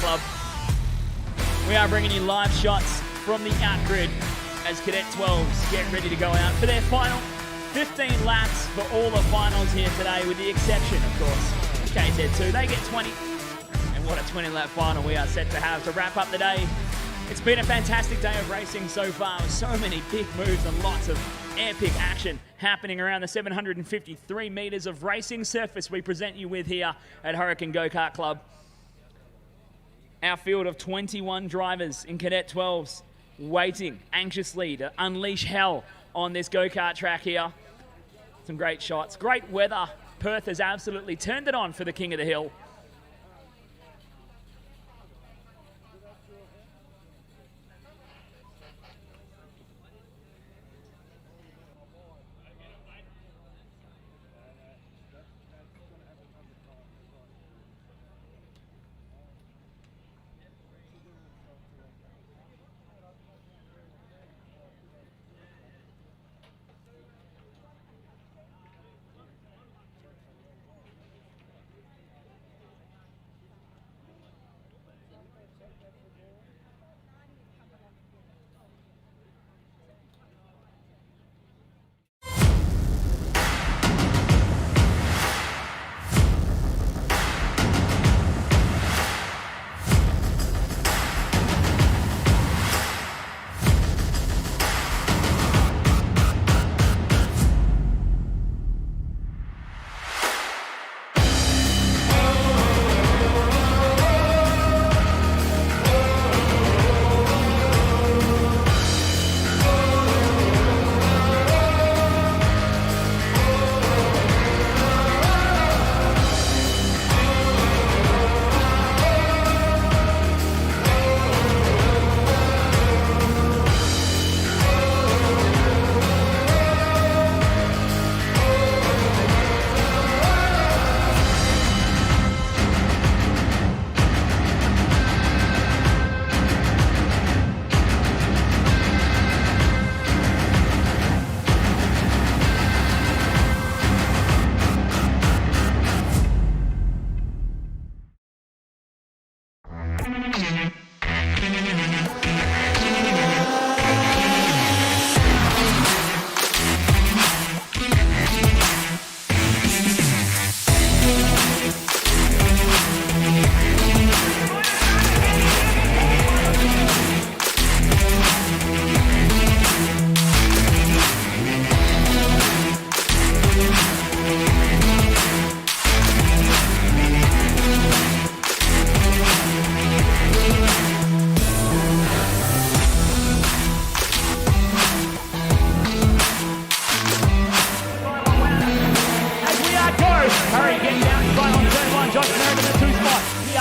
Club. We are bringing you live shots from the outgrid as Cadet 12s get ready to go out for their final 15 laps for all the finals here today, with the exception, of course, KZ2. They get 20, and what a 20-lap final we are set to have to wrap up the day. It's been a fantastic day of racing so far, with so many big moves and lots of epic action happening around the 753 metres of racing surface we present you with here at Hurricane Go-Kart Club. Our field of 21 drivers in Cadet 12s waiting anxiously to unleash hell on this go-kart track here. Some great shots, great weather. Perth has absolutely turned it on for the King of the Hill.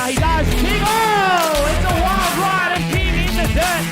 He does. King, oh! It's a wild ride and King in the dirt.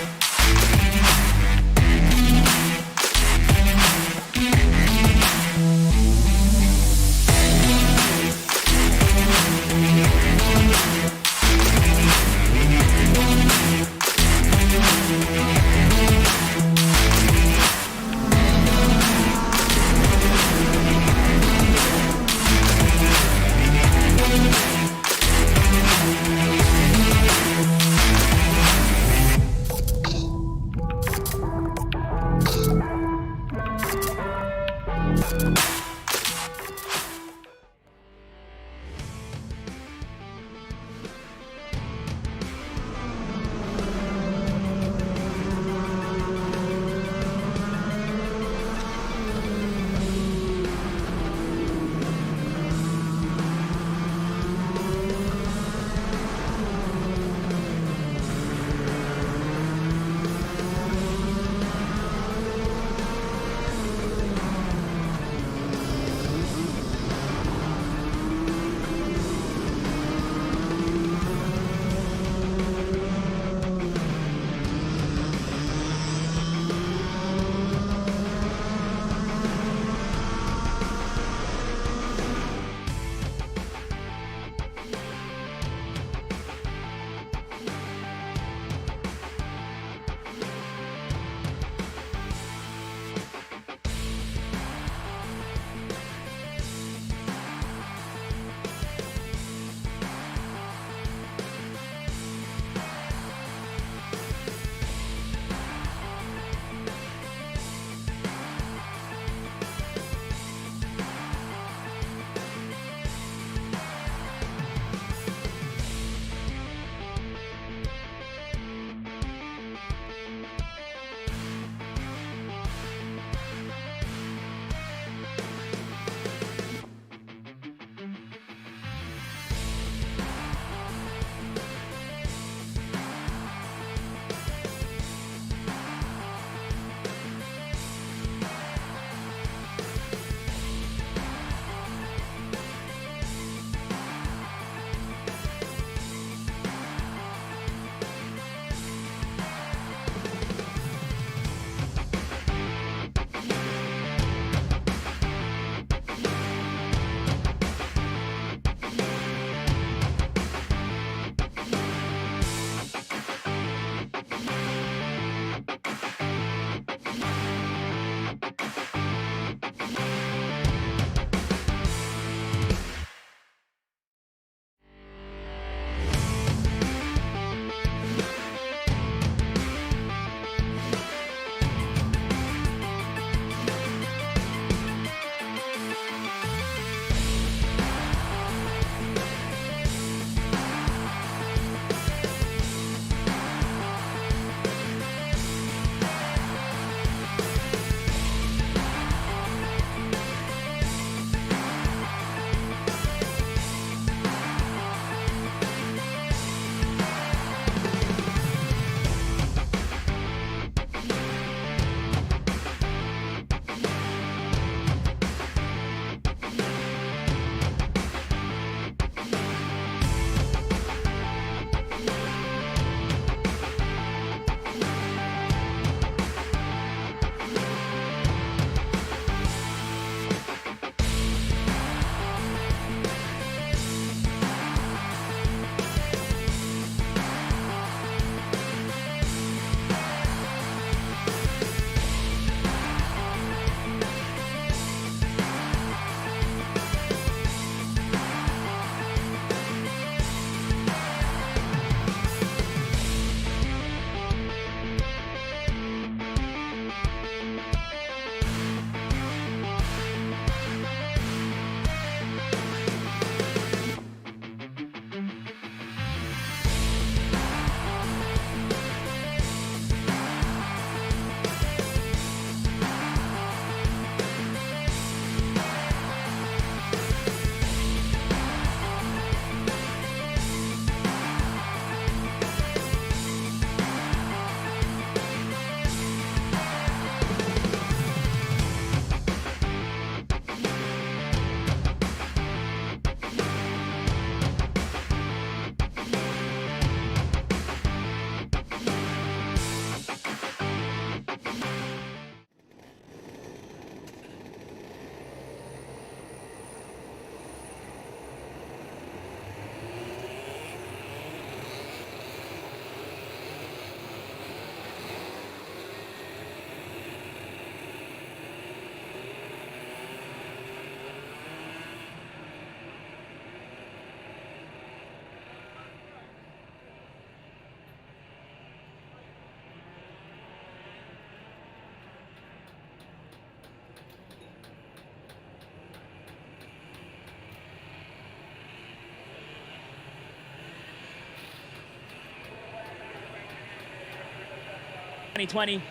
2020.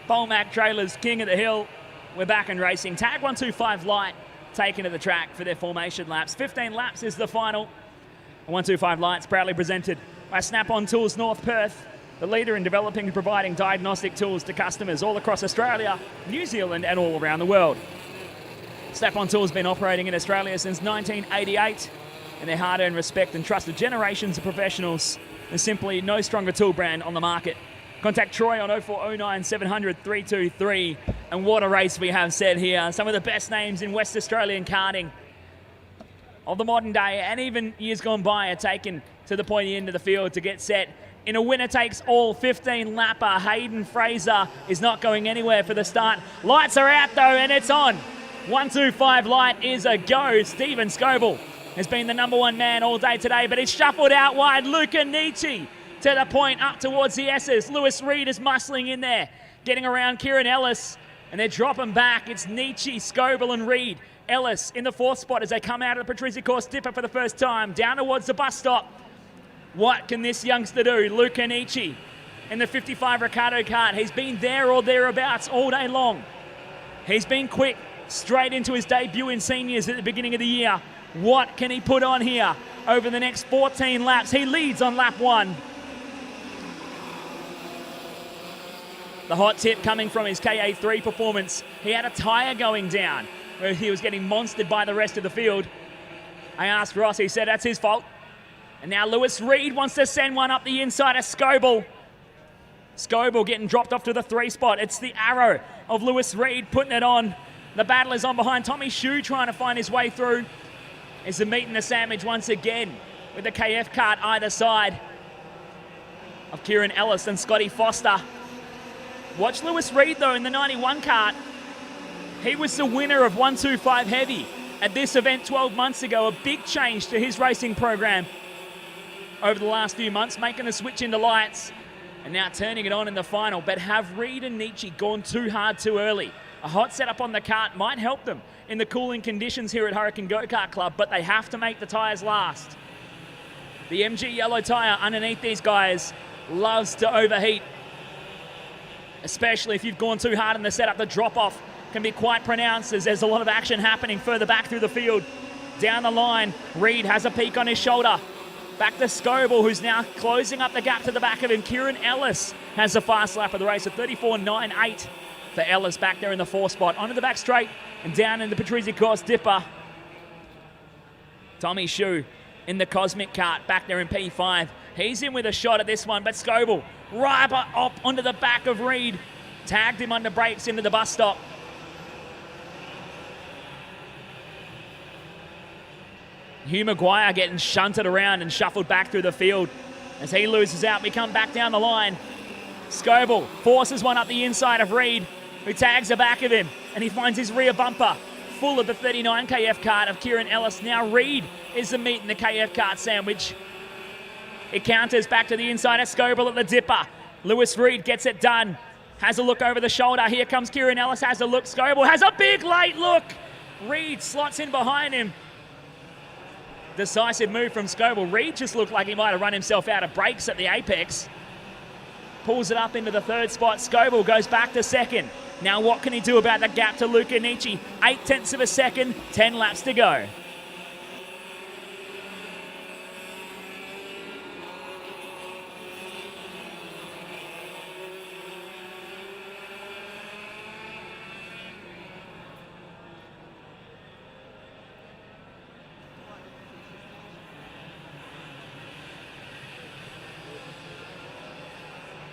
Polmac Trailers King of the Hill. We're back in racing. Tag 125 Light taken to the track for their formation laps. 15 laps is the final. 125 Light's proudly presented by Snap-on Tools North Perth, the leader in developing and providing diagnostic tools to customers all across Australia, New Zealand and all around the world. Snap-on Tools has been operating in Australia since 1988, and their hard-earned respect and trusted generations of professionals. There's simply no stronger tool brand on the market. Contact Troy on 0409 700 323. And what a race we have set here. Some of the best names in West Australian karting of the modern day and even years gone by are taken to the pointy end of the field to get set. In a winner-takes-all 15-lapper, Hayden Fraser is not going anywhere for the start. Lights are out, though, and it's on. 125 Light is a go. Stephen Scoble has been the number one man all day today, but it's shuffled out wide. Luca Nietzsche to the point up towards the S's. Lewis Reed is muscling in there, getting around Kieran Ellis, and they're dropping back. It's Nietzsche, Scoble and Reed. Ellis in the fourth spot as they come out of the Patrizia course dipper for the first time, down towards the bus stop. What can this youngster do? Luca Nietzsche in the 55 Ricardo kart. He's been there or thereabouts all day long. He's been quick, straight into his debut in seniors at the beginning of the year. What can he put on here over the next 14 laps? He leads on lap 1. The hot tip coming from his KA3 performance. He had a tyre going down where he was getting monstered by the rest of the field. I asked Ross, he said that's his fault. And now Lewis Reed wants to send one up the inside of Scoble. Scoble getting dropped off to the 3 spot. It's the arrow of Lewis Reed putting it on. The battle is on behind. Tommy Shue trying to find his way through. It's the meat and the sandwich once again with the KF kart either side of Kieran Ellis and Scotty Foster. Watch Lewis Reed though in the 91 kart. He was the winner of 125 Heavy at this event 12 months ago. A big change to his racing program over the last few months, making the switch into lights and now turning it on in the final. But have Reed and Nietzsche gone too hard too early? A hot setup on the kart might help them in the cooling conditions here at Hurricane Go-Kart Club, but they have to make the tyres last. The MG yellow tyre underneath these guys loves to overheat, especially if you've gone too hard in the setup. The drop-off can be quite pronounced as there's a lot of action happening further back through the field. Down the line, Reed has a peak on his shoulder. Back to Scoble, who's now closing up the gap to the back of him. Kieran Ellis has the fast lap of the race, a 34.98 for Ellis back there in the 4 spot. Onto the back straight and down in the Patrizia course dipper. Tommy Shue in the Cosmic kart back there in P5. He's in with a shot at this one, but Scoble right up onto the back of Reed. Tagged him under brakes into the bus stop. Hugh Maguire getting shunted around and shuffled back through the field. As he loses out, we come back down the line. Scoble forces one up the inside of Reed, who tags the back of him, and he finds his rear bumper full of the 39 KF kart of Kieran Ellis. Now Reed is the meat in the KF kart sandwich. It counters back to the inside of Scoble at the dipper. Lewis Reed gets it done. Has a look over the shoulder. Here comes Kieran Ellis, has a look. Scoble has a big late look. Reed slots in behind him. Decisive move from Scoble. Reed just looked like he might have run himself out of brakes at the apex. Pulls it up into the 3rd spot. Scoble goes back to 2nd. Now what can he do about the gap to Luca Nietzsche? 0.8 of a second, 10 laps to go.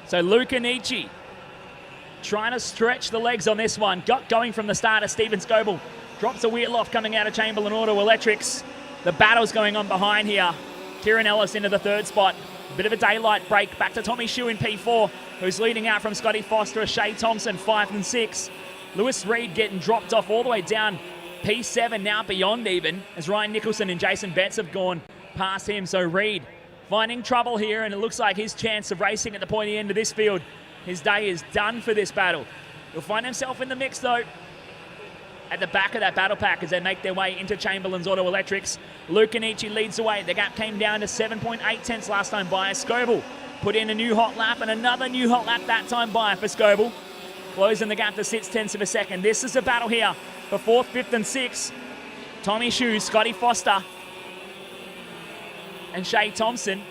So Luca Nietzsche trying to stretch the legs on this one. Got going from the start of Stephen Scoble. Drops a wheel off coming out of Chamberlain Auto Electrics. The battle's going on behind here. Kieran Ellis into the 3rd spot. Bit of a daylight break. Back to Tommy Shue in P4, who's leading out from Scotty Foster, Shea Thompson, 5 and 6. Lewis Reed getting dropped off all the way down P7, now beyond even, as Ryan Nicholson and Jason Betts have gone past him. So Reed finding trouble here, and it looks like his chance of racing at the pointy end of this field, his day is done for this battle. He'll find himself in the mix, though, at the back of that battle pack as they make their way into Chamberlain's Auto Electrics. Luca Nietzsche leads the way. The gap came down to 7.8 tenths last time by. Scoble put in a new hot lap and another new hot lap that time by for Scoble. Closing the gap to 6/10 of a second. This is a battle here for 4th, 5th and 6th. Tommy Shoe, Scotty Foster and Shea Thompson.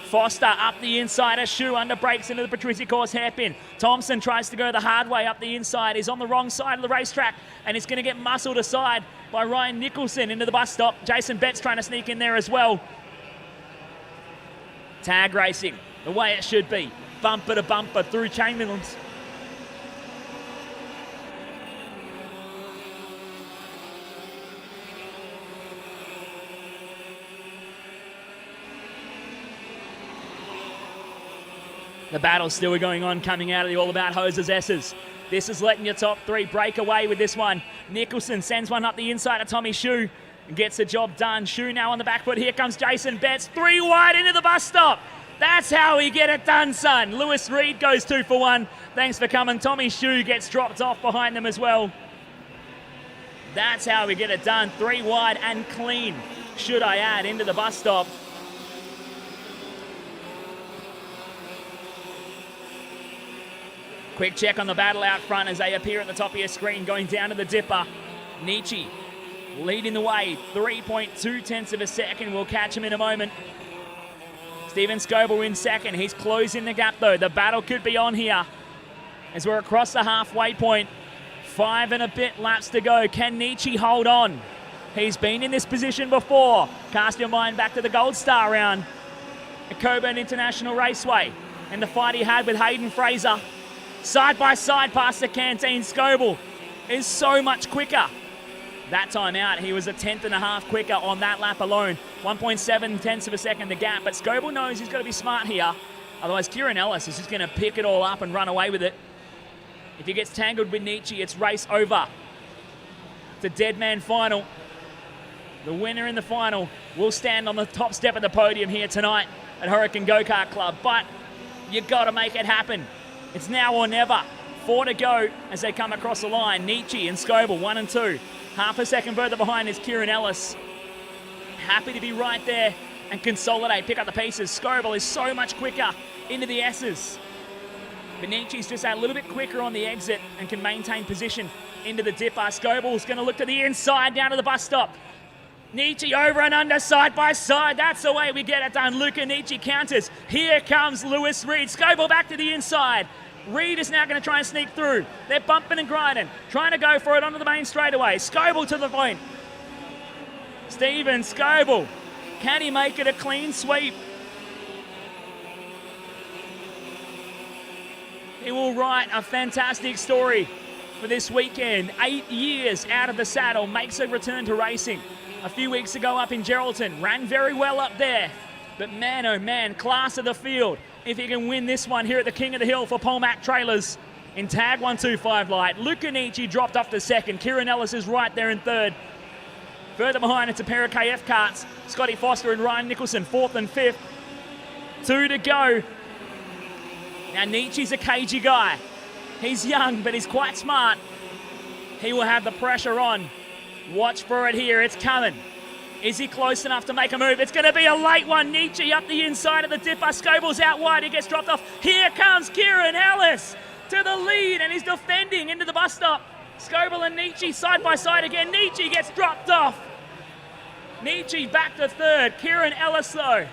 Foster up the inside as Shoe under brakes into the Patrizzi course hairpin. Thompson tries to go the hard way up the inside. He's on the wrong side of the racetrack and he's going to get muscled aside by Ryan Nicholson into the bus stop. Jason Betts trying to sneak in there as well. Tag racing, the way it should be. Bumper to bumper through Chamberlain's. The battle's still going on coming out of the All About Hoses S's. This is letting your top three break away with this one. Nicholson sends one up the inside of Tommy Shoe and gets the job done. Shoe now on the back foot. Here comes Jason Betts. 3 wide into the bus stop. That's how we get it done, son. Lewis Reed goes 2 for 1. Thanks for coming. Tommy Shoe gets dropped off behind them as well. That's how we get it done. 3 wide and clean, should I add, into the bus stop. Quick check on the battle out front as they appear at the top of your screen, going down to the dipper. Nietzsche leading the way, 3.2 of a second. We'll catch him in a moment. Steven Scoble in second. He's closing the gap though. The battle could be on here as we're across the halfway point. 5 and a bit laps to go. Can Nietzsche hold on? He's been in this position before. Cast your mind back to the Gold Star round at Coburn International Raceway and the fight he had with Hayden Fraser. Side by side past the canteen. Scoble is so much quicker. That time out, he was a 10th and a half quicker on that lap alone. 1.7 of a second the gap, but Scoble knows he's got to be smart here. Otherwise, Kieran Ellis is just going to pick it all up and run away with it. If he gets tangled with Nietzsche, it's race over. It's a dead man final. The winner in the final will stand on the top step of the podium here tonight at Hurricane Go-Kart Club, but you got to make it happen. It's now or never. 4 to go as they come across the line. Nietzsche and Scoble, 1 and 2. Half a second further behind is Kieran Ellis. Happy to be right there and consolidate, pick up the pieces. Scoble is so much quicker into the S's. But Nietzsche's just a little bit quicker on the exit and can maintain position into the dipper. Scoble's going to look to the inside, down to the bus stop. Nietzsche over and under, side by side. That's the way we get it done. Luca Nietzsche counters. Here comes Lewis Reed. Scoble back to the inside. Reed is now going to try and sneak through. They're bumping and grinding, trying to go for it onto the main straightaway. Scoble to the point. Steven Scoble. Can he make it a clean sweep? He will write a fantastic story for this weekend. 8 years out of the saddle, makes a return to racing. A few weeks ago up in Geraldton, ran very well up there. But man, oh man, class of the field. If he can win this one here at the King of the Hill for Polmac Trailers in tag 125 light. Luca Nietzsche dropped off to second. Kieran Ellis is right there in third. Further behind, it's a pair of KF karts. Scotty Foster and Ryan Nicholson, 4th and 5th. 2 to go. Now Nietzsche's a cagey guy. He's young, but he's quite smart. He will have the pressure on. Watch for it here, it's coming. Is he close enough to make a move? It's going to be a late one. Nietzsche up the inside of the dipper. Scoble's out wide. He gets dropped off. Here comes Kieran Ellis to the lead, and he's defending into the bus stop. Scoble and Nietzsche side by side again. Nietzsche gets dropped off. Nietzsche back to third. Kieran Ellis, though.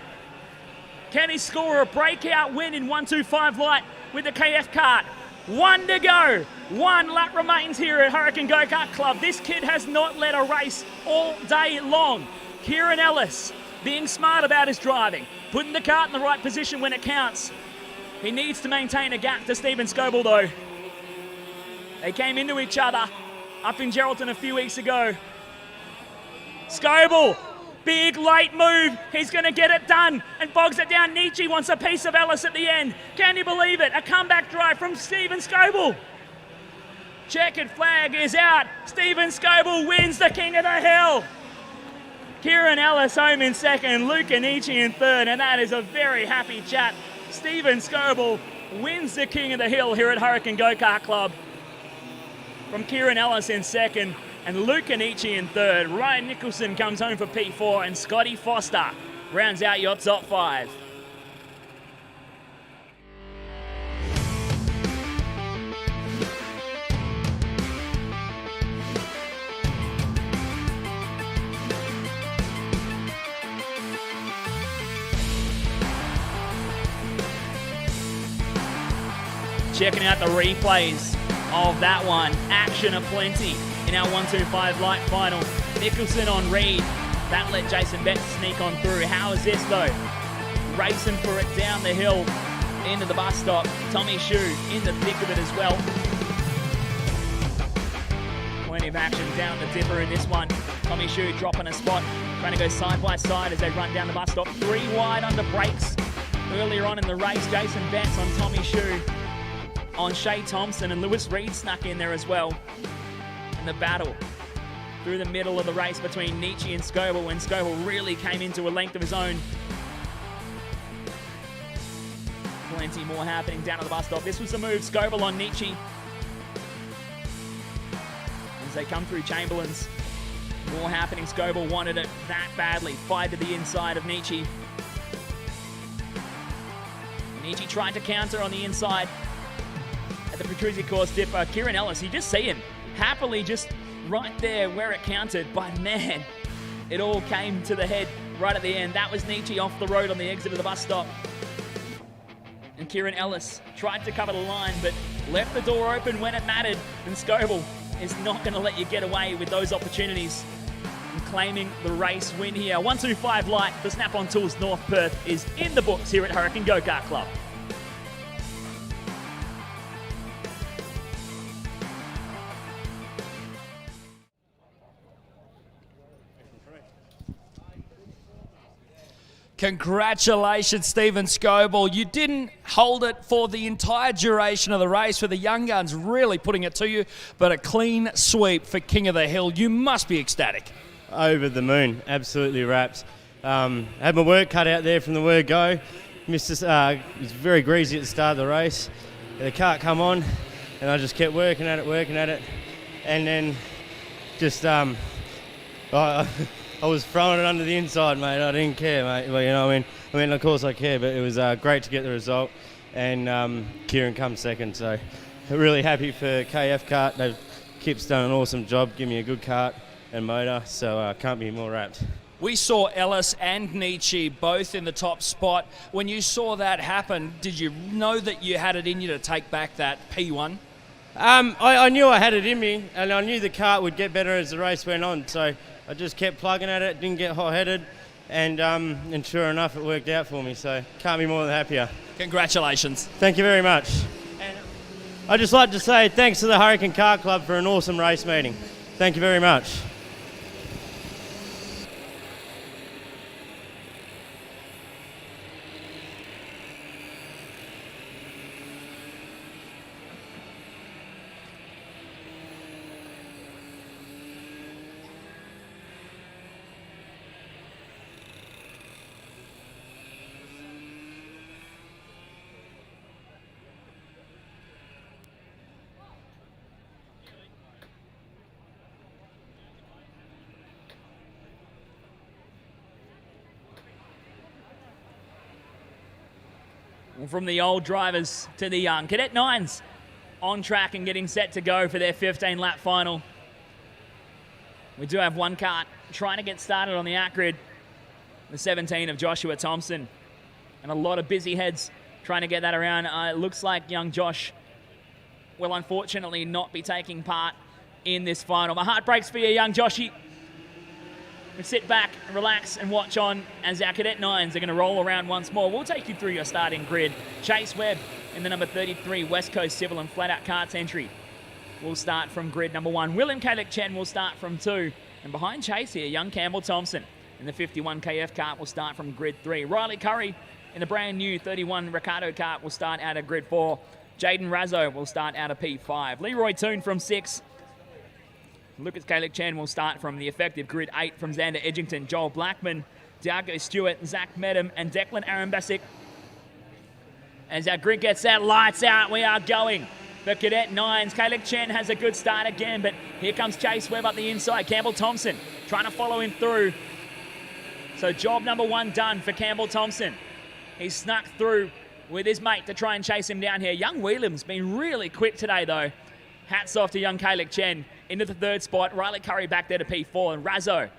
Can he score a breakout win in 125 light with the KF kart? 1 to go. 1 lap remains here at Hurricane Go-Kart Club. This kid has not led a race all day long. Kieran Ellis being smart about his driving, putting the kart in the right position when it counts. He needs to maintain a gap to Steven Scoble though. They came into each other up in Geraldton a few weeks ago. Scoble, big late move. He's going to get it done and bogs it down. Nietzsche wants a piece of Ellis at the end. Can you believe it? A comeback drive from Steven Scoble. Checkered flag is out. Steven Scoble wins the King of the Hill. Kieran Ellis home in second, Luca Nietzsche in third, and that is a very happy chat. Steven Scoble wins the King of the Hill here at Hurricane Go-Kart Club. From Kieran Ellis in second and Luca Nietzsche in third. Ryan Nicholson comes home for P4 and Scotty Foster rounds out your top 5. checking out the replays of that one. Action aplenty in our 125 light final. Nicholson on Reed. That let Jason Betts sneak on through. How is this though? Racing for it down the hill into the bus stop. Tommy Shue in the thick of it as well. Plenty of action down the dipper in this one. Tommy Shue dropping a spot, trying to go side by side as they run down the bus stop. 3 wide under brakes earlier on in the race. Jason Betts on Tommy Shue, on Shea Thompson, and Lewis Reed snuck in there as well. In the battle through the middle of the race between Nietzsche and Scoble, when Scoble really came into a length of his own. Plenty more happening down at the bus stop. This was the move, Scoble on Nietzsche. As they come through Chamberlain's. More happening, Scoble wanted it that badly. Fired to the inside of Nietzsche. Nietzsche tried to counter on the inside at the Petrucci course dipper. Kieran Ellis, you just see him happily just right there where it counted. But man, it all came to the head right at the end. That was Nietzsche off the road on the exit of the bus stop. And Kieran Ellis tried to cover the line, but left the door open when it mattered. And Scoble is not going to let you get away with those opportunities. And claiming the race win here. 125 light for Snap-on Tools North Perth is in the books here at Hurricane Go-Kart Club. Congratulations, Stephen Scoble. You didn't hold it for the entire duration of the race, for the young guns really putting it to you, but a clean sweep for King of the Hill. You must be ecstatic. Over the moon, absolutely wrapped. Had my work cut out there from the word go. It was very greasy at the start of the race. The cart come on, and I just kept working at it, and then just I was throwing it under the inside, mate. I didn't care, mate. Well, you know, I mean, of course I care, but it was great to get the result. And Kieran comes second, so really happy for KF Kart. Kip's done an awesome job, giving me a good kart and motor, so can't be more wrapped. We saw Ellis and Nietzsche both in the top spot. When you saw that happen, did you know that you had it in you to take back that P1? I knew I had it in me, and I knew the kart would get better as the race went on, so I just kept plugging at it, didn't get hot-headed, and sure enough, it worked out for me, so can't be more than happier. Congratulations. Thank you very much. And I'd just like to say thanks to the Hurricane Kart Club for an awesome race meeting. Thank you very much. From the old drivers to the young. Cadet 9s on track and getting set to go for their 15-lap final. We do have one kart trying to get started on the out grid. The 17 of Joshua Thompson. And a lot of busy heads trying to get that around. It looks like young Josh will unfortunately not be taking part in this final. My heart breaks for you, young Joshy. We sit back, relax, and watch on as our Cadet 9s are going to roll around once more. We'll take you through your starting grid. Chase Webb in the number 33 West Coast Civil and Flat Out Karts entry will start from grid number 1. William Kalik Chen will start from 2. And behind Chase here, young Campbell Thompson in the 51 KF kart will start from grid 3. Riley Curry in the brand new 31 Ricardo kart will start out of grid 4. Jaden Razzo will start out of P5. Leroy Toon from 6. Lucas Kalik Chen will start from the effective grid 8 from Xander Edgington, Joel Blackman, Diago Stewart, Zach Medham, and Declan Arambasic. As our grid gets that lights out, we are going for Cadet 9s. Kalik Chen has a good start again, but here comes Chase Webb up the inside. Campbell Thompson trying to follow him through. So job number 1 done for Campbell Thompson. He's snuck through with his mate to try and chase him down here. Young Williams been really quick today, though. Hats off to young Kalik Chen into the 3rd spot. Riley Curry back there to P4 and Razzo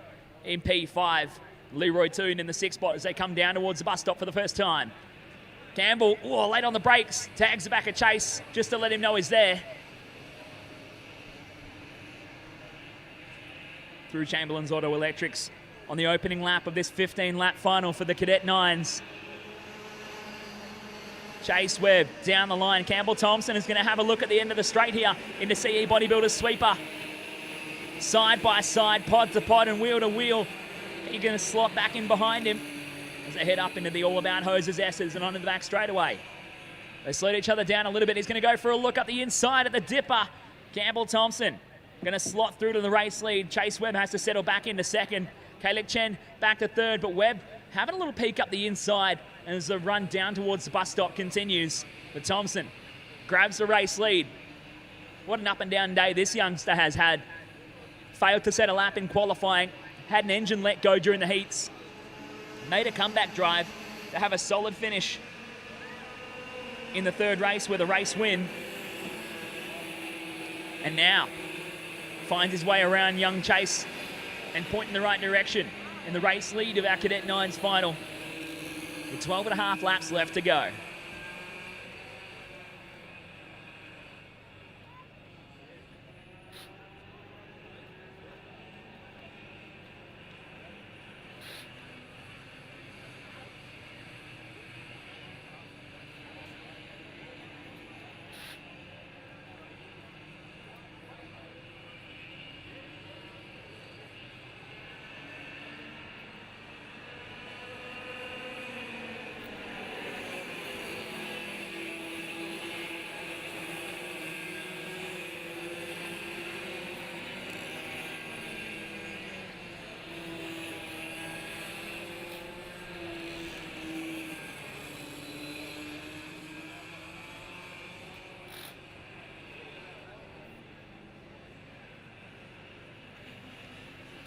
in P5. Leroy Toon in the 6th spot as they come down towards the bus stop for the first time. Campbell, late on the brakes, tags the back of Chase just to let him know he's there. Through Chamberlain's Auto Electrics on the opening lap of this 15-lap final for the Cadet 9s. Chase Webb down the line. Campbell Thompson is going to have a look at the end of the straight here into CE Bodybuilder's sweeper. Side by side, pod to pod and wheel to wheel. He's going to slot back in behind him as they head up into the All About Hoses S's and onto the back straightaway. They slowed each other down a little bit. He's going to go for a look up the inside at the dipper. Campbell Thompson going to slot through to the race lead. Chase Webb has to settle back into second. Kalek Chen back to third, but Webb having a little peek up the inside as the run down towards the bus stop continues. But Thompson grabs the race lead. What an up and down day this youngster has had. Failed to set a lap in qualifying, had an engine let go during the heats, made a comeback drive to have a solid finish in the third race with a race win. And now finds his way around young Chase and point in the right direction in the race lead of our Cadet 9's final with 12 and a half laps left to go.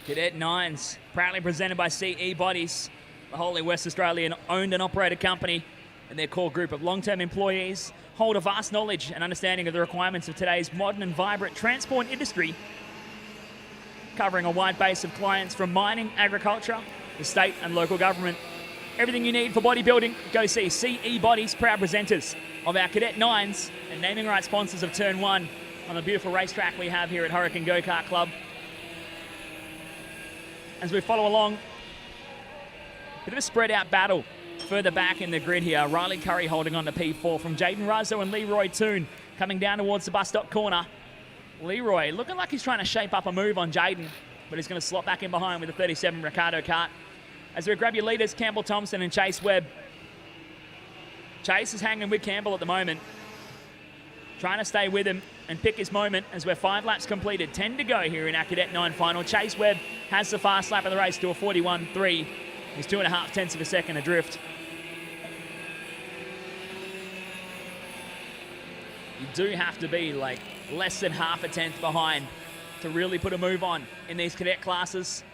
Cadet 9s, proudly presented by CE Bodies, the wholly West Australian owned and operated company, and their core group of long-term employees hold a vast knowledge and understanding of the requirements of today's modern and vibrant transport industry, covering a wide base of clients from mining, agriculture, the state and local government. Everything you need for bodybuilding, go see CE Bodies, proud presenters of our Cadet 9s and naming rights sponsors of Turn 1 on the beautiful racetrack we have here at Hurricane Go-Kart Club. As we follow along, bit of a spread out battle further back in the grid here. Riley Curry holding on to P4 from Jaden Ruzzo and Leroy Toon coming down towards the bus stop corner. Leroy looking like he's trying to shape up a move on Jaden, but he's going to slot back in behind with the 37 Ricardo Kart. As we grab your leaders, Campbell Thompson and Chase Webb. Chase is hanging with Campbell at the moment, trying to stay with him and pick his moment as we're 5 laps completed, 10 to go here in our Cadet 9 final. Chase Webb has the fast lap of the race to a 41.3. He's 2.5 tenths of a second adrift. You do have to be like less than half a tenth behind to really put a move on in these cadet classes.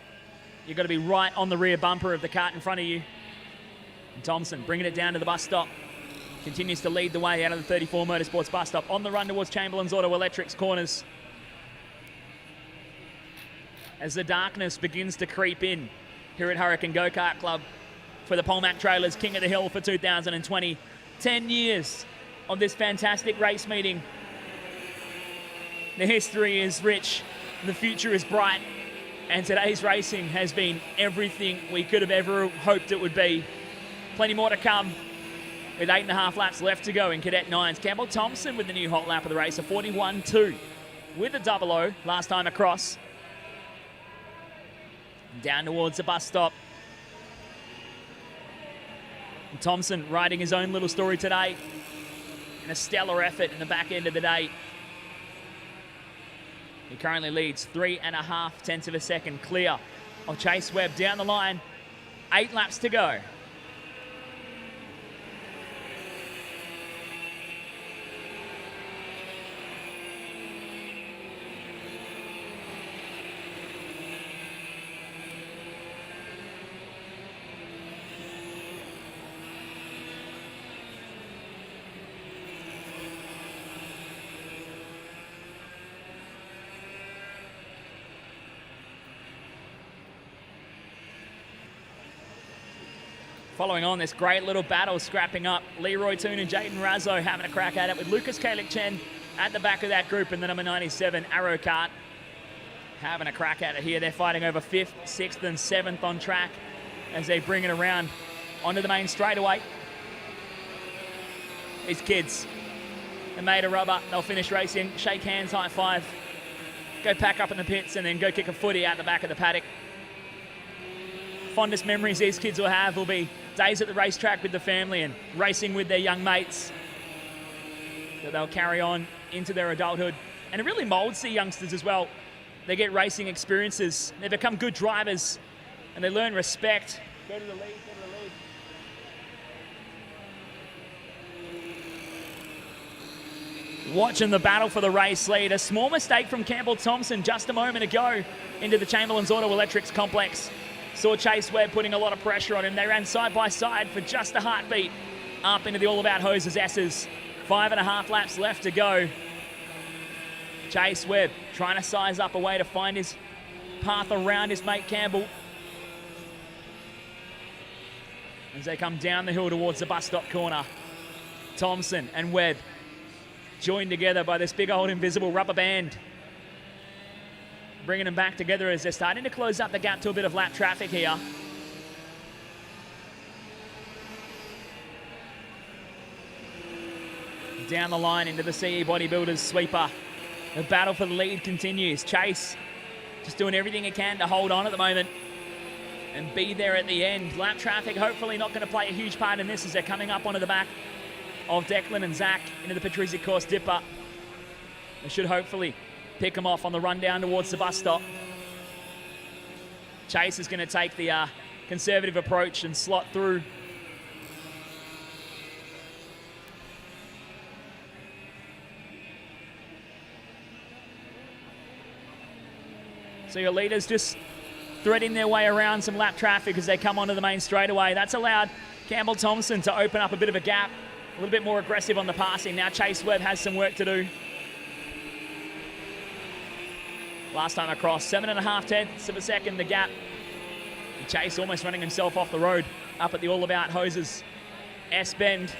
You've got to be right on the rear bumper of the cart in front of you. And Thompson bringing it down to the bus stop. Continues to lead the way out of the 34 Motorsports bus stop on the run towards Chamberlain's Auto Electrics corners. As the darkness begins to creep in here at Hurricane Go-Kart Club for the Polmac Trailers King of the Hill for 2020. 10 years of this fantastic race meeting. The history is rich, the future is bright, and today's racing has been everything we could have ever hoped it would be. Plenty more to come. With 8.5 laps left to go in Cadet 9s. Campbell Thompson with the new hot lap of the race, a 41.2 with a 00 last time across. Down towards the bus stop. And Thompson writing his own little story today. And a stellar effort in the back end of the day. He currently leads 3.5 tenths of a second clear of Chase Webb down the line. 8 laps to go. Following on this great little battle, scrapping up, Leroy Toon and Jaden Razzo having a crack at it with Lucas Kalik-Chen at the back of that group, and the number 97, Arrow Kart, having a crack at it here. They're fighting over 5th, 6th and 7th on track as they bring it around onto the main straightaway. These kids are made of rubber. They'll finish racing, shake hands, high five, go pack up in the pits, and then go kick a footy out the back of the paddock. Fondest memories these kids will have will be days at the racetrack with the family and racing with their young mates that they'll carry on into their adulthood. And it really molds the youngsters as well. They get racing experiences, they become good drivers, and they learn respect. Go to the lead, go to the lead. Watching the battle for the race lead. A small mistake from Campbell Thompson just a moment ago into the Chamberlain's Auto Electrics complex. Saw Chase Webb putting a lot of pressure on him. They ran side by side for just a heartbeat up into the All About Hoses S's. 5.5 laps left to go. Chase Webb trying to size up a way to find his path around his mate Campbell as they come down the hill towards the bus stop corner. Thompson and Webb joined together by this big old invisible rubber band, bringing them back together as they're starting to close up the gap to a bit of lap traffic here. Down the line into the CE Bodybuilders sweeper. The battle for the lead continues. Chase just doing everything he can to hold on at the moment and be there at the end. Lap traffic hopefully not going to play a huge part in this as they're coming up onto the back of Declan and Zach into the Patrizia course dipper. They should hopefully pick them off on the run down towards the bus stop. Chase is going to take the conservative approach and slot through. So your leaders just threading their way around some lap traffic as they come onto the main straightaway. That's allowed Campbell Thompson to open up a bit of a gap, a little bit more aggressive on the passing. Now Chase Webb has some work to do. Last time across, 7.5 tenths of a second the gap. And Chase almost running himself off the road up at the All About Hoses S-Bend.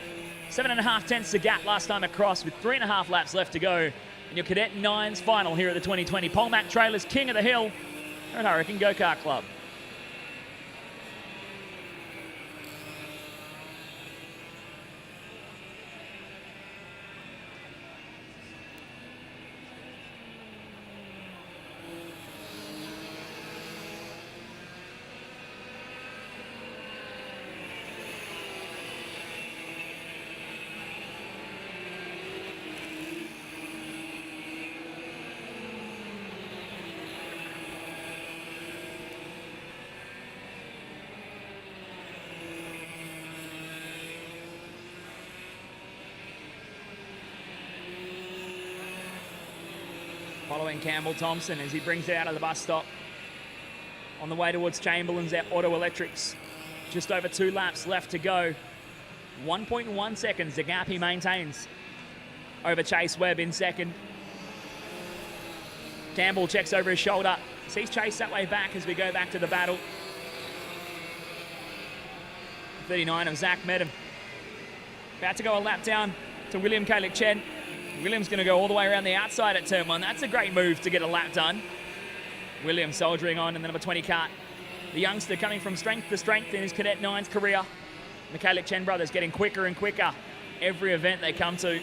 7.5 tenths the gap last time across with 3.5 laps left to go. And your Cadet 9's final here at the 2020 Polmac Trailers King of the Hill at Hurricane Go-Kart Club. Following Campbell Thompson as he brings it out of the bus stop on the way towards Chamberlain's Auto Electrics. Just over 2 laps left to go. 1.1 seconds the gap he maintains over Chase Webb in second. Campbell checks over his shoulder, sees Chase that way back as we go back to the battle. 39 of Zach Medham. About to go a lap down to William Kalik-Chen. William's going to go all the way around the outside at turn 1. That's a great move to get a lap done. William soldiering on in the number 20 Kart. The youngster coming from strength to strength in his Cadet 9's career. The Kalik-Chen brothers getting quicker and quicker every event they come to.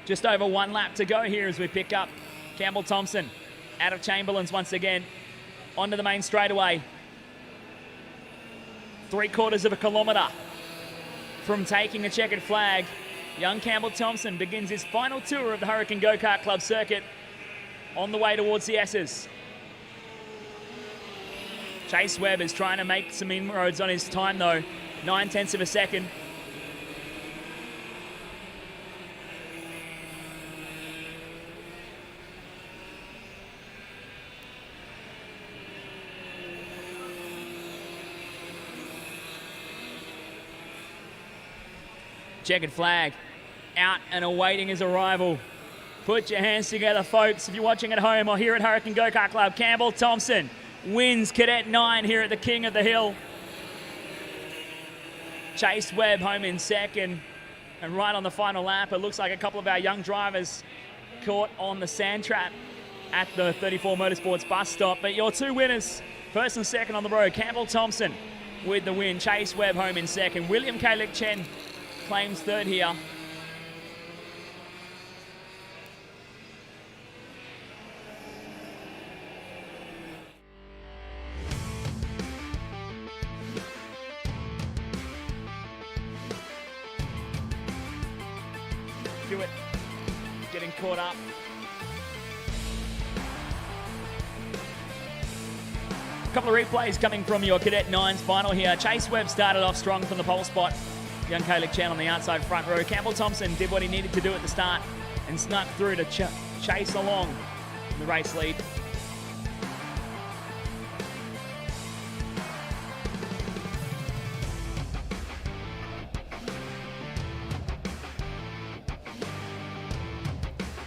Just over 1 lap to go here as we pick up Campbell Thompson out of Chamberlain's once again onto the main straightaway. 3/4 of a kilometre from taking the checkered flag. Young Campbell Thompson begins his final tour of the Hurricane Go-Kart Club circuit on the way towards the S's. Chase Webb is trying to make some inroads on his time though. 9 tenths of a second. Checkered flag out and awaiting his arrival. Put your hands together, folks. If you're watching at home or here at Hurricane Go-Kart Club, Campbell Thompson wins Cadet 9 here at the King of the Hill. Chase Webb home in second. And right on the final lap, it looks like a couple of our young drivers caught on the sand trap at the 34 Motorsports bus stop. But your two winners, first and second on the road, Campbell Thompson with the win. Chase Webb home in second. William Kalik Chen claims third here. Do it. Getting caught up. A couple of replays coming from your Cadet 9's final here. Chase Webb started off strong from the pole spot. Young Kalik Chan on the outside front row. Campbell Thompson did what he needed to do at the start and snuck through to chase along the race lead.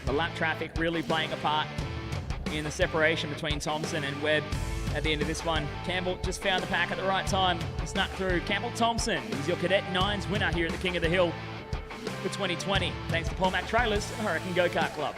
The lap traffic really playing a part in the separation between Thompson and Webb at the end of this one. Campbell just found the pack at the right time. He snuck through. Campbell Thompson is your Cadet 9's winner here at the King of the Hill for 2020. Thanks to Polmac Trailers and Hurricane Go-Kart Club.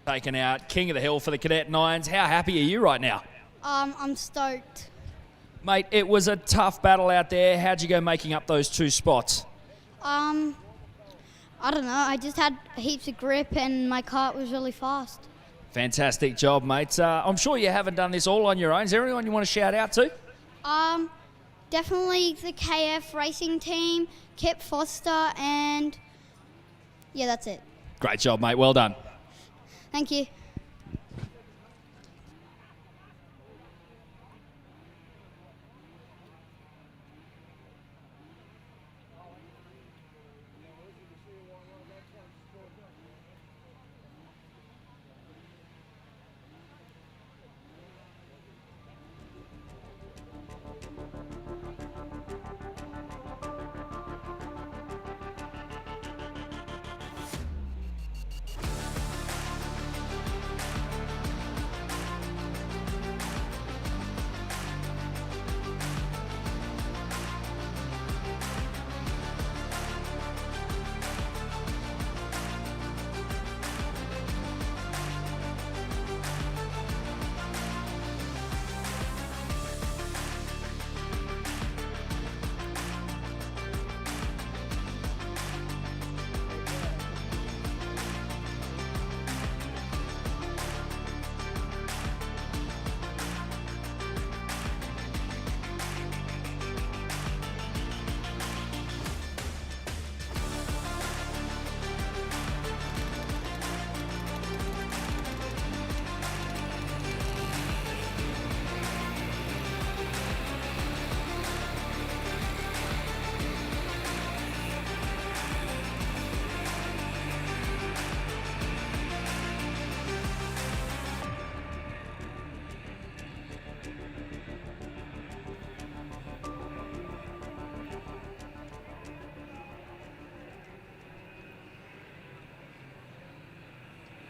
Taken out, King of the Hill for the Cadet 9s. How happy are you right now? I'm stoked. Mate, it was a tough battle out there. How'd you go making up those two spots? I don't know. I just had heaps of grip and my kart was really fast. Fantastic job, mate. I'm sure you haven't done this all on your own. Is there anyone you want to shout out to? Definitely the KF racing team, Kip Foster, and yeah, that's it. Great job, mate. Well done. Thank you.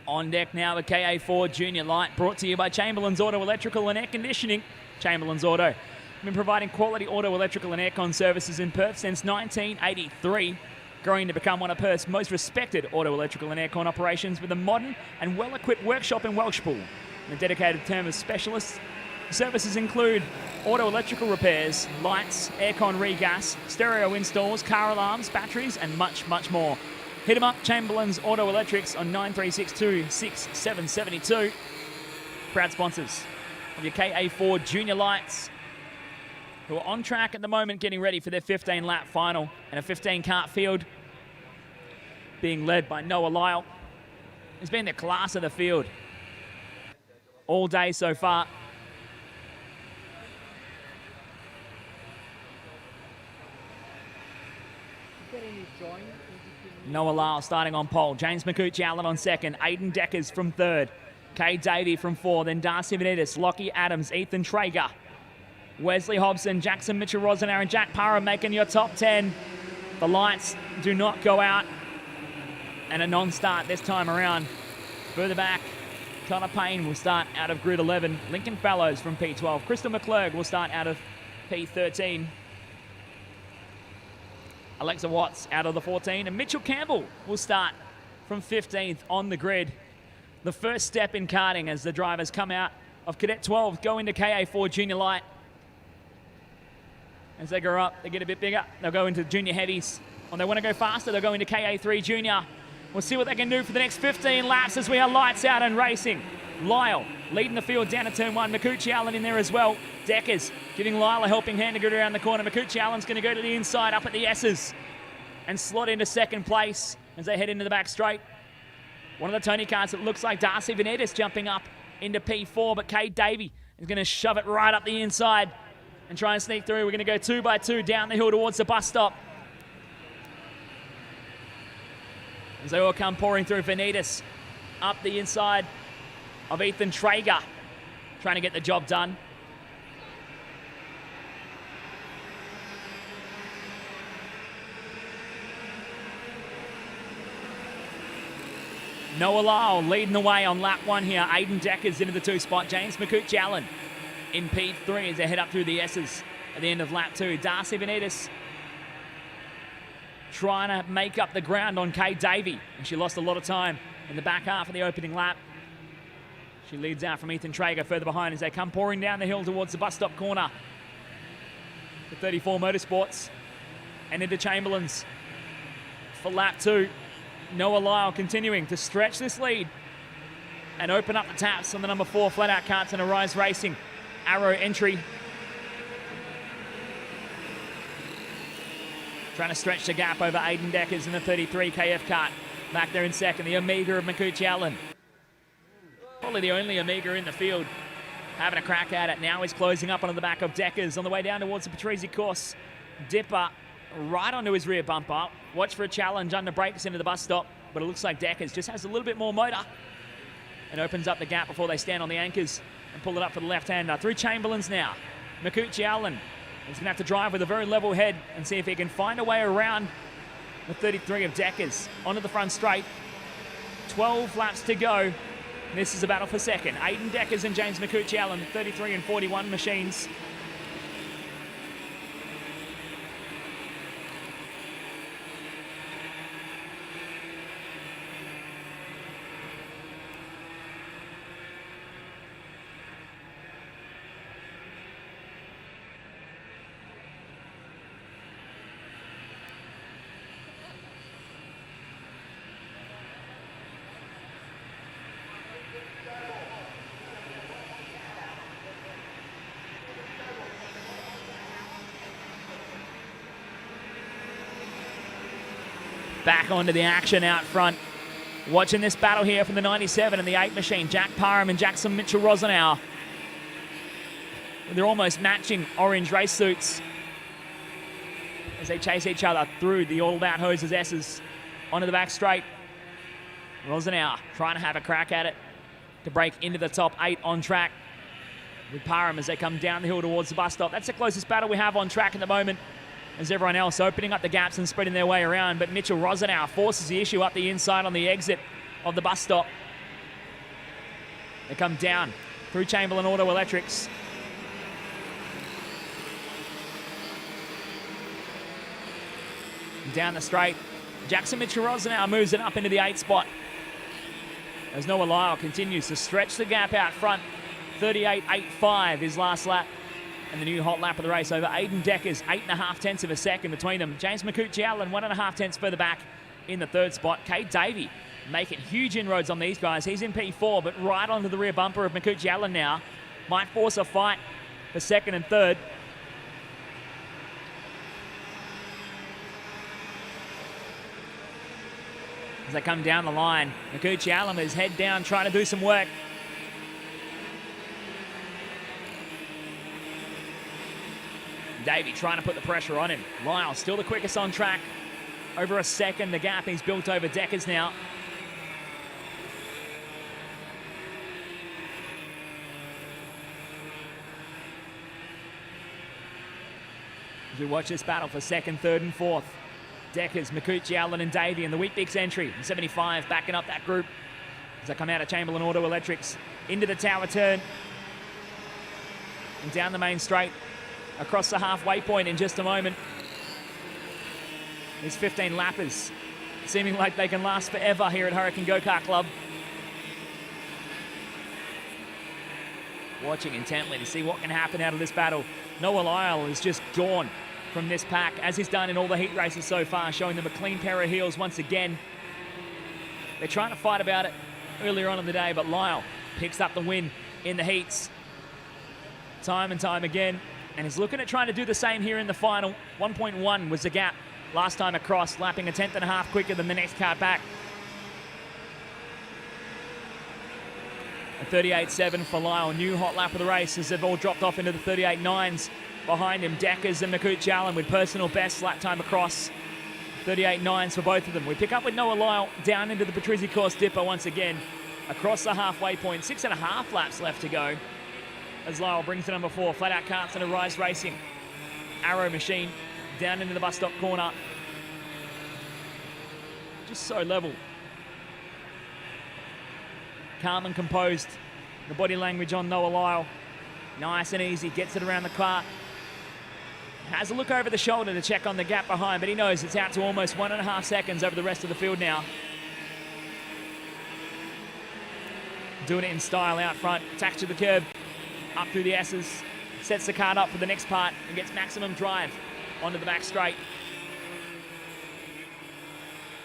On deck now, the KA4 Junior Light, brought to you by Chamberlain's Auto Electrical and Air Conditioning. Chamberlain's Auto. We've been providing quality auto electrical and aircon services in Perth since 1983, growing to become one of Perth's most respected auto electrical and aircon operations with a modern and well-equipped workshop in Welshpool and a dedicated term of specialists. Services include auto electrical repairs, lights, aircon regas, stereo installs, car alarms, batteries, and much, much more. Hit them up, Chamberlain's Auto Electrics on 9362 6772. Proud sponsors of your KA4 Junior Lights, who are on track at the moment getting ready for their 15-lap final and a 15-kart field being led by Noah Lyle. He's been the class of the field. all day so far. Noah Lyle starting on pole. James McCooch-Allen on second. Aiden Deckers from third. Kay Davey from four. Then Darcy Benitez, Lockie Adams, Ethan Traeger, Wesley Hobson, Jackson Mitchell-Rosenauer, and Jack Parham making your top 10. The lights do not go out. And a non-start this time around. Further back, Connor Payne will start out of grid 11. Lincoln Fallows from P12. Crystal McClurg will start out of P13. Alexa Watts out of the 14. And Mitchell Campbell will start from 15th on the grid. The first step in karting as the drivers come out of Cadet 12, go into KA4 Junior Light. As they grow up, they get a bit bigger. They'll go into Junior Heavies. When they want to go faster, they'll go into KA3 Junior. We'll see what they can do for the next 15 laps as we are lights out and racing. Lyle leading the field down to turn one. McCooch-Allen in there as well. Deckers giving Lyle a helping hand to get around the corner. McCooch-Allen's going to go to the inside up at the S's and slot into second place as they head into the back straight. One of the Tony Karts, it looks like Darcy Benitez jumping up into P4, but Kate Davey is going to shove it right up the inside and try and sneak through. We're going to go 2 by 2 down the hill towards the bus stop. As they all come pouring through, Benitez up the inside of Ethan Traeger, trying to get the job done. Noah Lyle leading the way on lap 1 here. Aiden Deckers into the 2 spot. James McCooch-Allen in P3 as they head up through the S's at the end of lap 2. Darcy Benitez trying to make up the ground on Kay Davey, and she lost a lot of time in the back half of the opening lap. She leads out from Ethan Traeger further behind as they come pouring down the hill towards the bus stop corner. The 34 Motorsports and into Chamberlain's for lap 2. Noah Lyle continuing to stretch this lead and open up the taps on the number 4 Flat Out Karts and Arise Racing Arrow entry. Trying to stretch the gap over Aiden Deckers in the 33 KF Kart. Back there in second, the Amiga of McCooch-Allen. Probably the only Amiga in the field having a crack at it. Now he's closing up onto the back of Deckers on the way down towards the Patrizzi course. Dipper right onto his rear bumper. Watch for a challenge under brakes into the bus stop, but it looks like Deckers just has a little bit more motor and opens up the gap before they stand on the anchors and pull it up for the left-hander. Through Chamberlain's now. McCooch-Allen is going to have to drive with a very level head and see if he can find a way around the 33 of Deckers onto the front straight. 12 laps to go. This is a battle for second. Aiden Deckers and James McCooch-Allen, 33 and 41 machines. Back onto the action out front. Watching this battle here from the 97 and the 8 machine. Jack Parham and Jackson Mitchell-Rosenauer. They're almost matching orange race suits as they chase each other through the all-about hoses S's onto the back straight. Rosenauer trying to have a crack at it to break into the top 8 on track with Parham as they come down the hill towards the bus stop. That's the closest battle we have on track at the moment, as everyone else opening up the gaps and spreading their way around. But Mitchell-Rosenauer forces the issue up the inside on the exit of the bus stop. They come down through Chamberlain Auto Electrics. Down the straight. Jackson Mitchell-Rosenauer moves it up into the 8 spot as Noah Lyle continues to stretch the gap out front. 38.85 his last lap. And the new hot lap of the race over Aiden Deckers, 8.5 tenths of a second between them. James McCooch-Allen, 1.5 tenths further back in the 3rd spot. Kate Davey making huge inroads on these guys. He's in P4, but right onto the rear bumper of McCooch-Allen now. Might force a fight for 2nd and 3rd. As they come down the line, McCooch-Allen is head down trying to do some work. Davey trying to put the pressure on him. Lyle still the quickest on track. Over a second, the gap he's built over Deckers now. As we watch this battle for second, third, and fourth. Deckers, Makuchi, Allen, and Davey in the Weet-Bix entry. 75 backing up that group as they come out of Chamberlain Auto Electrics into the tower turn and down the main straight across the halfway point in just a moment. These 15 lappers seeming like they can last forever here at Hurricane Go-Kart Club. Watching intently to see what can happen out of this battle. Noah Lyle is just gone from this pack, as he's done in all the heat races so far, showing them a clean pair of heels once again. They're trying to fight about it earlier on in the day, but Lyle picks up the win in the heats time and time again, and is looking at trying to do the same here in the final. 1.1 was the gap last time across, lapping a tenth and a half quicker than the next car back. A 38.7 for Lyle, new hot lap of the race as they've all dropped off into the 38.9s. Behind him, Deckers and Makuchi Allen with personal best lap time across. 38.9s for both of them. We pick up with Noah Lyle down into the Patrizzi course dipper once again. Across the halfway point, 6.5 laps left to go. As Lyle brings to number 4, Flat Out Karts and Arise Racing. Arrow Machine down into the bus stop corner. Just so level. Calm and composed. The body language on Noah Lyle. Nice and easy, gets it around the car. Has a look over the shoulder to check on the gap behind, but he knows it's out to almost 1.5 seconds over the rest of the field now. Doing it in style out front, attached to the curb, up through the S's, sets the cart up for the next part and gets maximum drive onto the back straight.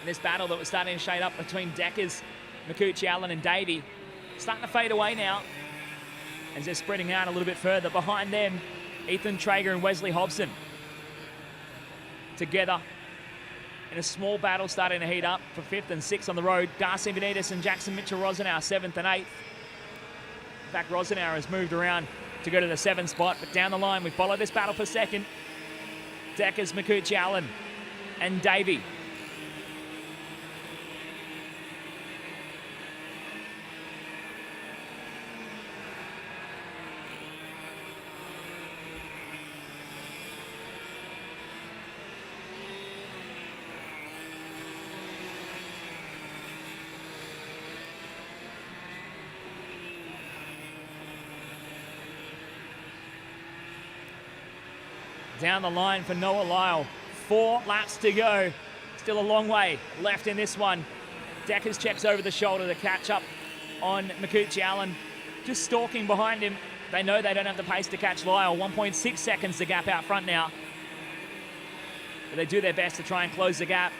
And this battle that was starting to shade up between Deckers, Makuchi Allen and Davey, starting to fade away now as they're spreading out a little bit further. Behind them, Ethan Traeger and Wesley Hobson together in a small battle starting to heat up for 5th and 6th on the road. Darcy Benitez and Jackson Mitchell-Rosenauer 7th and 8th. In fact, Rosenauer has moved around to go to the 7th spot, but down the line we follow this battle for second. Deckers, Makuchi Allen and Davey. Down the line for Noah Lyle. 4 laps to go. Still a long way left in this one. Deckers checks over the shoulder to catch up on Makuchi Allen. Just stalking behind him. They know they don't have the pace to catch Lyle. 1.6 seconds the gap out front now. But they do their best to try and close the gap.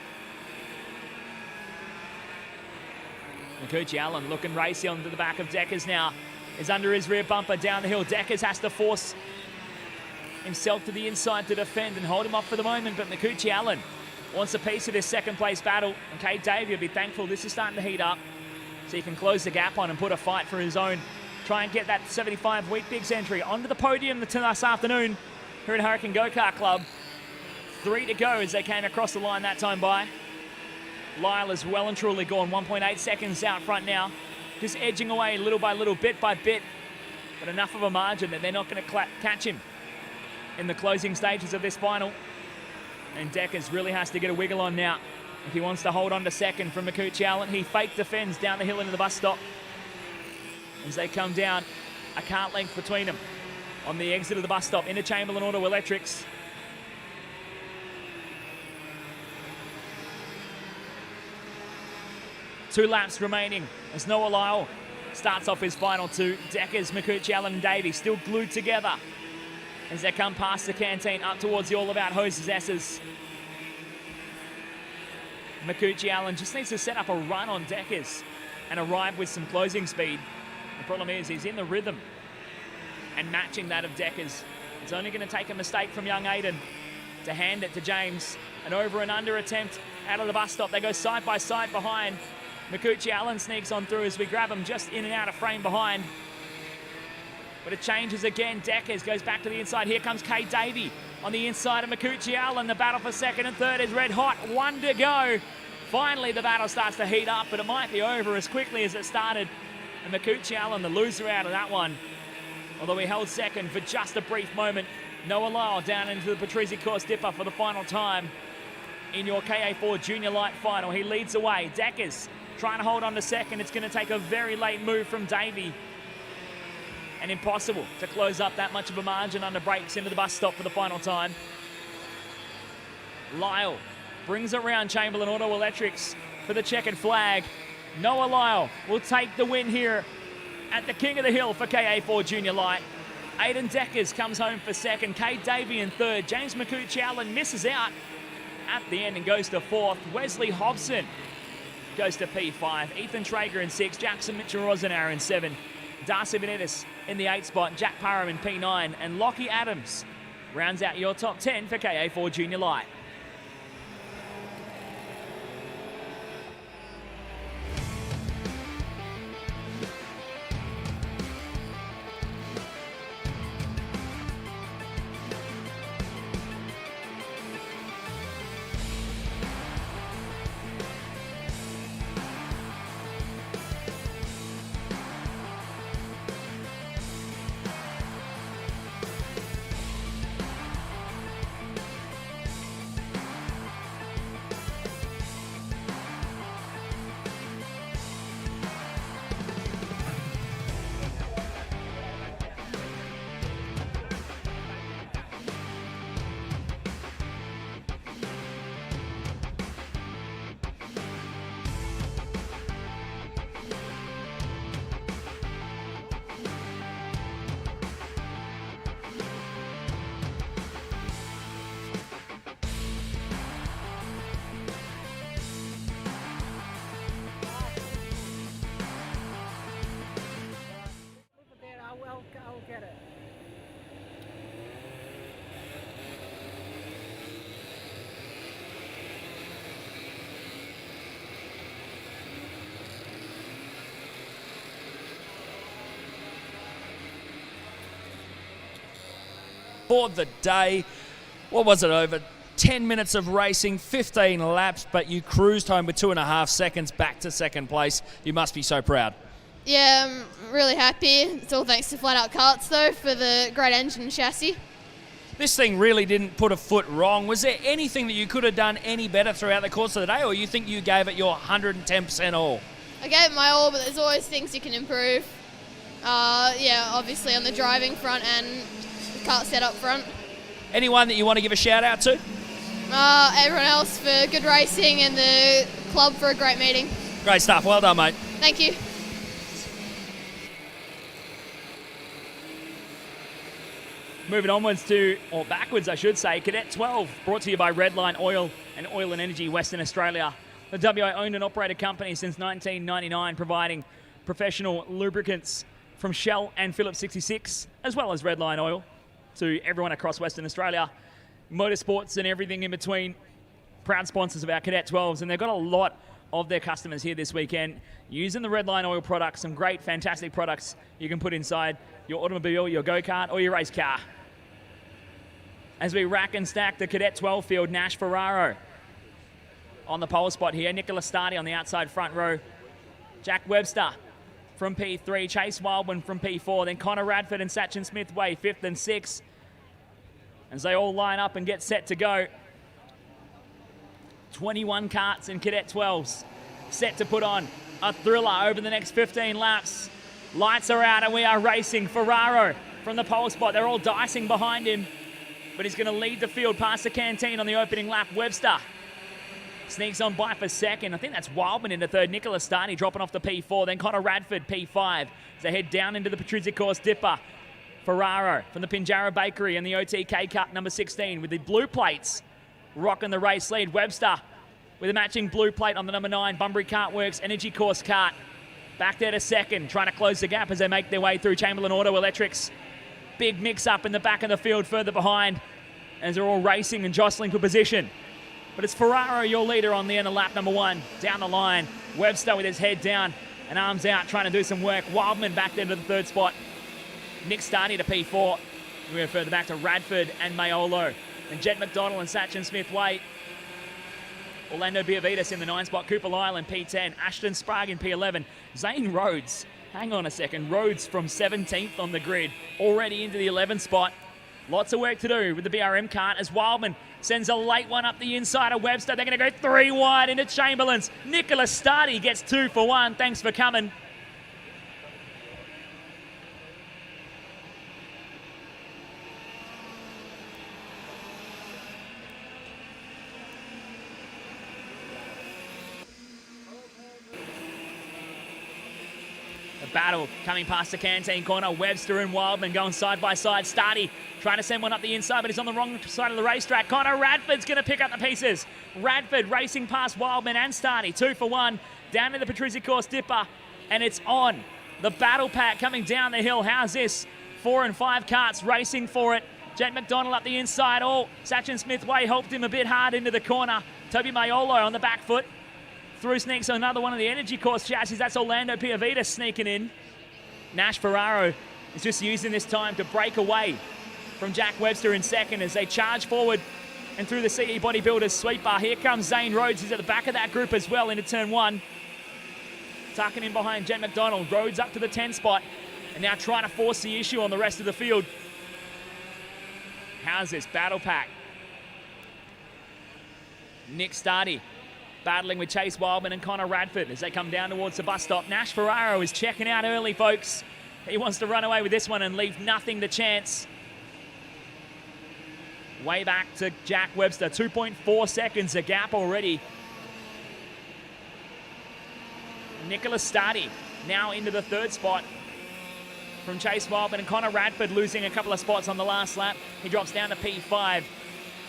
Makuchi Allen looking racy onto the back of Deckers now. Is under his rear bumper down the hill. Deckers has to force himself to the inside to defend and hold him off for the moment, but Makuchi Allen wants a piece of this second place battle, and Kate Davey will be thankful this is starting to heat up so he can close the gap on and put a fight for his own. Try and get that 75 Weet-Bix entry onto the podium this afternoon here at Hurricane Go-Kart Club. 3 to go as they came across the line that time by. Lyle has well and truly gone 1.8 seconds out front now, just edging away little by little, bit by bit, but enough of a margin that they're not going to catch him in the closing stages of this final. And Deckers really has to get a wiggle on now if he wants to hold on to second from Makuchi Allen. He fake defends down the hill into the bus stop as they come down a cart length between them on the exit of the bus stop into Chamberlain Auto Electrics. Two laps remaining as Noah Lyle starts off his final 2. Deckers, Makuchi Allen and Davey still glued together as they come past the canteen up towards the All About Hoses S's. Makuchi Allen just needs to set up a run on Deckers and arrive with some closing speed. The problem is he's in the rhythm and matching that of Deckers. It's only going to take a mistake from young Aiden to hand it to James. An over and under attempt out of the bus stop. They go side by side behind. Makuchi Allen sneaks on through as we grab him just in and out of frame behind. But it changes again. Deckers goes back to the inside. Here comes Kate Davey on the inside of Makuchial, and the battle for second and third is red hot. 1 to go. Finally, the battle starts to heat up, but it might be over as quickly as it started. And Makuchial, the loser out of that one. Although he held second for just a brief moment. Noah Lyle down into the Patrizzi course dipper for the final time in your KA4 Junior Light final. He leads away. Deckers trying to hold on to second. It's going to take a very late move from Davey. And impossible to close up that much of a margin under brakes into the bus stop for the final time. Lyle brings it round Chamberlain Auto Electrics for the checkered flag. Noah Lyle will take the win here at the King of the Hill for KA4 Junior Light. Aiden Deckers comes home for second. Cade Davey in third. James McCooch-Allen misses out at the end and goes to fourth. Wesley Hobson goes to P5. Ethan Traeger in six. Jackson Mitchell-Rosenauer in seven. Darcy Benitez in the 8th spot. Jack Parham in P9. And Lockie Adams rounds out your top 10 for KA4 Junior Light. I'll get it. For the day, what was it, over 10 minutes of racing, 15 laps, but you cruised home with 2.5 seconds back to second place. You must be so proud. Yeah, I'm really happy. It's all thanks to Flat Out Karts, though, for the great engine and chassis. This thing really didn't put a foot wrong. Was there anything that you could have done any better throughout the course of the day, or you think you gave it your 110% all? I gave it my all, but there's always things you can improve. Yeah, obviously on the driving front and the kart setup front. Anyone that you want to give a shout out to? Everyone else for good racing and the club for a great meeting. Great stuff. Well done, mate. Thank you. Moving onwards to, or backwards I should say, Cadet 12, brought to you by Redline Oil and Oil and Energy Western Australia. The WA owned and operated company since 1999, providing professional lubricants from Shell and Phillips 66, as well as Redline Oil, to everyone across Western Australia. Motorsports and everything in between, proud sponsors of our Cadet 12s, and they've got a lot of their customers here this weekend using the Redline Oil products, some great, fantastic products you can put inside your automobile, your go-kart, or your race car. As we rack and stack the Cadet 12 field, Nash Ferraro on the pole spot here. Nicola Stardy on the outside front row. Jack Webster from P3. Chase Wildman from P4. Then Connor Radford and Sachin Smithway, 5th and 6th. As they all line up and get set to go. 21 karts in Cadet 12s. Set to put on a thriller over the next 15 laps. Lights are out and we are racing. Ferraro from the pole spot. They're all dicing behind him, but he's going to lead the field past the canteen on the opening lap. Webster sneaks on by for second. I think that's Wildman into third. Nicola Stardy dropping off the P4. Then Connor Radford, P5. As they head down into the Patrizzi course dipper. Ferraro from the Pinjarra Bakery and the OTK Cup number 16 with the blue plates rocking the race lead. Webster with a matching blue plate on the number 9 Bunbury Kart Works Energy Course kart. Back there to second, trying to close the gap as they make their way through Chamberlain Auto Electrics. Big mix-up in the back of the field further behind as they're all racing and jostling for position. But it's Ferraro, your leader, on the end of lap number 1. Down the line, Webster with his head down and arms out, trying to do some work. Wildman back there to the 3rd spot. Nick Stardy to P4. We go further back to Radford and Mayolo And Jet McDonald and Sachin Smith wait. Orlando Biavitas in the 9 spot. Cooper Lyle in P10. Ashton Sprague in P11. Zane Rhodes, hang on a second. Rhodes from 17th on the grid, already into the 11th spot. Lots of work to do with the BRM cart as Wildman sends a late one up the inside of Webster. They're going to go 3 wide into Chamberlain's. Nicholas Stardy gets 2 for 1. Thanks for coming. Battle coming past the canteen corner. Webster and Wildman going side by side. Stardy trying to send one up the inside, but he's on the wrong side of the racetrack. Connor Radford's going to pick up the pieces. Radford racing past Wildman and Stardy. 2 for 1. Down in the Patrizzi course dipper, and it's on. The battle pack coming down the hill. How's this? 4 and 5 carts racing for it. Jet McDonald up the inside. Sachin Smith Way helped him a bit hard into the corner. Toby Maiolo on the back foot. Through sneaks another one of the energy course chassis. That's Orlando Piavitas sneaking in. Nash Ferraro is just using this time to break away from Jack Webster in second as they charge forward and through the CE Bodybuilders sweeper. Here comes Zane Rhodes. He's at the back of that group as well into turn 1. Tucking in behind Jet McDonald. Rhodes up to the 10 spot and now trying to force the issue on the rest of the field. How's this battle pack? Nick Stardy battling with Chase Wildman and Connor Radford as they come down towards the bus stop. Nash Ferraro is checking out early, folks. He wants to run away with this one and leave nothing to chance. Way back to Jack Webster. 2.4 seconds, a gap already. Nicholas Stardy now into the 3rd spot from Chase Wildman and Connor Radford losing a couple of spots on the last lap. He drops down to P5.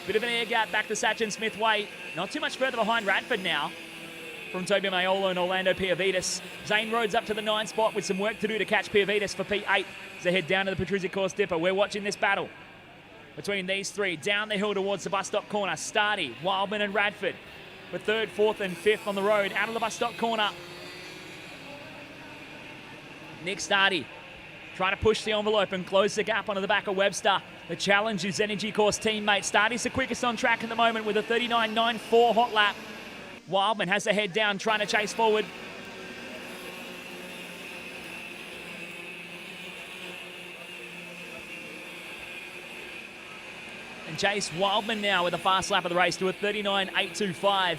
Bit of an air gap back to Sachin Smith Way. Not too much further behind Radford now from Toby Maiolo and Orlando Piavitas. Zane Rhodes up to the 9th spot with some work to do to catch Piavitas for P8 as they head down to the Patrizzi course dipper. We're watching this battle between these 3. Down the hill towards the bus stop corner. Stardy, Wildman and Radford for 3rd, 4th and 5th on the road. Out of the bus stop corner. Nick Stardy trying to push the envelope and close the gap onto the back of Webster. The challenge is Energy Course teammate. Stardy's the quickest on track at the moment with a 39.94 hot lap. Wildman has the head down, trying to chase forward. And Chase Wildman now with a fast lap of the race to a 39.825.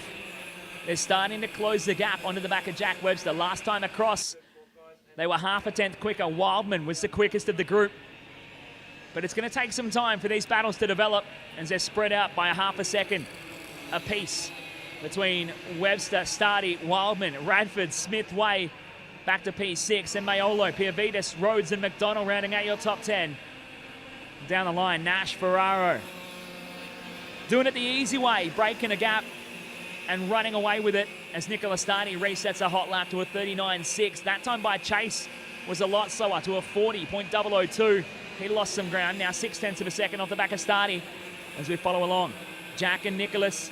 They're starting to close the gap onto the back of Jack Webster. Last time across, they were half a tenth quicker. Wildman was the quickest of the group. But it's going to take some time for these battles to develop as they're spread out by a half a second apiece between Webster, Stardy, Wildman, Radford, Smith Way, back to P6, and Maiolo, Piavitas, Rhodes, and McDonald rounding out your top 10. Down the line, Nash, Ferraro. Doing it the easy way, breaking a gap and running away with it as Nicholas Stardy resets a hot lap to a 39.6. That time by Chase was a lot slower to a 40.002. He lost some ground, now 0.6 of a second off the back of Stardy as we follow along. Jack and Nicholas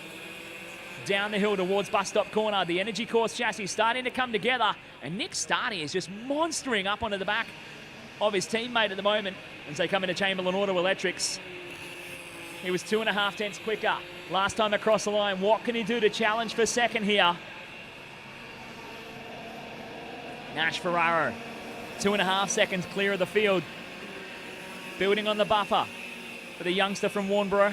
down the hill towards bus stop corner. The Energy Course chassis starting to come together, and Nick Stardy is just monstering up onto the back of his teammate at the moment as they come into Chamberlain Auto Electrics. He was 2.5 tenths quicker last time across the line. What can he do to challenge for second here? Nash Ferraro, 2.5 seconds clear of the field. Building on the buffer for the youngster from Warnborough.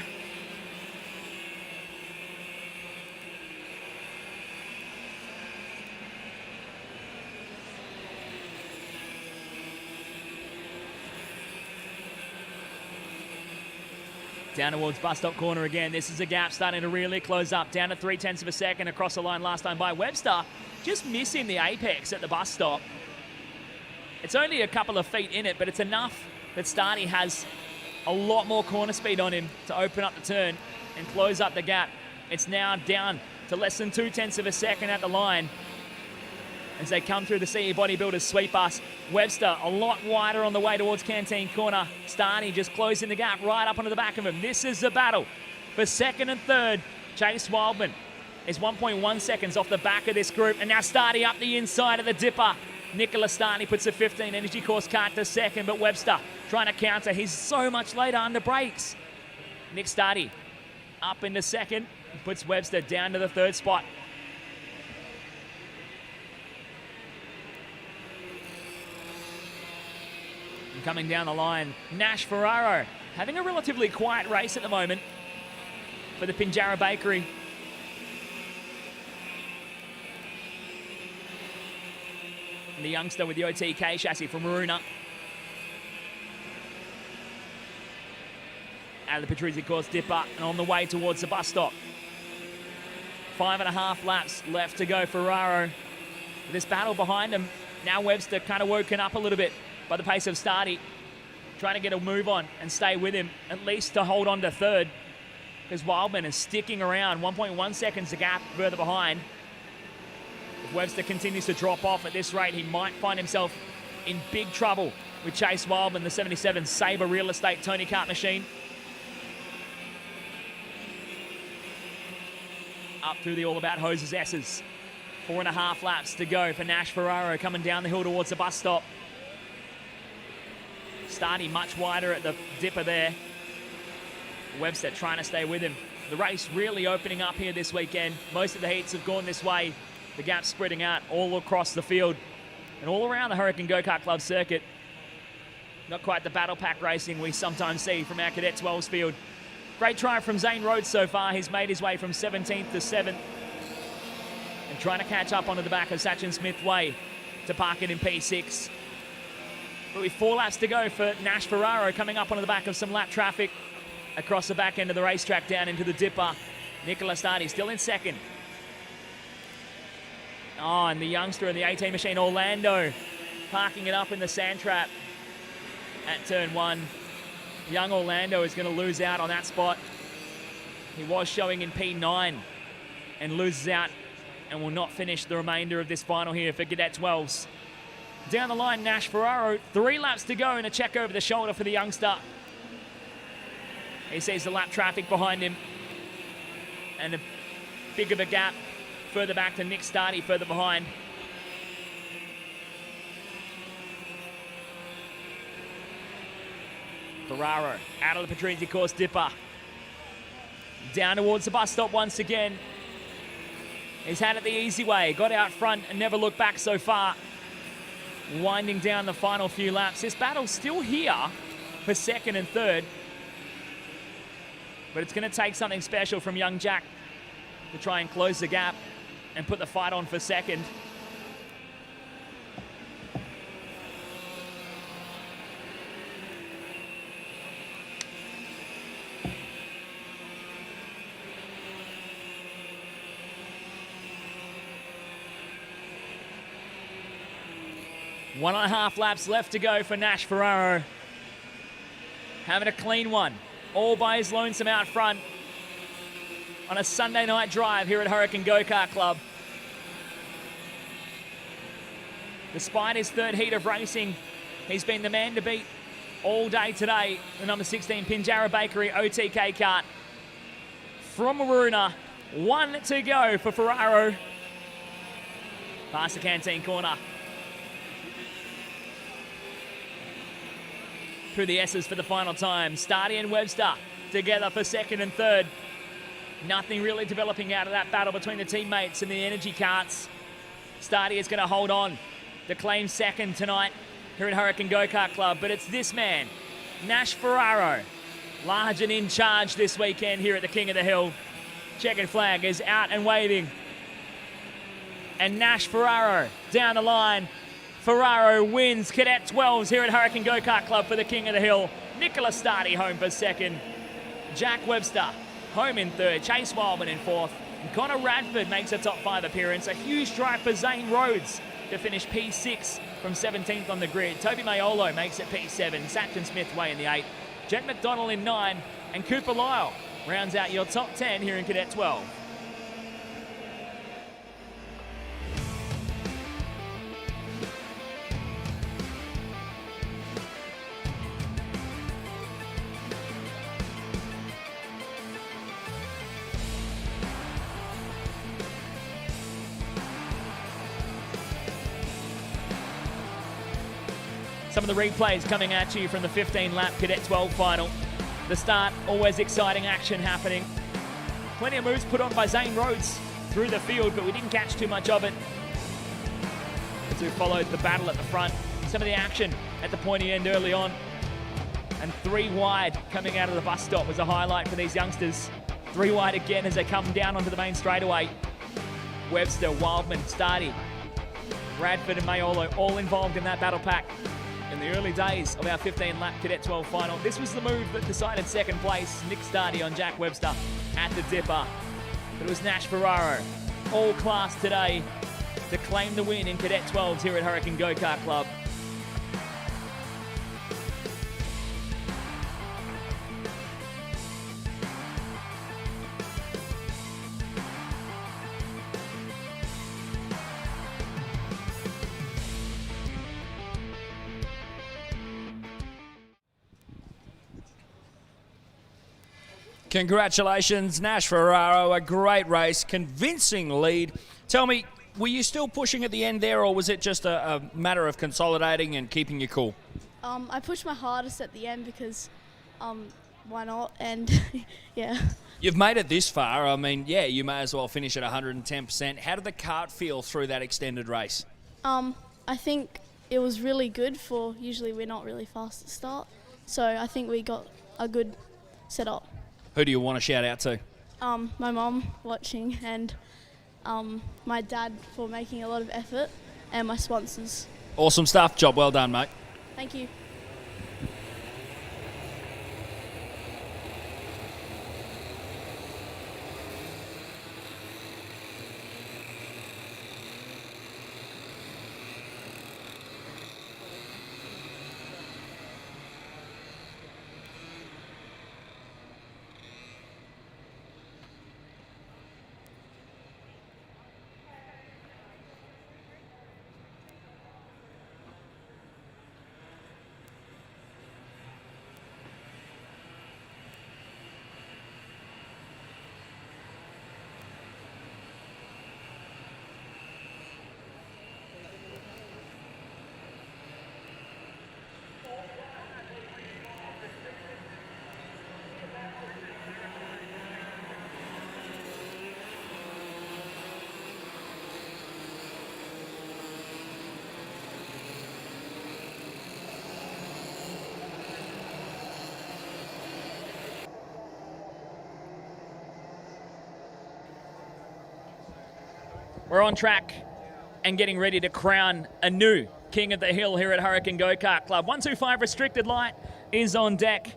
Down towards bus stop corner again. This is a gap starting to really close up. Down to 0.3 of a second across the line last time by Webster. Just missing the apex at the bus stop. It's only a couple of feet in it, but it's enough that Stardy has a lot more corner speed on him to open up the turn and close up the gap. It's now down to less than 0.2 of a second at the line as they come through the CE Bodybuilders sweep us. Webster a lot wider on the way towards Canteen Corner. Stardy just closing the gap right up onto the back of him. This is the battle for second and third. Chase Wildman is 1.1 seconds off the back of this group, and now Stardy up the inside of the dipper. Nicholas Stardy puts a 15 Energy Course cart to second, but Webster trying to counter. He's so much later under brakes. Nick Stardy up into second, puts Webster down to the third spot. And coming down the line, Nash Ferraro having a relatively quiet race at the moment for the Pinjarra Bakery. And the youngster with the OTK chassis from Maruna. Out of the Patrizzi course dipper and on the way towards the bus stop. 5.5 laps left to go. Ferraro with this battle behind him. Now Webster kind of woken up a little bit by the pace of Stardy. Trying to get a move on and stay with him, at least to hold on to third. Because Wildman is sticking around, 1.1 seconds the gap further behind. If Webster continues to drop off at this rate, he might find himself in big trouble with Chase Wildman, the 77 Sabre Real Estate Tony Kart machine. Up through the All About Hoses S's. 4.5 laps to go for Nash Ferraro coming down the hill towards the bus stop. Starting much wider at the dipper there. Webster trying to stay with him. The race really opening up here this weekend. Most of the heats have gone this way. The gap's spreading out all across the field and all around the Hurricane Go-Kart Club circuit. Not quite the battle pack racing we sometimes see from our Cadet 12's field. Great try from Zane Rhodes so far. He's made his way from 17th to 7th and trying to catch up onto the back of Sachin Smith Way to park it in P6. But with 4 laps to go for Nash Ferraro coming up onto the back of some lap traffic across the back end of the racetrack down into the dipper. Nicola Stardy still in second. Oh, and the youngster in the 18 machine, Orlando, parking it up in the sand trap at turn 1. Young Orlando is going to lose out on that spot. He was showing in P9 and loses out and will not finish the remainder of this final here for Cadet 12s. Down the line, Nash Ferraro, 3 laps to go and a check over the shoulder for the youngster. He sees the lap traffic behind him and a big of a gap further back to Nick Stardy further behind. Ferraro out of the Patrizzi course dipper. Down towards the bus stop once again. He's had it the easy way. Got out front and never looked back so far. Winding down the final few laps. This battle's still here for second and third. But it's going to take something special from young Jack to try and close the gap and put the fight on for second. One and a half laps left to go for Nash Ferraro. Having a clean one, all by his lonesome out front on a Sunday night drive here at Hurricane Go-Kart Club. Despite his third heat of racing, he's been the man to beat all day today. The number 16 Pinjarra Bakery OTK kart from Maruna. 1 to go for Ferraro. Past the canteen corner. Through the S's for the final time. Stardy and Webster together for second and third. Nothing really developing out of that battle between the teammates and the energy karts. Stardy is going to hold on to claim second tonight here at Hurricane Go-Kart Club. But it's this man, Nash Ferraro, large and in charge this weekend here at the King of the Hill. Checkered flag is out and waving. And Nash Ferraro down the line. Ferraro wins Cadet 12s here at Hurricane Go-Kart Club for the King of the Hill. Nicola Stardy home for second. Jack Webster home in third. Chase Wildman in fourth. And Connor Radford makes a top 5 appearance. A huge drive for Zane Rhodes to finish P6 from 17th on the grid. Toby Mayolo makes it P7. Sachin Smith Way in the 8th. Jet McDonald in 9. And Cooper Lyle rounds out your top 10 here in Cadet 12. Some of the replays coming at you from the 15-lap Cadet 12 final. The start, always exciting action happening. Plenty of moves put on by Zane Rhodes through the field, but we didn't catch too much of it. The two followed the battle at the front. Some of the action at the pointy end early on. And 3 wide coming out of the bus stop was a highlight for these youngsters. 3 wide again as they come down onto the main straightaway. Webster, Wildman, Stardy, Bradford and Mayolo all involved in that battle pack. In the early days of our 15-lap Cadet 12 final, this was the move that decided second place. Nick Stardy on Jack Webster at the dipper. But it was Nash Ferraro, all class today, to claim the win in Cadet 12s here at Hurricane Go-Kart Club. Congratulations, Nash Ferraro, a great race, convincing lead. Tell me, were you still pushing at the end there, or was it just a matter of consolidating and keeping you cool? I pushed my hardest at the end because why not? And yeah. You've made it this far. I mean, yeah, you may as well finish at 110%. How did the kart feel through that extended race? I think it was really good for, usually we're not really fast at start. So I think we got a good setup. Who do you want to shout out to? My mum watching, and my dad for making a lot of effort, and my sponsors. Awesome stuff. Job well done, mate. Thank you. We're on track and getting ready to crown a new King of the Hill here at Hurricane Go-Kart Club. 125 Restricted Light is on deck.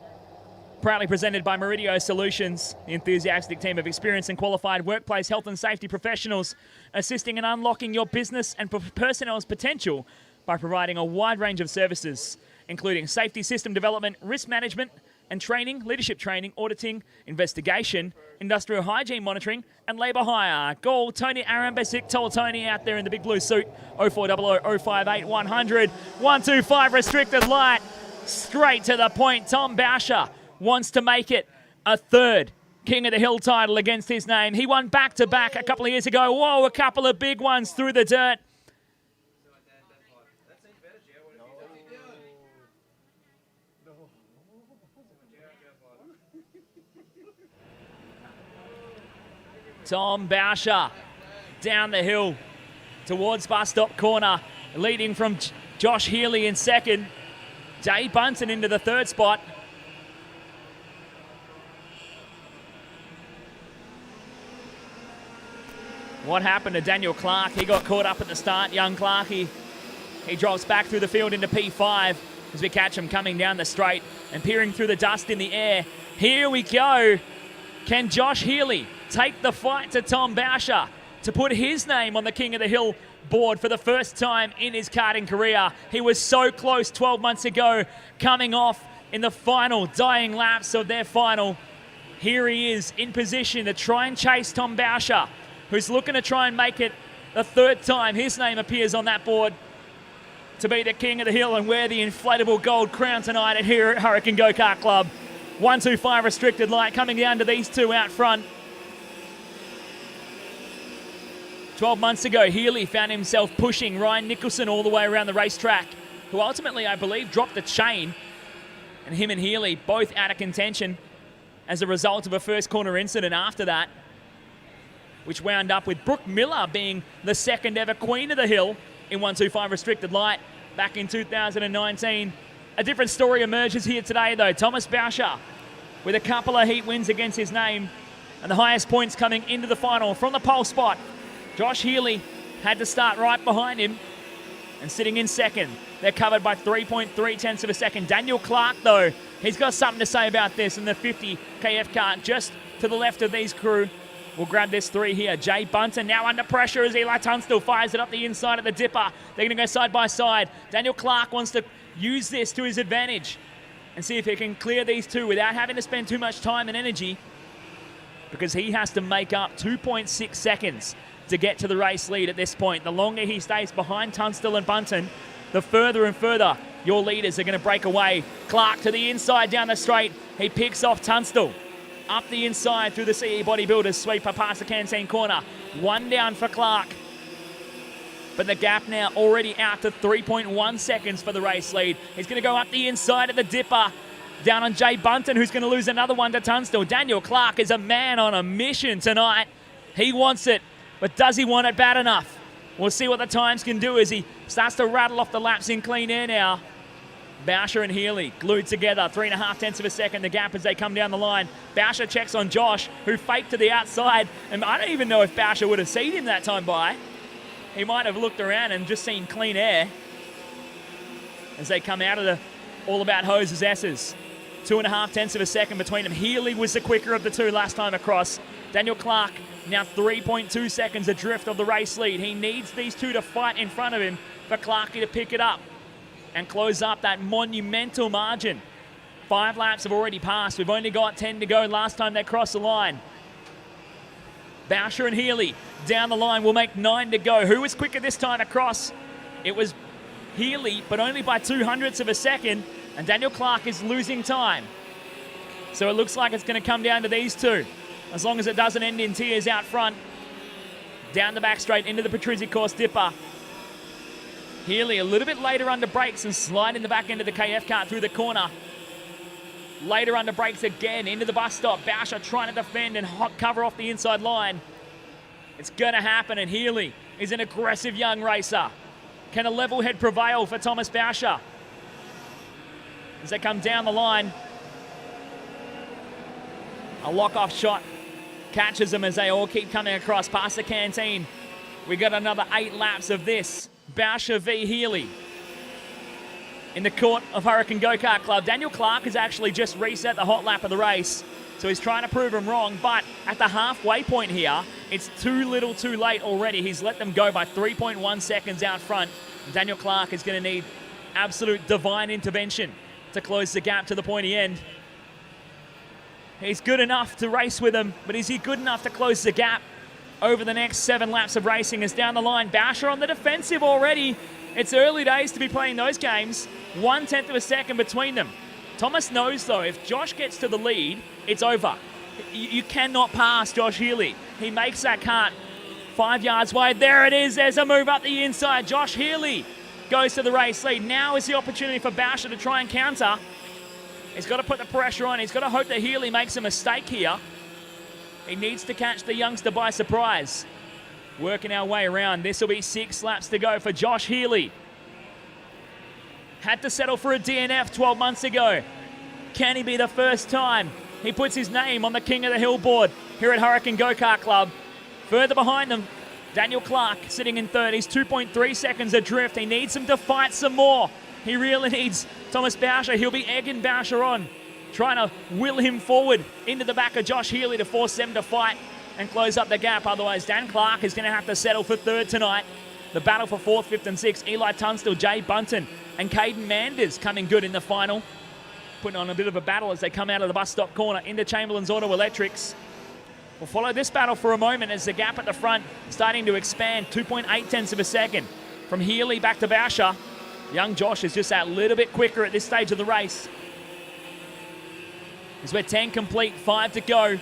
Proudly presented by Meridio Solutions, the enthusiastic team of experienced and qualified workplace health and safety professionals assisting in unlocking your business and personnel's potential by providing a wide range of services, including safety system development, risk management and training, leadership training, auditing, investigation, industrial hygiene monitoring, and labour hire. Call Tony Arambasic. Tell Tony out there in the big blue suit, 0400 058 100. 125 Restricted Light, straight to the point. Tom Boucher wants to make it a third King of the Hill title against his name. He won back-to-back a couple of years ago. Whoa, a couple of big ones through the dirt. Tom Boucher down the hill towards bus stop corner, leading from Josh Healy in second. Dave Bunton into the third spot. What happened to Daniel Clark? He got caught up at the start. Young Clark, he drops back through the field into P5 as we catch him coming down the straight and peering through the dust in the air. Here we go. Can Josh Healy take the fight to Tom Boucher to put his name on the King of the Hill board for the first time in his karting career? He was so close 12 months ago, coming off in the final dying laps of their final. Here he is in position to try and chase Tom Boucher, who's looking to try and make it the third time his name appears on that board to be the King of the Hill and wear the inflatable gold crown tonight here at Hurricane Go-Kart Club. 125 Restricted Light coming down to these two out front. 12 months ago, Healy found himself pushing Ryan Nicholson all the way around the racetrack, who ultimately, I believe, dropped the chain. And him and Healy both out of contention as a result of a first corner incident after that. which wound up with Brooke Miller being the second ever Queen of the Hill in 125 restricted light back in 2019. A different story emerges here today, though. Thomas Boucher with a couple of heat wins against his name, and the highest points coming into the final from the pole spot. Josh Healy had to start right behind him and sitting in second. They're covered by 3.3 tenths of a second. Daniel Clark, though, he's got something to say about this in the 50 KF Kart just to the left of these crew. We'll grab this 3 here. Jay Bunton now under pressure as Eli Tunstall fires it up the inside of the dipper. They're going to go side by side. Daniel Clark wants to use this to his advantage and see if he can clear these two without having to spend too much time and energy, because he has to make up 2.6 seconds to get to the race lead at this point. The longer he stays behind Tunstall and Bunton, the further and further your leaders are going to break away. Clark to the inside down the straight. He picks off Tunstall. Up the inside through the CE Bodybuilders sweeper past the canteen corner. One down for Clark. But the gap now already out to 3.1 seconds for the race lead. He's going to go up the inside of the dipper. Down on Jay Bunton, who's going to lose another one to Tunstall. Daniel Clark is a man on a mission tonight. He wants it, but does he want it bad enough? We'll see what the times can do as he starts to rattle off the laps in clean air now. Boucher and Healy glued together, 3.5 tenths of a second, the gap as they come down the line. Boucher checks on Josh, who faked to the outside, and I don't even know if Boucher would have seen him that time by. He might have looked around and just seen clean air as they come out of the All About Hoses S's. 2.5 tenths of a second between them. Healy was the quicker of the two last time across. Daniel Clark now 3.2 seconds adrift of the race lead. He needs these two to fight in front of him for Clarkie to pick it up and close up that monumental margin. 5 laps have already passed. We've only got 10 to go last time they crossed the line. Boucher and Healy down the line will make 9 to go. Who was quicker this time across? It was Healy, but only by 0.02 of a second, and Daniel Clark is losing time. So it looks like it's going to come down to these two, as long as it doesn't end in tears out front. Down the back straight into the Patrizzi course dipper. Healy a little bit later under brakes and sliding the back end of the KF Kart through the corner. Later under brakes again into the bus stop. Boucher trying to defend and hot cover off the inside line. It's going to happen, and Healy is an aggressive young racer. Can a level head prevail for Thomas Boucher? As they come down the line, a lock-off shot catches them as they all keep coming across past the canteen. We got another 8 laps of this. Boucher v Healy in the court of Hurricane Go-Kart Club. Daniel Clark has actually just reset the hot lap of the race, so he's trying to prove him wrong, but at the halfway point here, it's too little too late already. He's let them go by 3.1 seconds out front. Daniel Clark is going to need absolute divine intervention to close the gap to the pointy end. He's good enough to race with him, but is he good enough to close the gap over the next 7 laps of racing? Is down the line. Boucher on the defensive already. It's early days to be playing those games. 1/10 of a second between them. Thomas knows, though, if Josh gets to the lead, it's over. You cannot pass Josh Healy. He makes that kart 5 yards wide. There it is. There's a move up the inside. Josh Healy goes to the race lead. Now is the opportunity for Boucher to try and counter. He's got to put the pressure on. He's got to hope that Healy makes a mistake here. He needs to catch the youngster by surprise. Working our way around. This will be 6 laps to go for Josh Healy. Had to settle for a DNF 12 months ago. Can he be the first time he puts his name on the King of the Hill board here at Hurricane Go-Kart Club? Further behind them, Daniel Clark sitting in third. He's 2.3 seconds adrift. He needs him to fight some more. He really needs Thomas Boucher. He'll be egging Boucher on, trying to will him forward into the back of Josh Healy to force them to fight and close up the gap. Otherwise, Dan Clark is going to have to settle for third tonight. The battle for 4th, 5th and 6th. Eli Tunstall, Jay Bunton and Caden Manders coming good in the final. Putting on a bit of a battle as they come out of the bus stop corner into Chamberlain's Auto Electrics. We'll follow this battle for a moment as the gap at the front starting to expand. 2.8 tenths of a second from Healy back to Boucher. Young Josh is just that little bit quicker at this stage of the race. As we're 10 complete, 5 to go.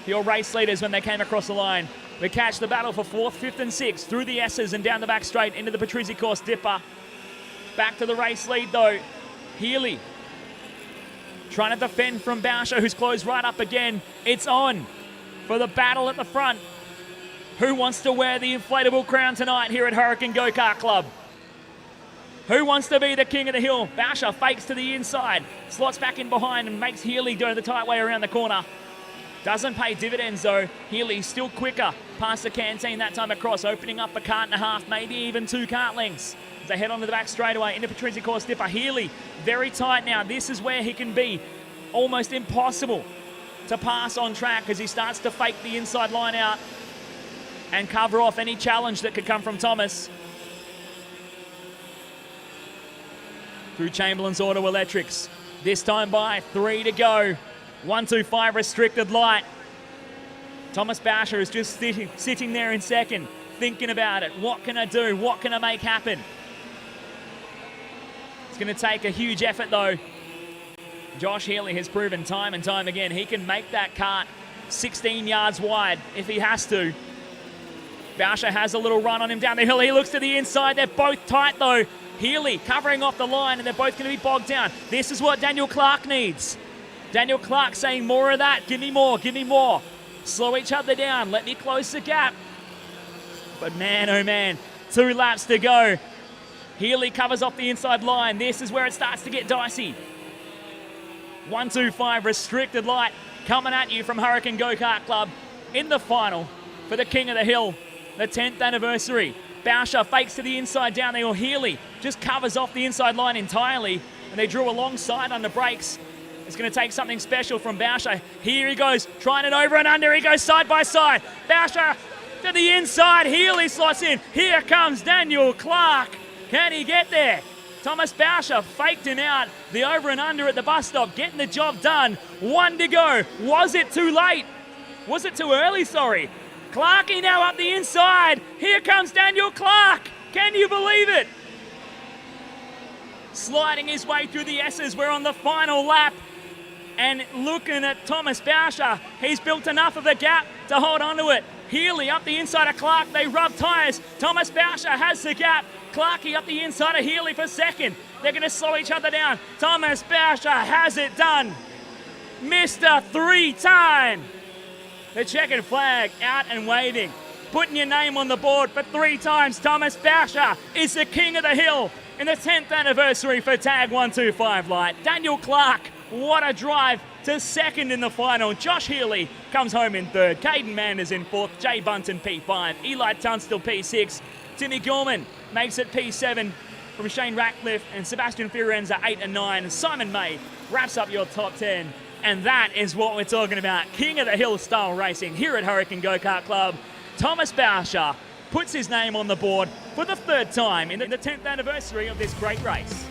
Your race leaders when they came across the line. We catch the battle for 4th, 5th and 6th through the S's and down the back straight into the Patrizzi course dipper. Back to the race lead though. Healy trying to defend from Boucher, who's closed right up again. It's on for the battle at the front. Who wants to wear the inflatable crown tonight here at Hurricane Go-Kart Club? Who wants to be the king of the hill? Bauscher fakes to the inside, slots back in behind and makes Healy go the tight way around the corner. Doesn't pay dividends though. Healy's still quicker past the canteen that time across, opening up a kart and a half, maybe even 2 kart lengths. As they head onto the back straightaway into Patrizzi Course Dipper. Healy very tight now. This is where he can be almost impossible to pass on track as he starts to fake the inside line out and cover off any challenge that could come from Thomas. Through Chamberlain's Auto Electrics. This time by 3 to go. 125 restricted light. Thomas Bauscher is just sitting there in second, thinking about it. What can I do? What can I make happen? It's going to take a huge effort though. Josh Healy has proven time and time again he can make that kart 16 yards wide if he has to. Bauscher has a little run on him down the hill. He looks to the inside. They're both tight though. Healy covering off the line and they're both going to be bogged down. This is what Daniel Clark needs. Daniel Clark saying more of that. Give me more, give me more. Slow each other down. Let me close the gap. But man, oh man, 2 laps to go. Healy covers off the inside line. This is where it starts to get dicey. 125 restricted light coming at you from Hurricane Go-Kart Club in the final for the King of the Hill, the 10th anniversary. Bauscher fakes to the inside down there. Healy just covers off the inside line entirely and they drew alongside on the brakes. It's going to take something special from Bauscher. Here he goes, trying it over and under. He goes side by side. Bauscher to the inside. Healy slots in. Here comes Daniel Clark. Can he get there? Thomas Bauscher faked him out. The over and under at the bus stop, getting the job done. 1 to go. Was it too late? Was it too early? Sorry. Clarkie now up the inside. Here comes Daniel Clark. Can you believe it? Sliding his way through the S's. We're on the final lap. And looking at Thomas Bauscher, he's built enough of a gap to hold on to it. Healy up the inside of Clark. They rub tyres. Thomas Bauscher has the gap. Clarkie up the inside of Healy for second. They're going to slow each other down. Thomas Bauscher has it done. Mr. 3-time. The checkered flag out and waving. Putting your name on the board for 3 times. Thomas Bauscher is the King of the Hill in the 10th anniversary for Tag 125 Light. Daniel Clark, what a drive to second in the final. Josh Healy comes home in 3rd. Caden Manders in 4th. Jay Bunton P5. Eli Tunstall P6. Timmy Gilman makes it P7 from Shane Ratcliffe and Sebastian Fiorenza 8 and 9. Simon May wraps up your top 10. And that is what we're talking about. King of the Hill style racing here at Hurricane Go-Kart Club. Thomas Bauscher puts his name on the board for the 3rd time in the 10th anniversary of this great race.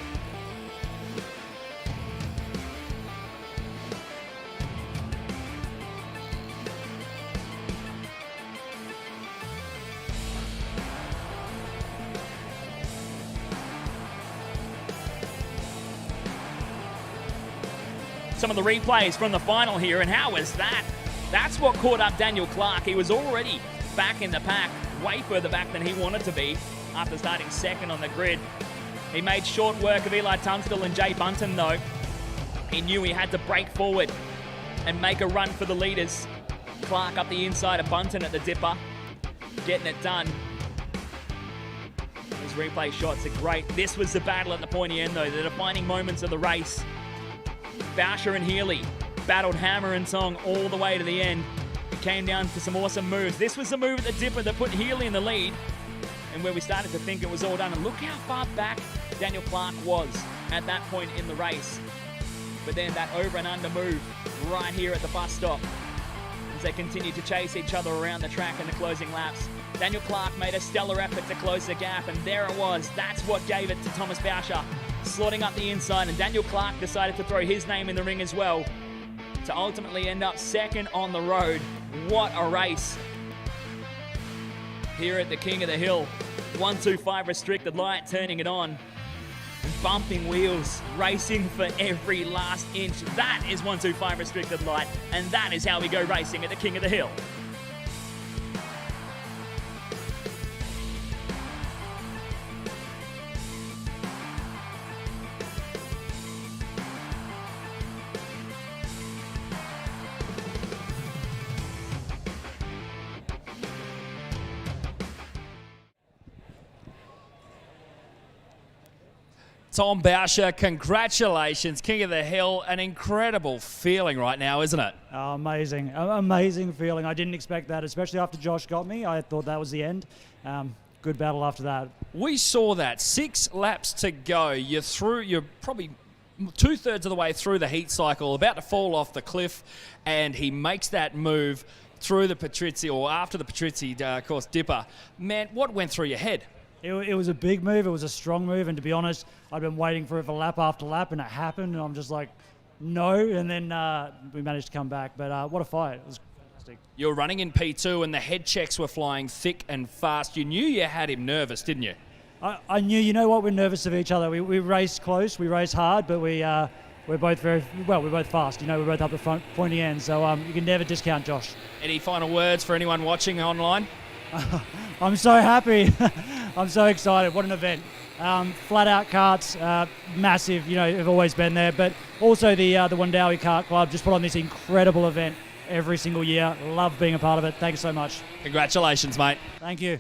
Some of the replays from the final here, and how was that? That's what caught up Daniel Clark. He was already back in the pack, way further back than he wanted to be after starting second on the grid. He made short work of Eli Tunstall and Jay Bunton though. He knew he had to break forward and make a run for the leaders. Clark up the inside of Bunton at the dipper, getting it done. These replay shots are great. This was the battle at the pointy end though, the defining moments of the race. Bauscher and Healy battled hammer and song all the way to the end. It came down to some awesome moves. This was the move at the dipper that put Healy in the lead and where we started to think it was all done. And look how far back Daniel Clark was at that point in the race. But then that over and under move right here at the bus stop as they continued to chase each other around the track in the closing laps. Daniel Clark made a stellar effort to close the gap, and there it was. That's what gave it to Thomas Bauscher, slotting up the inside, and Daniel Clark decided to throw his name in the ring as well to ultimately end up second on the road. What a race here at the King of the Hill. 125 restricted light, turning it on. Bumping wheels, racing for every last inch. That is 125 restricted light, and that is how we go racing at the King of the Hill. Tom Boucher, congratulations, King of the Hill. An incredible feeling right now, isn't it? Oh, amazing. Amazing feeling. I didn't expect that, especially after Josh got me. I thought that was the end. Good battle after that. We saw that. 6 laps to go. You're probably 2/3 of the way through the heat cycle, about to fall off the cliff, and he makes that move through the Patrizzi, or after the Patrizzi, of course, dipper. Man, what went through your head? It was a big move. It was a strong move. And to be honest, I'd been waiting for it for lap after lap, and it happened. And I'm just like, no. And then we managed to come back. But what a fight. It was fantastic. You were running in P2, and the head checks were flying thick and fast. You knew you had him nervous, didn't you? I knew, you know what, we're nervous of each other. We raced close, we raced hard, but we're both we're both fast. You know, we're both up the front, pointy end. So you can never discount Josh. Any final words for anyone watching online? I'm so happy. I'm so excited. What an event. Flat out karts, massive, you know, have always been there. But also the Wundowie Kart Club just put on this incredible event every single year. Love being a part of it. Thank you so much. Congratulations, mate. Thank you.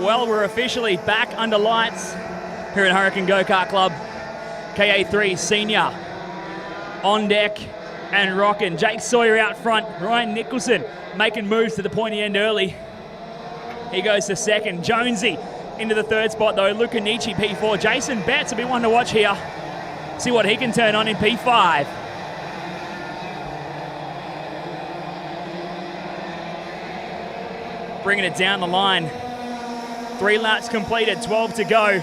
Well, we're officially back under lights here at Hurricane Go-Kart Club. KA3 Senior on deck and rocking. Jake Sawyer out front. Ryan Nicholson making moves to the pointy end early. He goes to second. Jonesy into the third spot though. Luca Nietzsche P4. Jason Betts will be one to watch here. See what he can turn on in P5. Bringing it down the line. 3 laps completed, 12 to go.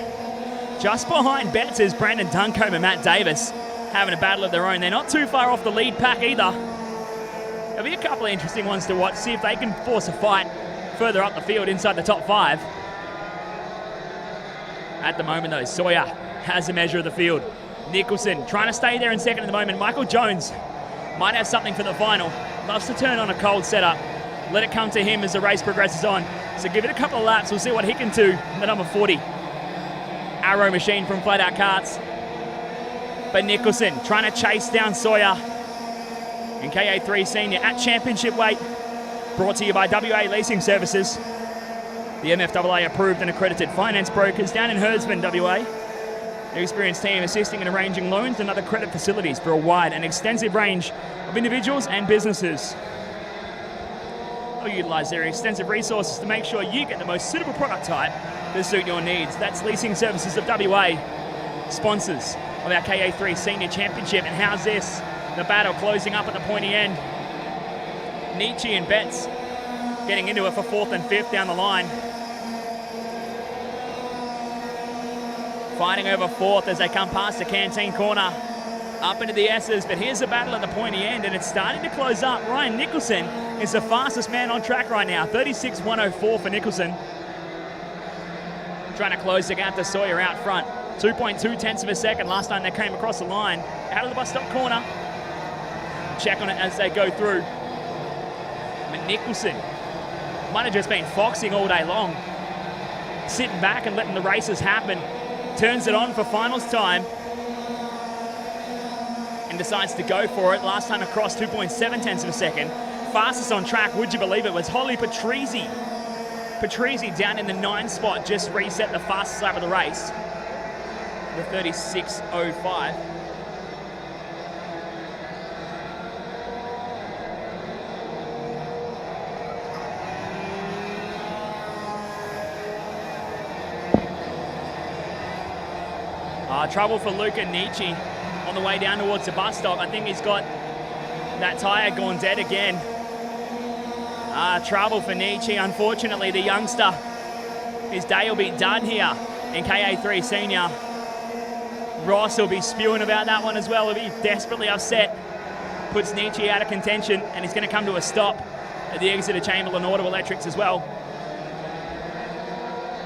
Just behind Betts is Brandon Duncombe and Matt Davis having a battle of their own. They're not too far off the lead pack either. There'll be a couple of interesting ones to watch, see if they can force a fight further up the field inside the top 5. At the moment though, Sawyer has a measure of the field. Nicholson trying to stay there in second at the moment. Michael Jones might have something for the final. Loves to turn on a cold setup. Let it come to him as the race progresses on. So give it a couple of laps. We'll see what he can do. The number 40 arrow machine from Flat Out Karts. But Nicholson trying to chase down Sawyer in KA3 Senior at championship weight. Brought to you by WA Leasing Services, the MFAA approved and accredited finance brokers down in Herdsman, WA. An experienced team assisting in arranging loans and other credit facilities for a wide and extensive range of individuals and businesses. They'll utilise their extensive resources to make sure you get the most suitable product type to suit your needs. That's Leasing Services of WA, sponsors of our KA3 Senior Championship. And how's this? The battle closing up at the pointy end. Nietzsche and Betts getting into it for 4th and 5th down the line. Fighting over 4th as they come past the canteen corner, up into the S's, but here's the battle at the pointy end, and it's starting to close up. Ryan Nicholson is the fastest man on track right now, 36.104 for Nicholson. Trying to close the gap to Sawyer out front. 2.2 tenths of a second last time they came across the line. Out of the bus stop corner. Check on it as they go through. But Nicholson might have just been foxing all day long, sitting back and letting the races happen. Turns it on for finals time and decides to go for it. Last time across, 2.7 tenths of a second. Fastest on track, would you believe it, was Holly Patrizzi. Patrizzi down in the 9 spot, just reset the fastest lap of the race. The 36.05. Trouble for Luca Nietzsche on the way down towards the bus stop. I think he's got that tyre gone dead again. Trouble for Nietzsche. Unfortunately, the youngster, his day will be done here in KA3 Senior. Ross will be spewing about that one as well. He'll be desperately upset. Puts Nietzsche out of contention, and he's going to come to a stop at the exit of Chamberlain Auto Electrics as well.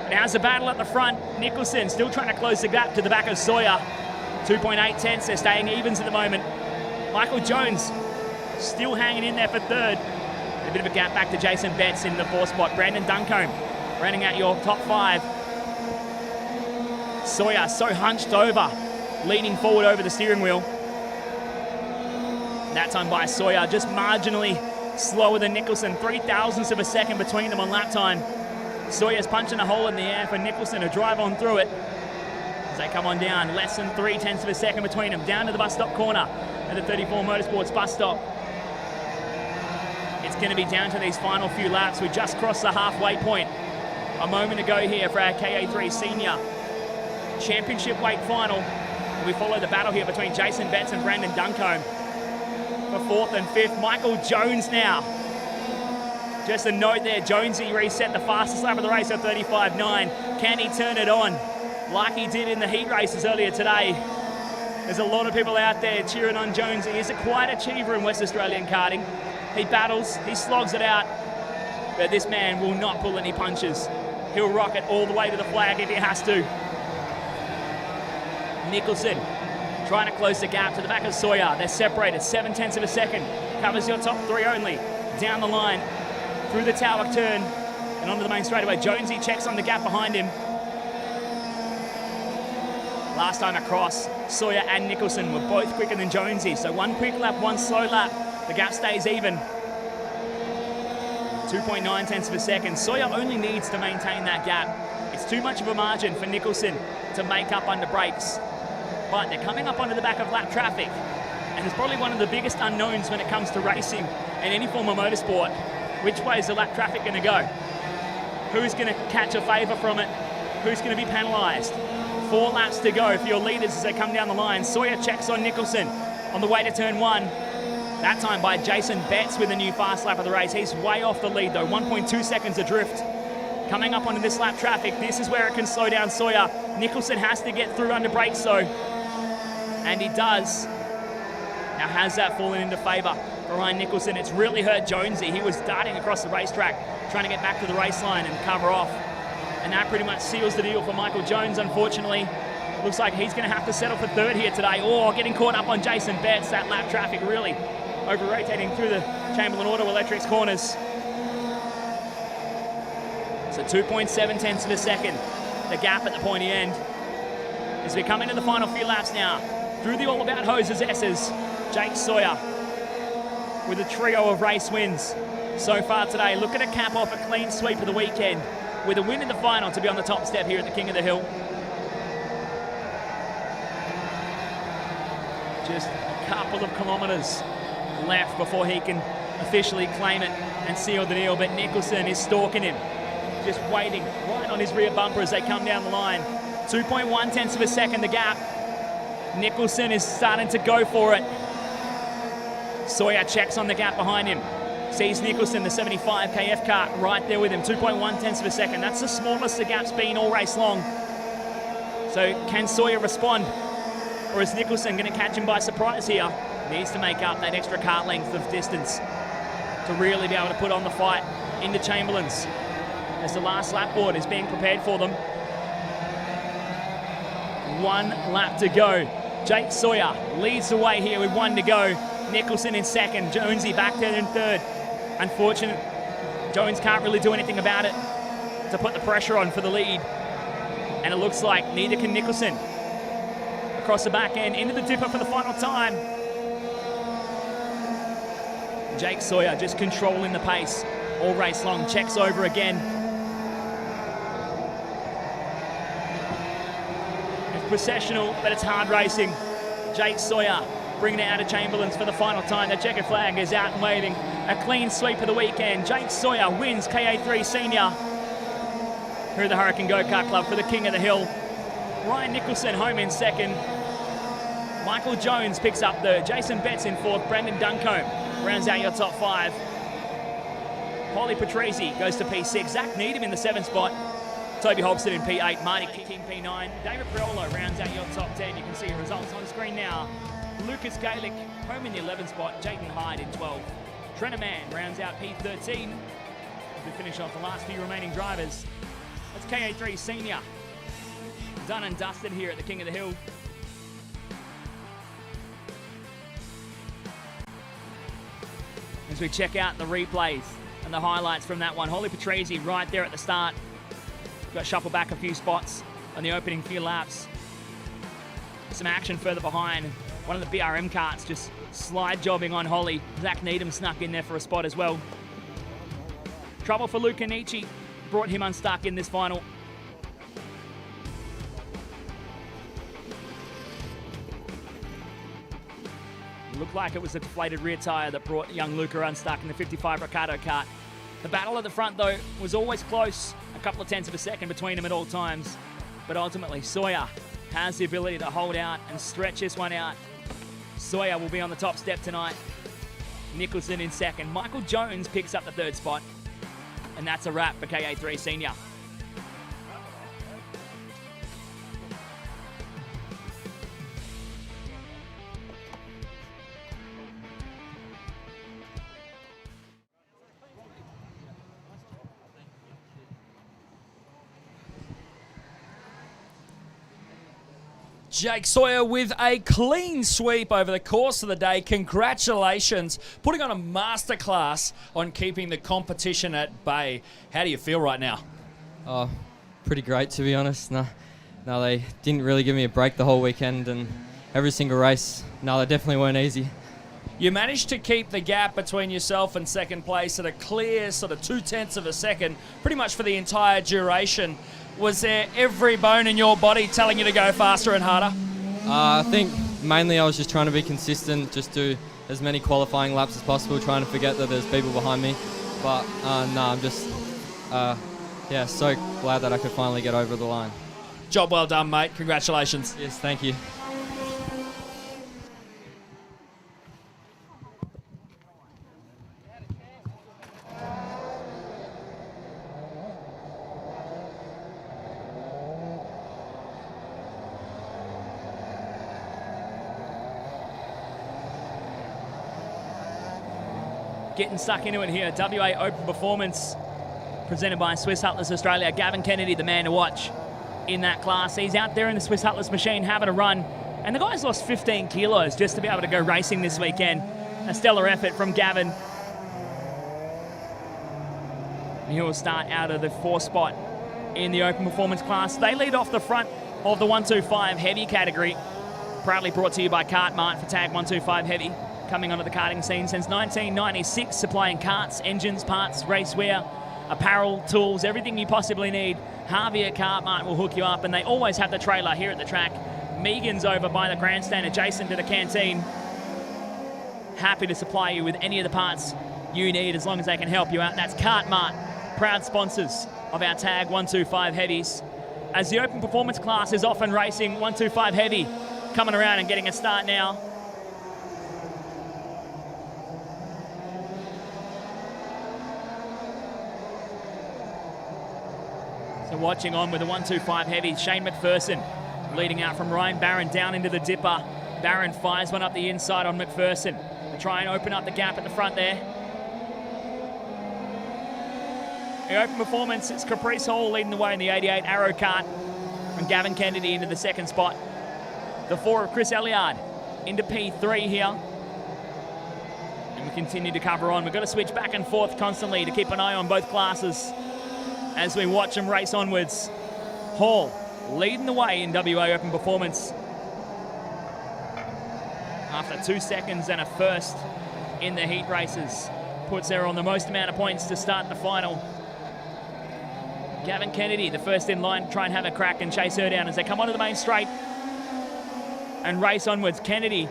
Now's the battle at the front. Nicholson still trying to close the gap to the back of Sawyer. 2.8 tenths, they're staying evens at the moment. Michael Jones still hanging in there for 3rd. A bit of a gap back to Jason Betts in the 4th spot. Brandon Duncombe rounding out your top 5. Sawyer so hunched over, leaning forward over the steering wheel. That time by Sawyer, just marginally slower than Nicholson. 0.03 of a second between them on lap time. Sawyer's punching a hole in the air for Nicholson to drive on through it. As they come on down, less than 0.3 of a second between them. Down to the bus stop corner at the 34 Motorsports bus stop. It's going to be down to these final few laps. We just crossed the halfway point a moment ago here for our KA3 Senior Championship weight final. And we follow the battle here between Jason Betts and Brandon Duncombe for 4th and 5th. Michael Jones now. Just a note there, Jonesy reset the fastest lap of the race at 35.9. Can he turn it on like he did in the heat races earlier today? There's a lot of people out there cheering on Jonesy. He's a quiet achiever in West Australian karting. He battles, he slogs it out, but this man will not pull any punches. He'll rock it all the way to the flag if he has to. Nicholson trying to close the gap to the back of Sawyer. They're separated, 0.7 of a second. Covers your top 3 only. Down the line, through the tower turn, and onto the main straightaway. Jonesy checks on the gap behind him. Last time across, Sawyer and Nicholson were both quicker than Jonesy, so 1 quick lap, 1 slow lap. The gap stays even. 2.9 of a second. Sawyer only needs to maintain that gap. It's too much of a margin for Nicholson to make up under brakes. But they're coming up onto the back of lap traffic, and it's probably one of the biggest unknowns when it comes to racing and any form of motorsport. Which way is the lap traffic going to go? Who's going to catch a favour from it? Who's going to be penalised? 4 laps to go for your leaders as they come down the line. Sawyer checks on Nicholson on the way to turn 1. That time by Jason Betts with a new fast lap of the race. He's way off the lead though, 1.2 seconds adrift. Coming up onto this lap traffic, this is where it can slow down Sawyer. Nicholson has to get through under brakes though, and he does. Now has that fallen into favour for Ryan Nicholson? It's really hurt Jonesy. He was darting across the racetrack, trying to get back to the race line and cover off. And that pretty much seals the deal for Michael Jones, unfortunately. Looks like he's going to have to settle for 3rd here today. Oh, getting caught up on Jason Betts. That lap traffic really over-rotating through the Chamberlain Auto Electrics corners. So 2.7 of a second, the gap at the pointy end. As we come into the final few laps now, through the All About Hoses S's, Jake Sawyer with a trio of race wins so far today. Looking to cap off a clean sweep of the weekend with a win in the final to be on the top step here at the King of the Hill. Just a couple of kilometres left before he can officially claim it and seal the deal, but Nicholson is stalking him, just waiting right on his rear bumper as they come down the line. 2.1 tenths of a second the gap. Nicholson is starting to go for it. Sawyer checks on the gap behind him. Sees Nicholson, the 75 KF Kart, right there with him. 2.1 tenths of a second. That's the smallest the gap's been all race long. So can Sawyer respond? Or is Nicholson going to catch him by surprise here? Needs to make up that extra kart length of distance to really be able to put on the fight into Chamberlain's as the last lap board is being prepared for them. 1 lap to go. Jake Sawyer leads the way here with 1 to go. Nicholson in second, Jonesy back there in third. Unfortunate, Jones can't really do anything about it to put the pressure on for the lead. And it looks like neither can Nicholson. Across the back end, into the dipper for the final time. Jake Sawyer just controlling the pace all race long. Checks over again. It's processional, but it's hard racing. Jake Sawyer bringing it out of Chamberlain's for the final time. The checkered flag is out and waving. A clean sweep of the weekend. Jake Sawyer wins KA3 Senior here at the Hurricane Go-Kart Club for the King of the Hill. Ryan Nicholson home in second. Michael Jones picks up third. Jason Betts in fourth. Brendan Duncombe rounds out your top 5. Holly Patrese goes to P6. Zach Needham in the 7th spot. Toby Hobson in P8. Marty King P9. David Priolo rounds out your top 10. You can see your results on screen now. Lucas Gaelic home in the 11th spot. Jayden Hyde in 12th. Trenna Mann rounds out P13. We finish off the last few remaining drivers. That's KA3 Senior. Done and dusted here at the King of the Hill. As we check out the replays and the highlights from that one. Holly Patrese right there at the start. Got shuffled back a few spots on the opening few laps. Some action further behind. One of the BRM karts just slide jobbing on Holly. Zach Needham snuck in there for a spot as well. Trouble for Luca Nietzsche. Brought him unstuck in this final. Looked like it was a deflated rear tyre that brought young Luca unstuck in the 55 Ricardo kart. The battle at the front, though, was always close. A couple of tenths of a second between them at all times. But ultimately, Sawyer has the ability to hold out and stretch this one out. Sawyer will be on the top step tonight. Nicholson in second. Michael Jones picks up the 3rd spot. And that's a wrap for KA3 Senior. Jake Sawyer with a clean sweep over the course of the day. Congratulations. Putting on a masterclass on keeping the competition at bay. How do you feel right now? Oh, pretty great, to be honest. No, they didn't really give me a break the whole weekend, and every single race, no, they definitely weren't easy. You managed to keep the gap between yourself and second place at a clear sort of 0.2 of a second, pretty much for the entire duration. Was there every bone in your body telling you to go faster and harder? I think mainly I was just trying to be consistent, just do as many qualifying laps as possible, trying to forget that there's people behind me. But no, I'm just, so glad that I could finally get over the line. Job well done, mate. Congratulations. Yes, thank you. Getting stuck into it here. WA Open Performance presented by Swiss Hutless Australia. Gavin Kennedy, the man to watch in that class. He's out there in the Swiss Hutless machine having a run. And the guy's lost 15 kilos just to be able to go racing this weekend. A stellar effort from Gavin. And he will start out of the 4th spot in the Open Performance class. They lead off the front of the 125 heavy category. Proudly brought to you by Kart Mart for Tag 125 Heavy. Coming onto the karting scene since 1996, supplying karts, engines, parts, racewear, apparel, tools, everything you possibly need. Harvey at Kart Mart will hook you up, and they always have the trailer here at the track. Megan's over by the grandstand adjacent to the canteen. Happy to supply you with any of the parts you need as long as they can help you out. That's Kart Mart, proud sponsors of our Tag 125 Heavies. As the open performance class is often racing 125 Heavy, coming around and getting a start now. So watching on with the 125 Heavy, Shane McPherson leading out from Ryan Barron down into the dipper. Barron fires one up the inside on McPherson to try and open up the gap at the front there. The open performance, it's Caprice Hall leading the way in the 88 Arrow Kart, and Gavin Kennedy into the second spot. The 4 of Chris Elliard into P3 here. And we continue to cover on. We've got to switch back and forth constantly to keep an eye on both classes as we watch them race onwards. Hall leading the way in WA Open Performance after 2 seconds and a first in the heat races. Puts her on the most amount of points to start the final. Gavin Kennedy, the first in line, try and have a crack and chase her down as they come onto the main straight and race onwards. Kennedy,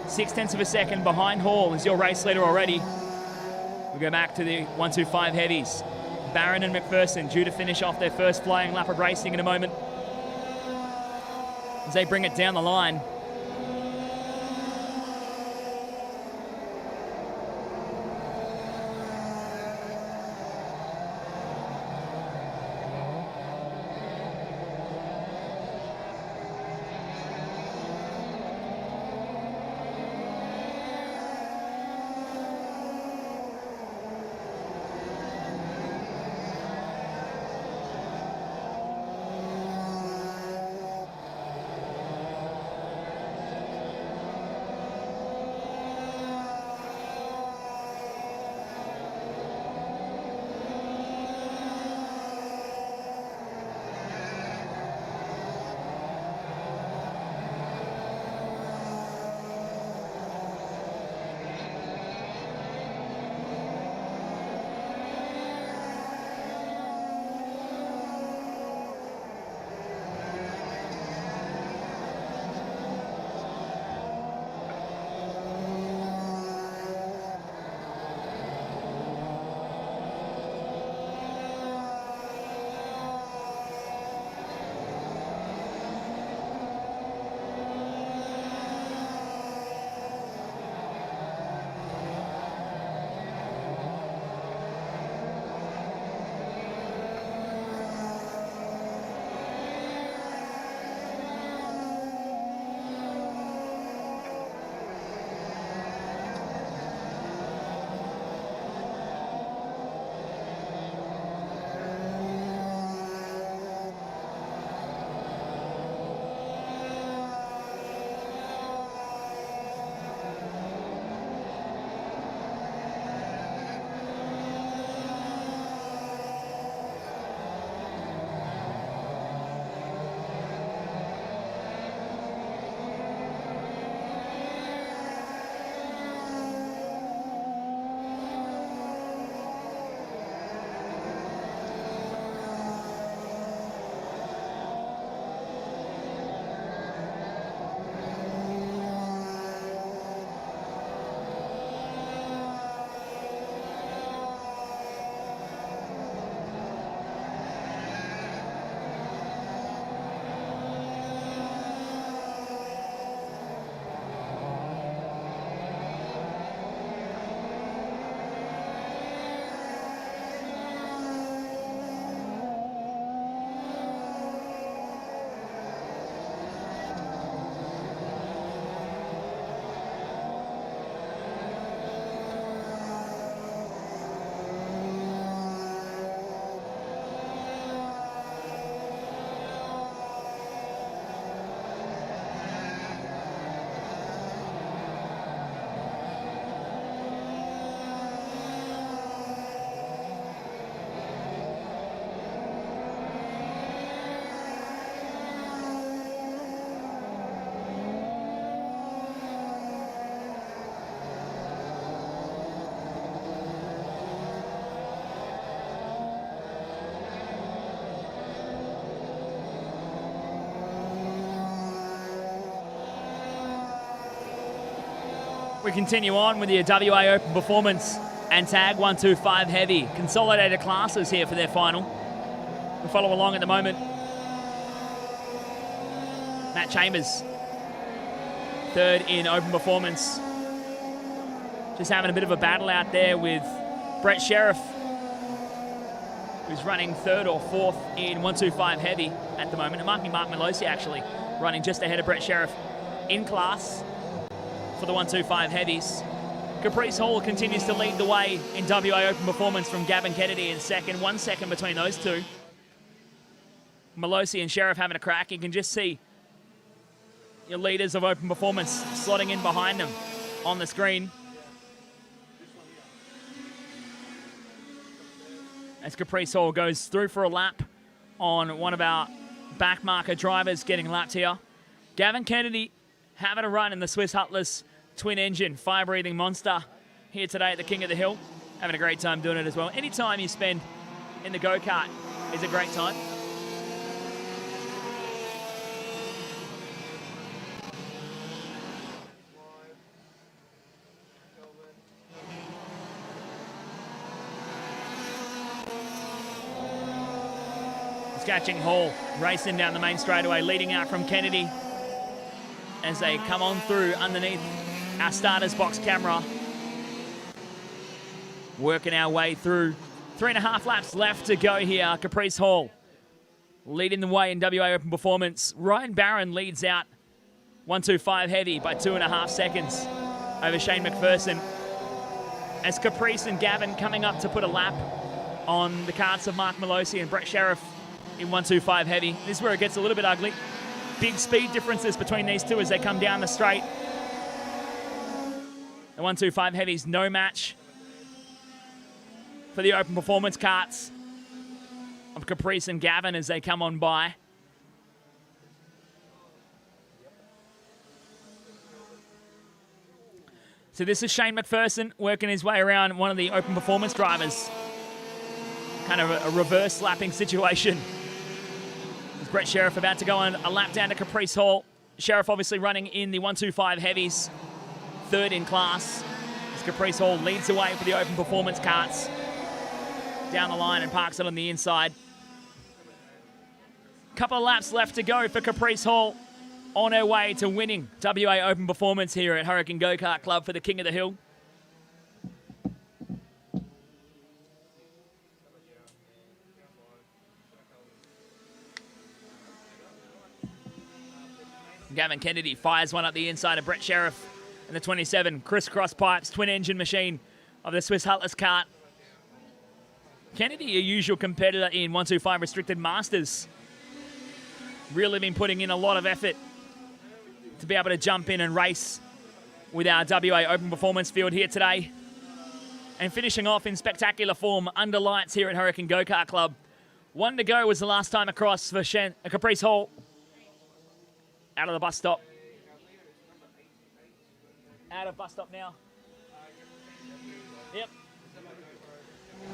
0.6 of a second behind Hall, is your race leader already. We go back to the 125 Heavies. Barron and McPherson due to finish off their first flying lap of racing in a moment as they bring it down the line. We continue on with the WA Open Performance and Tag 125 Heavy. Consolidated classes here for their final. We follow along at the moment. Matt Chambers, third in Open Performance. Just having a bit of a battle out there with Brett Sheriff, who's running third or fourth in 125 Heavy at the moment. It might be Mark Melosi actually running just ahead of Brett Sheriff in class for the 125 Heavies. Caprice Hall continues to lead the way in WA Open Performance from Gavin Kennedy in second. 1 second between those two. Melosi and Sheriff having a crack. You can just see your leaders of Open Performance slotting in behind them on the screen. As Caprice Hall goes through for a lap on one of our back marker drivers getting lapped here. Gavin Kennedy having a run in the Swiss Hutless twin engine fire breathing monster here today at the King of the Hill. Having a great time doing it as well. Any time you spend in the go-kart is a great time. Catching Hall racing down the main straightaway, leading out from Kennedy as they come on through underneath our starters box camera. Working our way through 3.5 laps left to go here. Caprice Hall leading the way in WA Open Performance. Ryan Barron leads out 125 Heavy by 2.5 seconds over Shane McPherson. As Caprice and Gavin coming up to put a lap on the carts of Mark Melosi and Brett Sheriff in 125 Heavy. This is where it gets a little bit ugly. Big speed differences between these two as they come down the straight. The 125 Heavy's no match for the Open Performance carts of Caprice and Gavin as they come on by. So this is Shane McPherson working his way around one of the Open Performance drivers. Kind of a reverse lapping situation. Brett Sheriff about to go on a lap down to Caprice Hall. Sheriff obviously running in the 125 Heavies, third in class. As Caprice Hall leads the way for the Open Performance carts. Down the line and parks it on the inside. Couple of laps left to go for Caprice Hall on her way to winning WA Open Performance here at Hurricane Go-Kart Club for the King of the Hill. Gavin Kennedy fires one up the inside of Brett Sheriff and the 27 crisscross pipes twin engine machine of the Swiss Hutless kart. Kennedy, a usual competitor in 125 Restricted Masters. Really been putting in a lot of effort to be able to jump in and race with our WA Open Performance field here today. And finishing off in spectacular form under lights here at Hurricane Go-Kart Club. 1 to go was the last time across for Caprice Hall. Out of the bus stop. Out of bus stop now. Yep.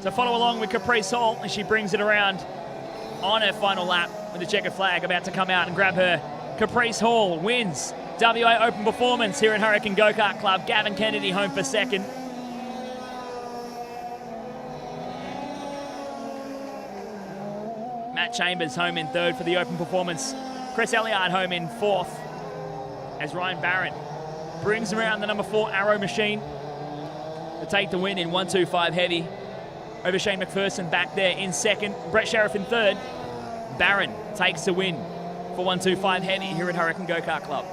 So follow along with Caprice Hall as she brings it around on her final lap with the checkered flag about to come out and grab her. Caprice Hall wins WA Open Performance here at Hurricane Go-Kart Club. Gavin Kennedy home for second. Matt Chambers home in third for the Open Performance. Chris Elliott home in fourth as Ryan Barron brings around the number 4 Arrow machine to take the win in 125 Heavy over Shane McPherson back there in second. Brett Sheriff in third. Barron takes the win for 125 Heavy here at Hurricane Go-Kart Club.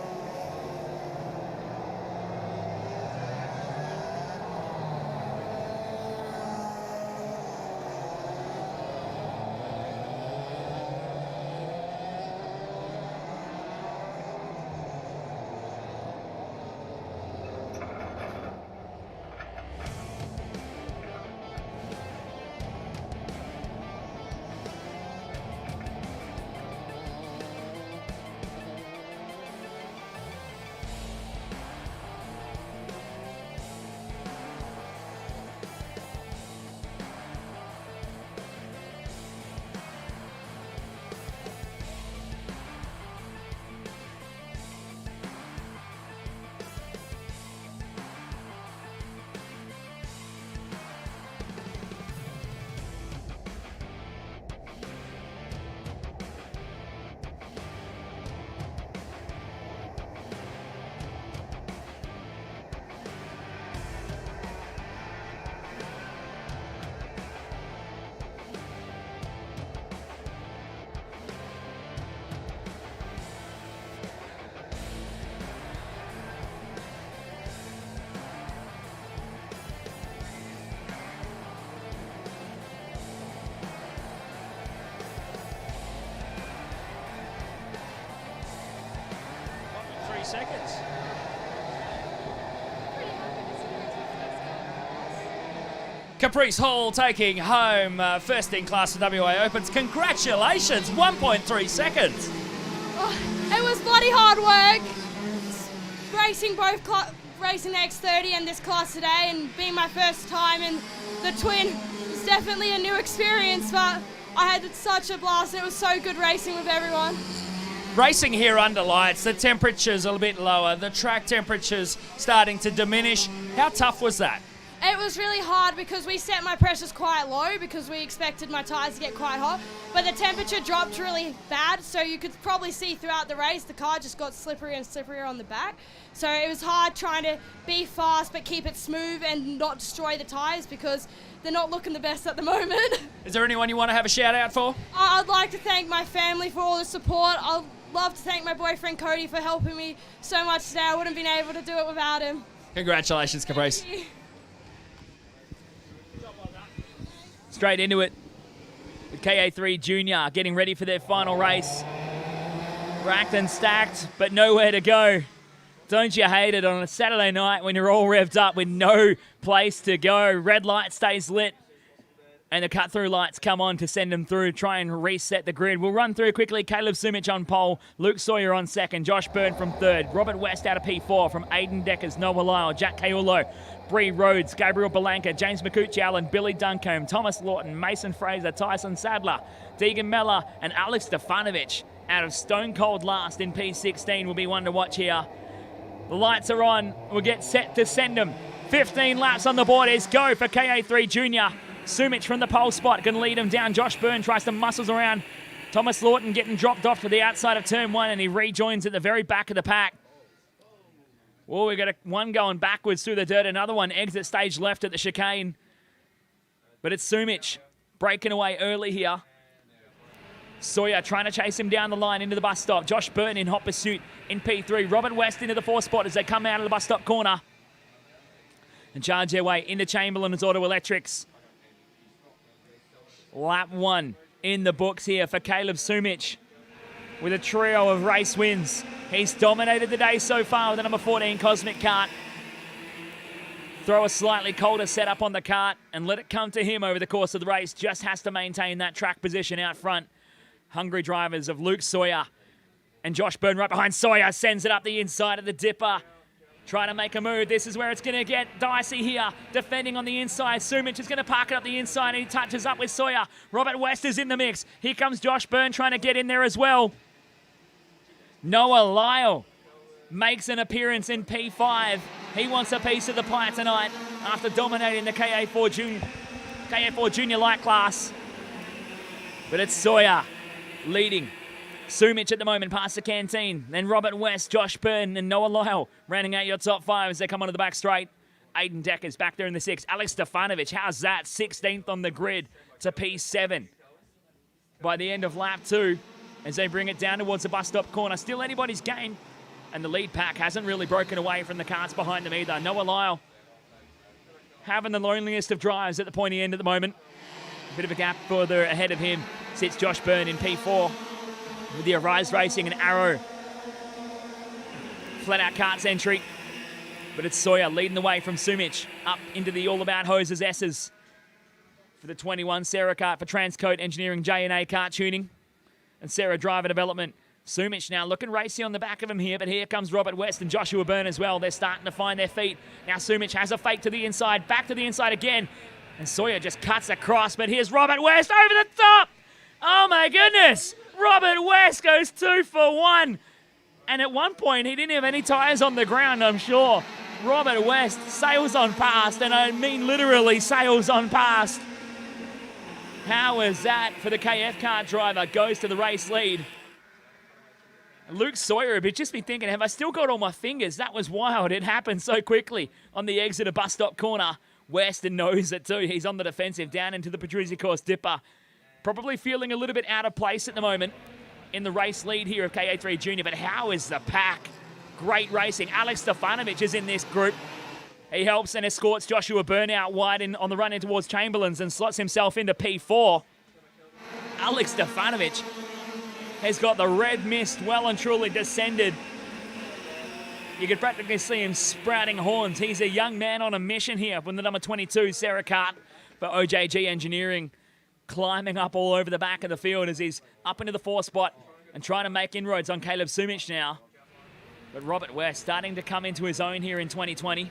seconds. Caprice Hall taking home first in class at WA Opens. Congratulations, 1.3 seconds. Oh, it was bloody hard work. Racing racing the X30 and this class today, and being my first time in the twin was definitely a new experience, but I had such a blast. It was so good racing with everyone. Racing here under lights, the temperature's a little bit lower, the track temperature's starting to diminish. How tough was that? It was really hard because we set my pressures quite low because we expected my tyres to get quite hot, but the temperature dropped really bad, so you could probably see throughout the race the car just got slipperier and slipperier on the back. So it was hard trying to be fast but keep it smooth and not destroy the tyres because they're not looking the best at the moment. Is there anyone you want to have a shout out for? I'd like to thank my family for all the support. I'd love to thank my boyfriend Cody for helping me so much today. I wouldn't have been able to do it without him. Congratulations, Caprice. Straight into it with KA3 Junior getting ready for their final race. Racked and stacked, but nowhere to go. Don't you hate it on a Saturday night when you're all revved up with no place to go? Red light stays lit and the cut-through lights come on to send them through, try and reset the grid. We'll run through quickly. Caleb Sumich on pole, Luke Sawyer on second, Josh Byrne from third, Robert West out of P4 from Aiden Deckers, Noah Lyle, Jack Kaiulo, Bree Rhodes, Gabriel Belanca, James McCucci Allen, Billy Duncombe, Thomas Lawton, Mason Fraser, Tyson Sadler, Deegan Mellor, and Alex Stefanovic out of Stone Cold last in P16 will be one to watch here. The lights are on. We'll get set to send them. 15 laps on the board is go for KA3 Junior. Sumich from the pole spot can lead him down. Josh Byrne tries to muscles around. Thomas Lawton getting dropped off to the outside of turn one, and he rejoins at the very back of the pack. Well, we've got one going backwards through the dirt, another one exit stage left at the chicane. But it's Sumich breaking away early here. Sawyer trying to chase him down the line into the bus stop. Josh Byrne in hot pursuit in P3. Robert West into the fourth spot as they come out of the bus stop corner and charge their way into Chamberlain's Auto Electrics. Lap one in the books here for Caleb Sumich with a trio of race wins. He's dominated the day so far with the number 14 Cosmic Kart. Throw a slightly colder setup on the kart and let it come to him over the course of the race. Just has to maintain that track position out front. Hungry drivers of Luke Sawyer and Josh Byrne right behind Sawyer. Sends it up the inside of the dipper. Trying to make a move. This is where it's going to get dicey here. Defending on the inside. Sumich is going to park it up the inside and he touches up with Sawyer. Robert West is in the mix. Here comes Josh Byrne trying to get in there as well. Noah Lyle makes an appearance in P5. He wants a piece of the pie tonight after dominating the KA4 Junior light class. But it's Sawyer leading. Sumich at the moment past the canteen. Then Robert West, Josh Byrne, and Noah Lyle rounding out your top five as they come onto the back straight. Aiden Deckers back there in the sixth. Alex Stefanovic, how's that? 16th on the grid to P7 by the end of lap two as they bring it down towards the bus stop corner. Still anybody's game, and the lead pack hasn't really broken away from the carts behind them either. Noah Lyle having the loneliest of drives at the pointy end at the moment. A bit of a gap further ahead of him sits Josh Byrne in P4. With the Arise Racing and Arrow flat-out karts entry. But it's Sawyer leading the way from Sumich up into the All About Hoses S's for the 21 Sarah kart for Transcoat Engineering J&A Kart Tuning and Sarah Driver Development. Sumich now looking racy on the back of him here, but here comes Robert West and Joshua Byrne as well. They're starting to find their feet. Now Sumich has a fake to the inside, back to the inside again, and Sawyer just cuts across, but here's Robert West over the top! Oh my goodness! Robert West goes 2 for 1. And at one point, he didn't have any tyres on the ground, I'm sure. Robert West sails on past, and I mean literally sails on past. How is that for the KF kart driver? Goes to the race lead. Luke Sawyer would just be thinking, have I still got all my fingers? That was wild. It happened so quickly on the exit of bus stop corner. Weston knows it too. He's on the defensive down into the Petrucci course dipper. Probably feeling a little bit out of place at the moment in the race lead here of KA3 Junior, but how is the pack? Great racing. Alex Stefanovic is in this group. He helps and escorts Joshua Byrne out wide on the run in towards Chamberlain's and slots himself into P4. Alex Stefanovic has got the red mist well and truly descended You could practically see him sprouting horns. He's a young man on a mission here from the number 22, Sarah Kart, for OJG Engineering, climbing up all over the back of the field as he's up into the 4th spot and trying to make inroads on Caleb Sumich now. But Robert West starting to come into his own here in 2020.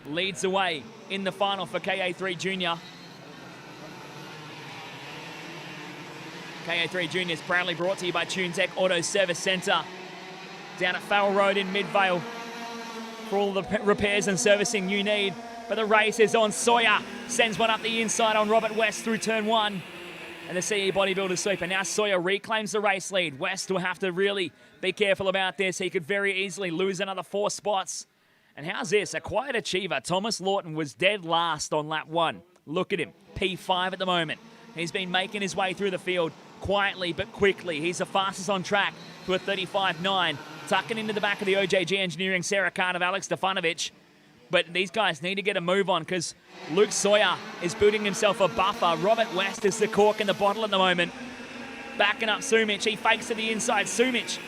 Leads the way in the final for KA3 Junior. KA3 Junior is proudly brought to you by TuneTech Auto Service Centre down at Farrell Road in Midvale for all the repairs and servicing you need. But the race is on. Sawyer sends one up the inside on Robert West through turn 1. And the CE bodybuilder sweeper. Now Sawyer reclaims the race lead. West will have to really be careful about this. He could very easily lose another 4 spots. And how's this? A quiet achiever. Thomas Lawton was dead last on lap 1. Look at him. P5 at the moment. He's been making his way through the field quietly but quickly. He's the fastest on track to a 35.9. Tucking into the back of the OJG Engineering Sarah Kart of Alex Stefanovic. But these guys need to get a move on because Luke Sawyer is building himself a buffer. Robert West is the cork in the bottle at the moment. Backing up Sumich. He fakes to the inside. Sumich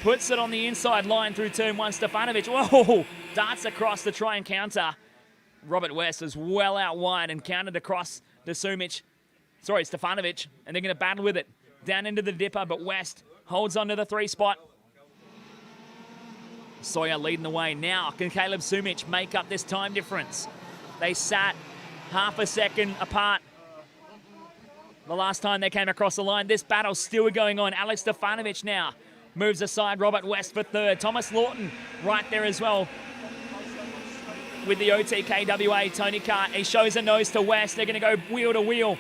puts it on the inside line through turn 1. Stefanovic, whoa, darts across to try and counter. Robert West is well out wide and countered across to Stefanovic. And they're going to battle with it down into the dipper, but West holds on to the 3 spot. Sawyer leading the way now. Can Caleb Sumich make up this time difference? They sat half a second apart the last time they came across the line. This battle's still going on. Alex Stefanovic now moves aside Robert West for 3rd. Thomas Lawton right there as well with the OTKWA Tony Kart. He shows a nose to West. They're going to go wheel to wheel,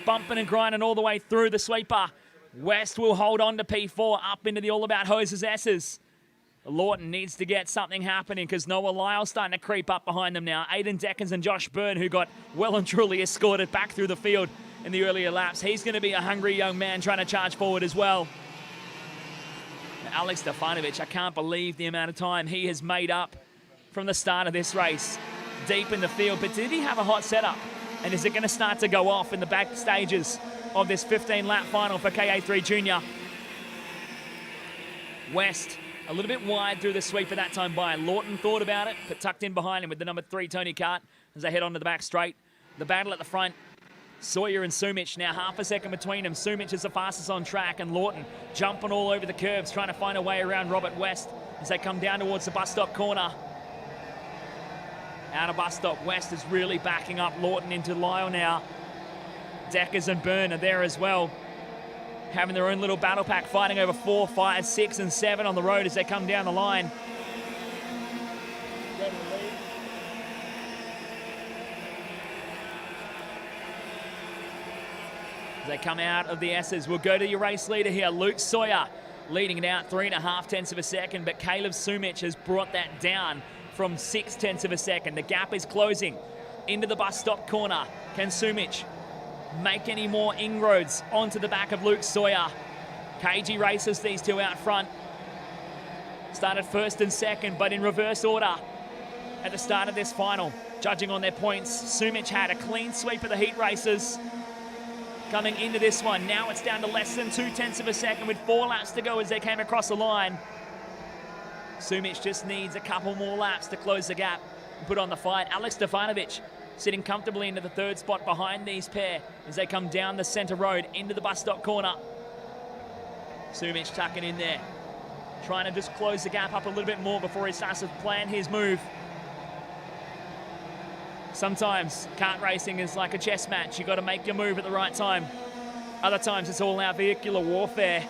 bumping and grinding all the way through the sweeper. West will hold on to P4 up into the All About Hoses S's. Lawton needs to get something happening because Noah Lyle's starting to creep up behind them now. Aiden Deckens and Josh Byrne, who got well and truly escorted back through the field in the earlier laps. He's going to be a hungry young man trying to charge forward as well. Alex Stefanovic, I can't believe the amount of time he has made up from the start of this race. Deep in the field, but did he have a hot setup? And is it going to start to go off in the back stages of this 15-lap final for KA3 Junior? West a little bit wide through the sweeper that time by. Lawton thought about it, but tucked in behind him with the number 3 Tony Kart as they head onto the back straight. The battle at the front, Sawyer and Sumich now half a second between them. Sumich is the fastest on track, and Lawton jumping all over the curbs, trying to find a way around Robert West as they come down towards the bus stop corner. Out of bus stop, West is really backing up Lawton into Lyle now. Deckers and Byrne are there as well, having their own little battle pack, fighting over 4, 5, 6, and 7 on the road as they come down the line. As they come out of the S's, we'll go to your race leader here, Luke Sawyer, leading it out 3.5 tenths of a second, but Caleb Sumich has brought that down from 6 tenths of a second. The gap is closing into the bus stop corner. Can Sumich make any more inroads onto the back of Luke Sawyer? KG races these two out front. Started 1st and 2nd, but in reverse order at the start of this final. Judging on their points, Sumich had a clean sweep of the heat races coming into this one. Now it's down to less than 2 tenths of a second with 4 laps to go as they came across the line. Sumich just needs a couple more laps to close the gap and put on the fight. Alex Stefanovic sitting comfortably into the 3rd spot behind these pair as they come down the centre road into the bus stop corner. Sumich tucking in there, trying to just close the gap up a little bit more before he starts to plan his move. Sometimes kart racing is like a chess match. You've got to make your move at the right time. Other times it's all out vehicular warfare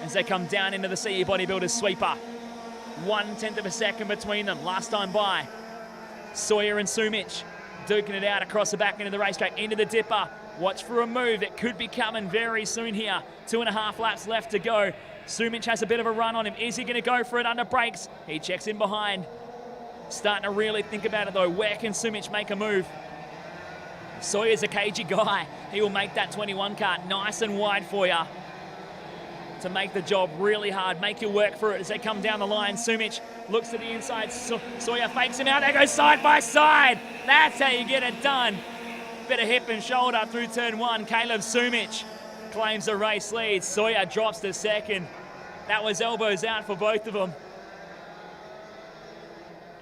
as they come down into the CE Bodybuilders sweeper. 1 tenth of a second between them. Last time by, Sawyer and Sumich duking it out across the back end of the racetrack into the dipper. Watch for a move. It could be coming very soon here. 2.5 laps left to go. Sumich has a bit of a run on him. Is he going to go for it under brakes? He checks in behind. Starting to really think about it though. Where can Sumich make a move? Sawyer's a cagey guy. He will make that 21 kart nice and wide for you to make the job really hard. Make you work for it as they come down the line. Sumich looks to the inside. Sawyer fakes him out. They go side by side. That's how you get it done. Bit of hip and shoulder through turn 1. Caleb Sumich claims the race lead. Sawyer drops to 2nd. That was elbows out for both of them.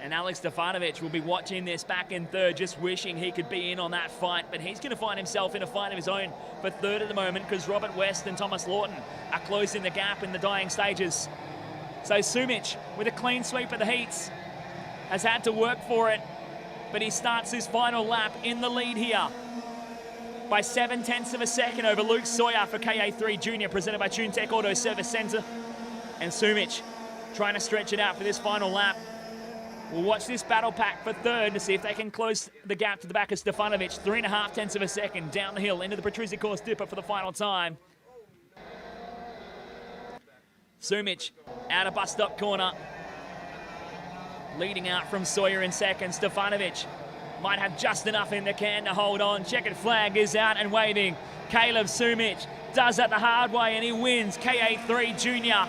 And Alex Stefanovic will be watching this back in third, just wishing he could be in on that fight. But he's going to find himself in a fight of his own for third at the moment, because Robert West and Thomas Lawton are closing the gap in the dying stages. So Sumic, with a clean sweep of the heats, has had to work for it. But he starts his final lap in the lead here by 0.7 of a second over Luke Sawyer for KA3 Junior, presented by TuneTech Auto Service Centre. And Sumic trying to stretch it out for this final lap. We'll watch this battle pack for third to see if they can close the gap to the back of Stefanovic. 3.5 of a second down the hill into the Patrizi course dipper for the final time. Sumic out of bus stop corner. Leading out from Sawyer in second. Stefanovic might have just enough in the can to hold on. Checkered flag is out and waving. Caleb Sumic does it the hard way and he wins. KA3 Junior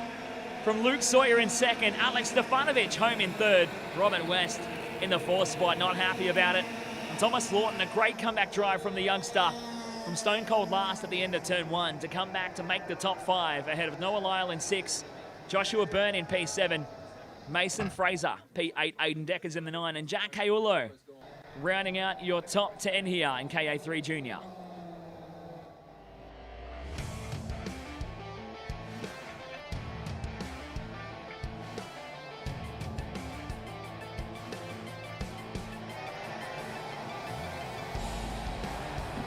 from Luke Sawyer in second. Alex Stefanovic home in third. Robert West in the fourth spot, not happy about it. And Thomas Lawton, a great comeback drive from the youngster from stone cold last at the end of turn 1 to come back to make the top 5 ahead of Noah Lyle in 6, Joshua Byrne in P7, Mason Fraser, P8, Aiden Deckers in the 9, and Jack Kaiulo rounding out your top 10 here in KA3 Junior.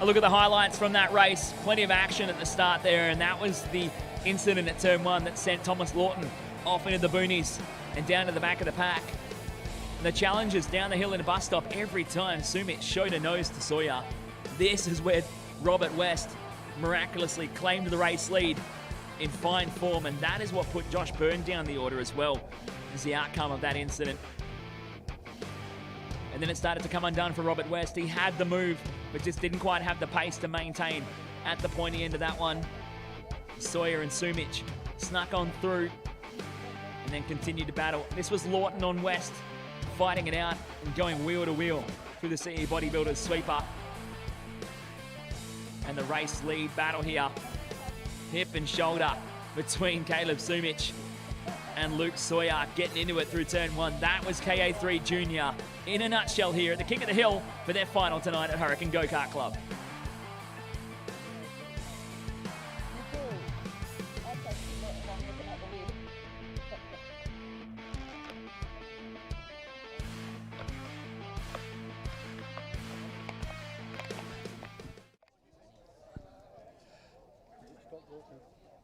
A look at the highlights from that race. Plenty of action at the start there, and that was the incident at turn 1 that sent Thomas Lawton off into the boonies and down to the back of the pack. And the challenges down the hill in a bus stop every time Sumic showed a nose to Sawyer. This is where Robert West miraculously claimed the race lead in fine form, and that is what put Josh Byrne down the order as well as the outcome of that incident. And then it started to come undone for Robert West. He had the move, but just didn't quite have the pace to maintain at the pointy end of that one. Sawyer and Sumic snuck on through and then continued to battle. This was Lawton on West, fighting it out and going wheel to wheel through the CE Bodybuilders sweeper. And the race lead battle here, hip and shoulder between Caleb Sumic and Luke Sawyer, getting into it through turn 1. That was KA3 Junior in a nutshell here at the King of the Hill for their final tonight at Hurricane Go-Kart Club.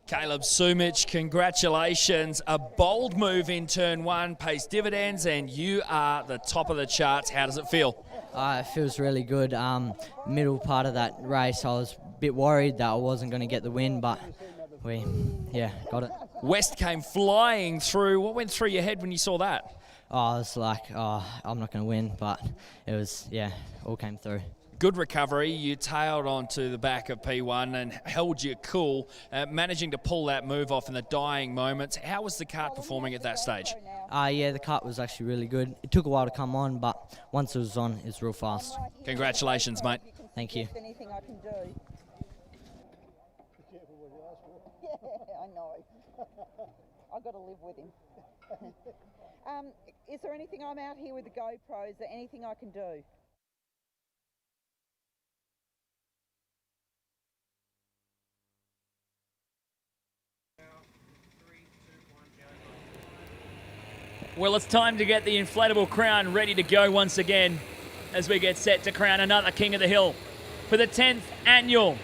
Caleb Sumic, congratulations. A bold move in turn 1 pays dividends, and you are the top of the charts. How does it feel? It feels really good. Middle part of that race, I was a bit worried that I wasn't going to get the win, but we got it. West came flying through. What went through your head when you saw that? I was like, I'm not going to win, but it was, all came through. Good recovery. You tailed onto the back of P1 and held your cool, managing to pull that move off in the dying moments. How was the kart performing at that stage? The kart was actually really good. It took a while to come on, but once it was on, it's real fast. Congratulations, mate. Thank you. Anything I can do. Yeah, I know. I've got to live with him. Is there anything, I'm out here with the GoPro, is there anything I can do? Well, it's time to get the inflatable crown ready to go once again as we get set to crown another King of the Hill for the 10th annual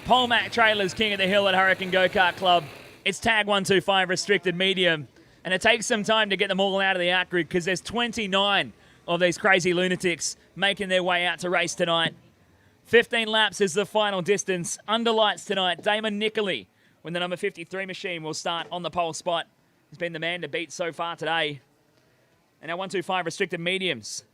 Polmac Trailers King of the Hill at Hurricane Go-Kart Club. It's tag 125 restricted medium, and it takes some time to get them all out of the out grid because there's 29 of these crazy lunatics making their way out to race tonight. 15 laps is the final distance. Under lights tonight, Damon Nicoli, when the number 53 machine will start on the pole spot. He's been the man to beat so far today. And our 125 restricted mediums,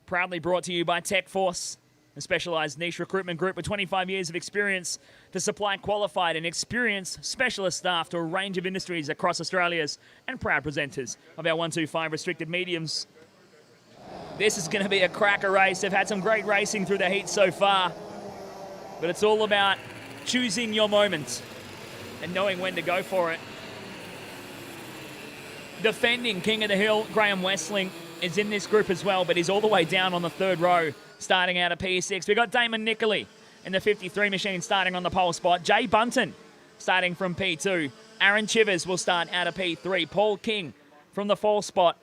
proudly brought to you by Tech Force, a specialised niche recruitment group with 25 years of experience to supply qualified and experienced specialist staff to a range of industries across Australia's and proud presenters of our 125 restricted mediums. This is going to be a cracker race. They've had some great racing through the heat so far, but it's all about choosing your moment and knowing when to go for it. Defending King of the Hill, Graham Westling, is in this group as well, but he's all the way down on the third row, starting out of P6. We've got Damon Nickley in the 53 machine starting on the pole spot. Jay Bunton starting from P2. Aaron Chivers will start out of P3. Paul King from the 4 spot.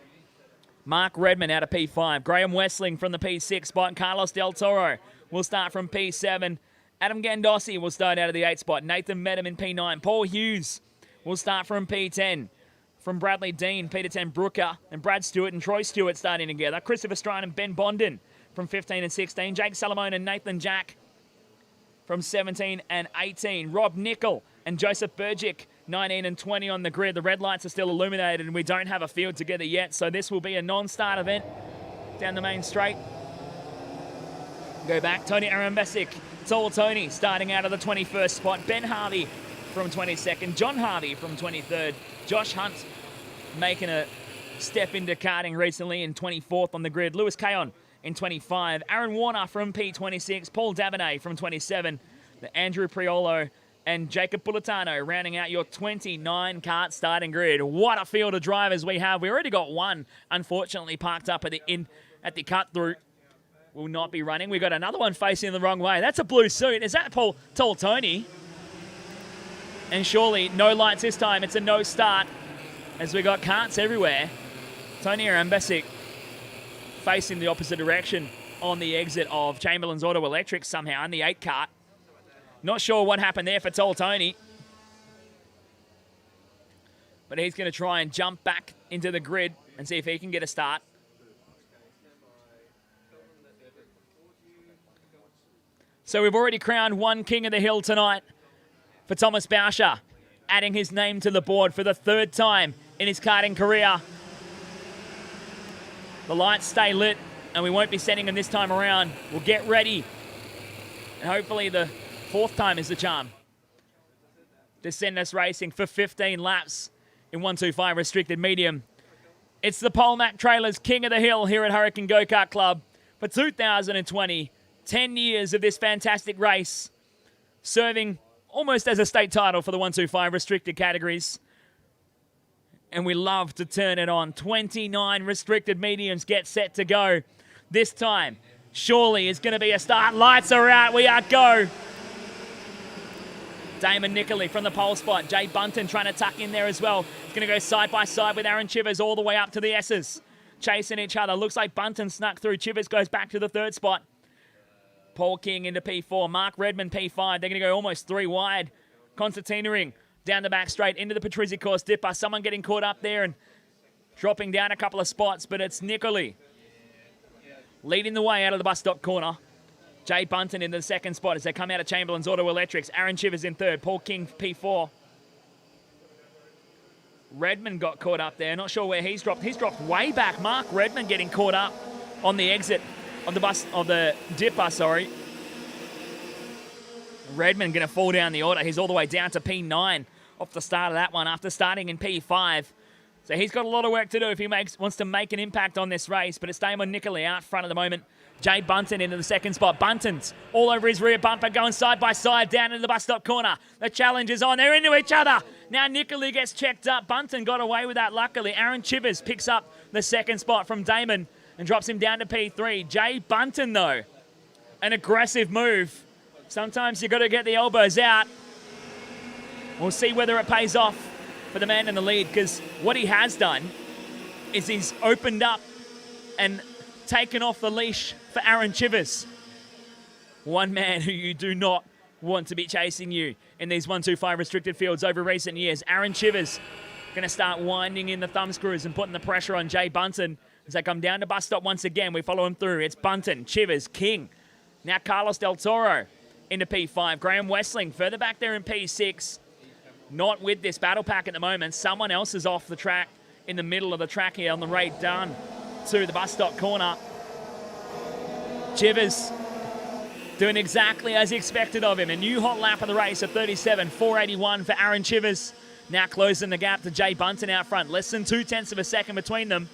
Mark Redmond out of P5. Graham Westling from the P6 spot. Carlos Del Toro will start from P7. Adam Gandossi will start out of the 8 spot. Nathan Medham in P9. Paul Hughes will start from P10. From Bradley Dean, Peter Ten Brooker, and Brad Stewart and Troy Stewart starting together. Christopher Strine and Ben Bonden from 15 and 16. Jake Salamone and Nathan Jack from 17 and 18. Rob Nickel and Joseph Burgick, 19 and 20 on the grid. The red lights are still illuminated and we don't have a field together yet, so this will be a non-start event down the main straight. Go back, Tony Arambesic, Tall Tony starting out of the 21st spot. Ben Harvey from 22nd. John Harvey from 23rd. Josh Hunt making a step into karting recently in 24th on the grid. Lewis Kayon in 25. Aaron Warner from P26. Paul Davenay from 27. Andrew Priolo and Jacob Bulitano rounding out your 29 kart starting grid. What a field of drivers we have. We already got one, unfortunately, parked up at the cut through. Will not be running. We got another one facing the wrong way. That's a blue suit. Is that Paul Tall Tony? And surely no lights this time. It's a no start as we got karts everywhere. Tony Arambesic facing the opposite direction on the exit of Chamberlain's Auto Electric somehow in the 8 kart. Not sure what happened there for Tall Tony. But he's going to try and jump back into the grid and see if he can get a start. So we've already crowned one King of the Hill tonight for Thomas Bauscher, adding his name to the board for the 3rd time in his karting career. The lights stay lit and we won't be sending them this time around. We'll get ready. And hopefully the 4th time is the charm to send us racing for 15 laps in 125 restricted medium. It's the Polmac Trailers King of the Hill here at Hurricane Go-Kart Club for 2020. 10 years of this fantastic race, serving almost as a state title for the 125 restricted categories. And we love to turn it on. 29 restricted mediums get set to go. This time, surely is going to be a start. Lights are out. We are go. Damon Nickley from the pole spot. Jay Bunton trying to tuck in there as well. He's going to go side by side with Aaron Chivers all the way up to the S's. Chasing each other. Looks like Bunton snuck through. Chivers goes back to the 3rd spot. Paul King into P4. Mark Redmond P5. They're going to go almost 3 wide. Constantine Ring down the back straight into the Patrizzi course dipper. Someone getting caught up there and dropping down a couple of spots, but it's Nickley leading the way out of the bus stop corner. Jay Bunton in the 2nd spot as they come out of Chamberlain's Auto Electrics. Aaron Chivers in 3rd. Paul King P4. Redmond got caught up there. Not sure where he's dropped. He's dropped way back. Mark Redmond getting caught up on the exit of the bus, of the dipper, sorry. Redmond going to fall down the order. He's all the way down to P9 off the start of that one after starting in P5. So he's got a lot of work to do if he wants to make an impact on this race. But it's Damon Nickley out front at the moment. Jay Bunton into the 2nd spot. Bunton's all over his rear bumper, going side by side down into the bus stop corner. The challenge is on. They're into each other. Now Nickley gets checked up. Bunton got away with that luckily. Aaron Chivers picks up the 2nd spot from Damon and drops him down to P3. Jay Bunton, though, an aggressive move. Sometimes you've got to get the elbows out. We'll see whether it pays off for the man in the lead, because what he has done is he's opened up and taken off the leash for Aaron Chivers. One man who you do not want to be chasing you in these 125 restricted fields over recent years. Aaron Chivers going to start winding in the thumb screws and putting the pressure on Jay Bunton as they come down to bus stop once again. We follow him through. It's Bunton, Chivers, King. Now Carlos Del Toro into P5. Graham Westling further back there in P6. Not with this battle pack at the moment. Someone else is off the track in the middle of the track here on the way down to the bus stop corner. Chivers doing exactly as expected of him. A new hot lap of the race at 37.481 for Aaron Chivers. Now closing the gap to Jay Bunton out front. Less than 0.2 of a second between them.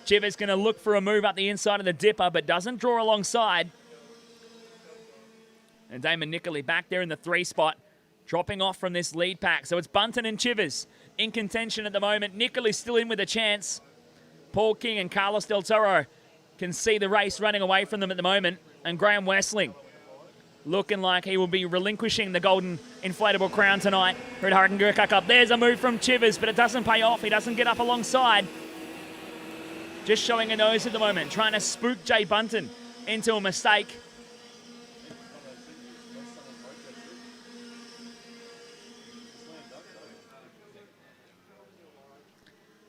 Chivers going to look for a move up the inside of the dipper, but doesn't draw alongside. And Damon Nickley back there in the 3 spot, dropping off from this lead pack. So it's Bunton and Chivers in contention at the moment. Nickley's still in with a chance. Paul King and Carlos Del Toro can see the race running away from them at the moment. And Graham Westling looking like he will be relinquishing the golden inflatable crown tonight here at Hurricane Gurkha Cup. There's a move from Chivers, but it doesn't pay off. He doesn't get up alongside. Just showing a nose at the moment, trying to spook Jay Bunton into a mistake.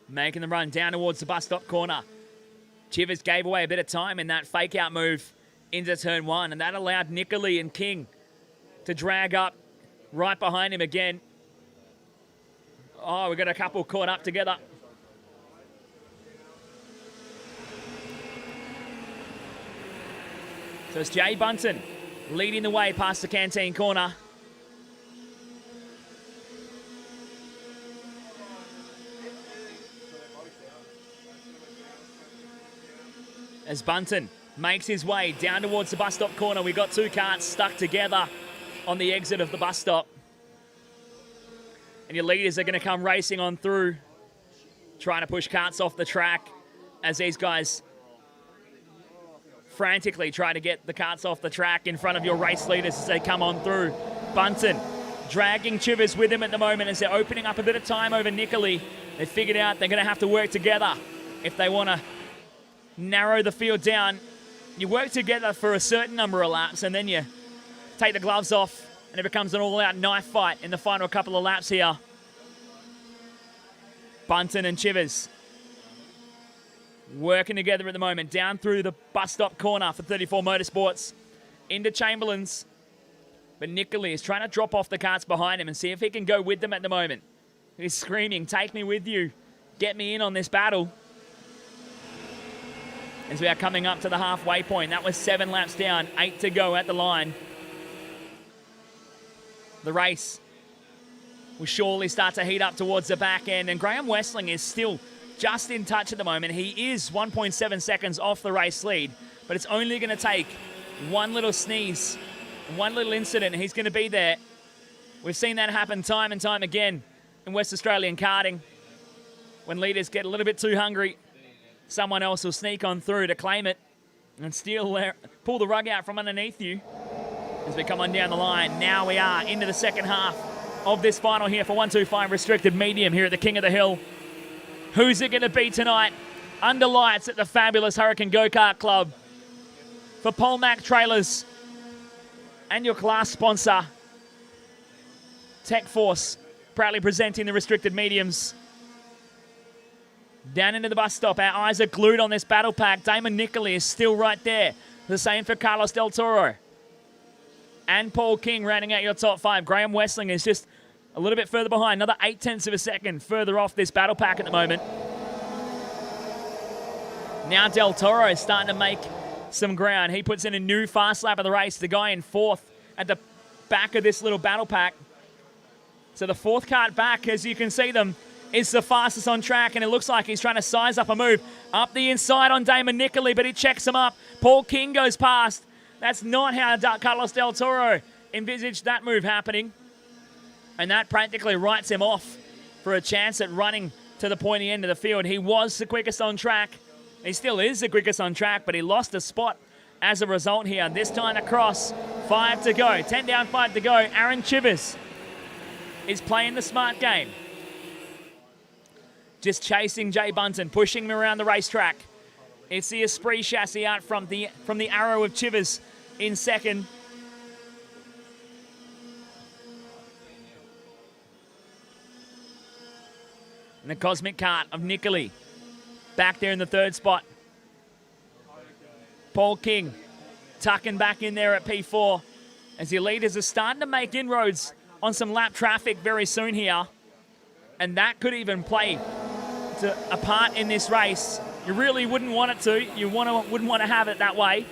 Making the run down towards the bus stop corner. Chivers gave away a bit of time in that fake out move into turn one, and that allowed Nicoli and King to drag up right behind him again. Oh, we've got a couple caught up together. So it's Jay Bunton leading the way past the canteen corner. As Bunton makes his way down towards the bus stop corner, we've got two carts stuck together on the exit of the bus stop. And your leaders are going to come racing on through, trying to push carts off the track as these guys frantically try to get the carts off the track in front of your race leaders as they come on through. Bunton dragging Chivers with him at the moment as they're opening up a bit of time over Nicoli. They figured out they're going to have to work together if they want to narrow the field down. You work together for a certain number of laps and then you take the gloves off and it becomes an all-out knife fight in the final couple of laps here. Bunton and Chivers working together at the moment down through the bus stop corner for 34 Motorsports into Chamberlain's. But Nicoli is trying to drop off the carts behind him and see if he can go with them at the moment. He's screaming, "Take me with you. Get me in on this battle." As we are coming up to the halfway point. That was 7 laps down, 8 to go at the line. The race will surely start to heat up towards the back end, and Graham Westling is still just in touch at the moment. He is 1.7 seconds off the race lead, but it's only going to take one little sneeze, one little incident, and he's going to be there. We've seen that happen time and time again in West Australian karting. When leaders get a little bit too hungry, someone else will sneak on through to claim it and pull the rug out from underneath you as we come on down the line. Now we are into the second half of this final here for 125 restricted medium here at the King of the Hill. Who's it going to be tonight? Under lights at the fabulous Hurricane Go-Kart Club. For Polmac Trailers and your class sponsor, Tech Force, proudly presenting the restricted mediums. Down into the bus stop, our eyes are glued on this battle pack. Damon Nicoli is still right there. The same for Carlos Del Toro. And Paul King rounding out your top 5. Graham Westling is just a little bit further behind. Another 0.8 of a second further off this battle pack at the moment. Now Del Toro is starting to make some ground. He puts in a new fast lap of the race. The guy in 4th at the back of this little battle pack. So the 4th kart back, as you can see them, is the fastest on track, and it looks like he's trying to size up a move up the inside on Damon Nicoli, but he checks him up. Paul King goes past. That's not how Carlos Del Toro envisaged that move happening, and that practically writes him off for a chance at running to the pointy end of the field. He was the quickest on track. He still is the quickest on track, but he lost a spot as a result here. This time across, 5 to go. 10 down, 5 to go. Aaron Chivers is playing the smart game. Just chasing Jay Bunton, pushing him around the racetrack. It's the Esprit chassis out from the arrow of Chivers in second. And the Cosmic Kart of Nicoli back there in the 3rd spot. Paul King tucking back in there at P4 as your leaders are starting to make inroads on some lap traffic very soon here. And that could even play a part in this race. You really wouldn't want it to. You wouldn't want to have it that way.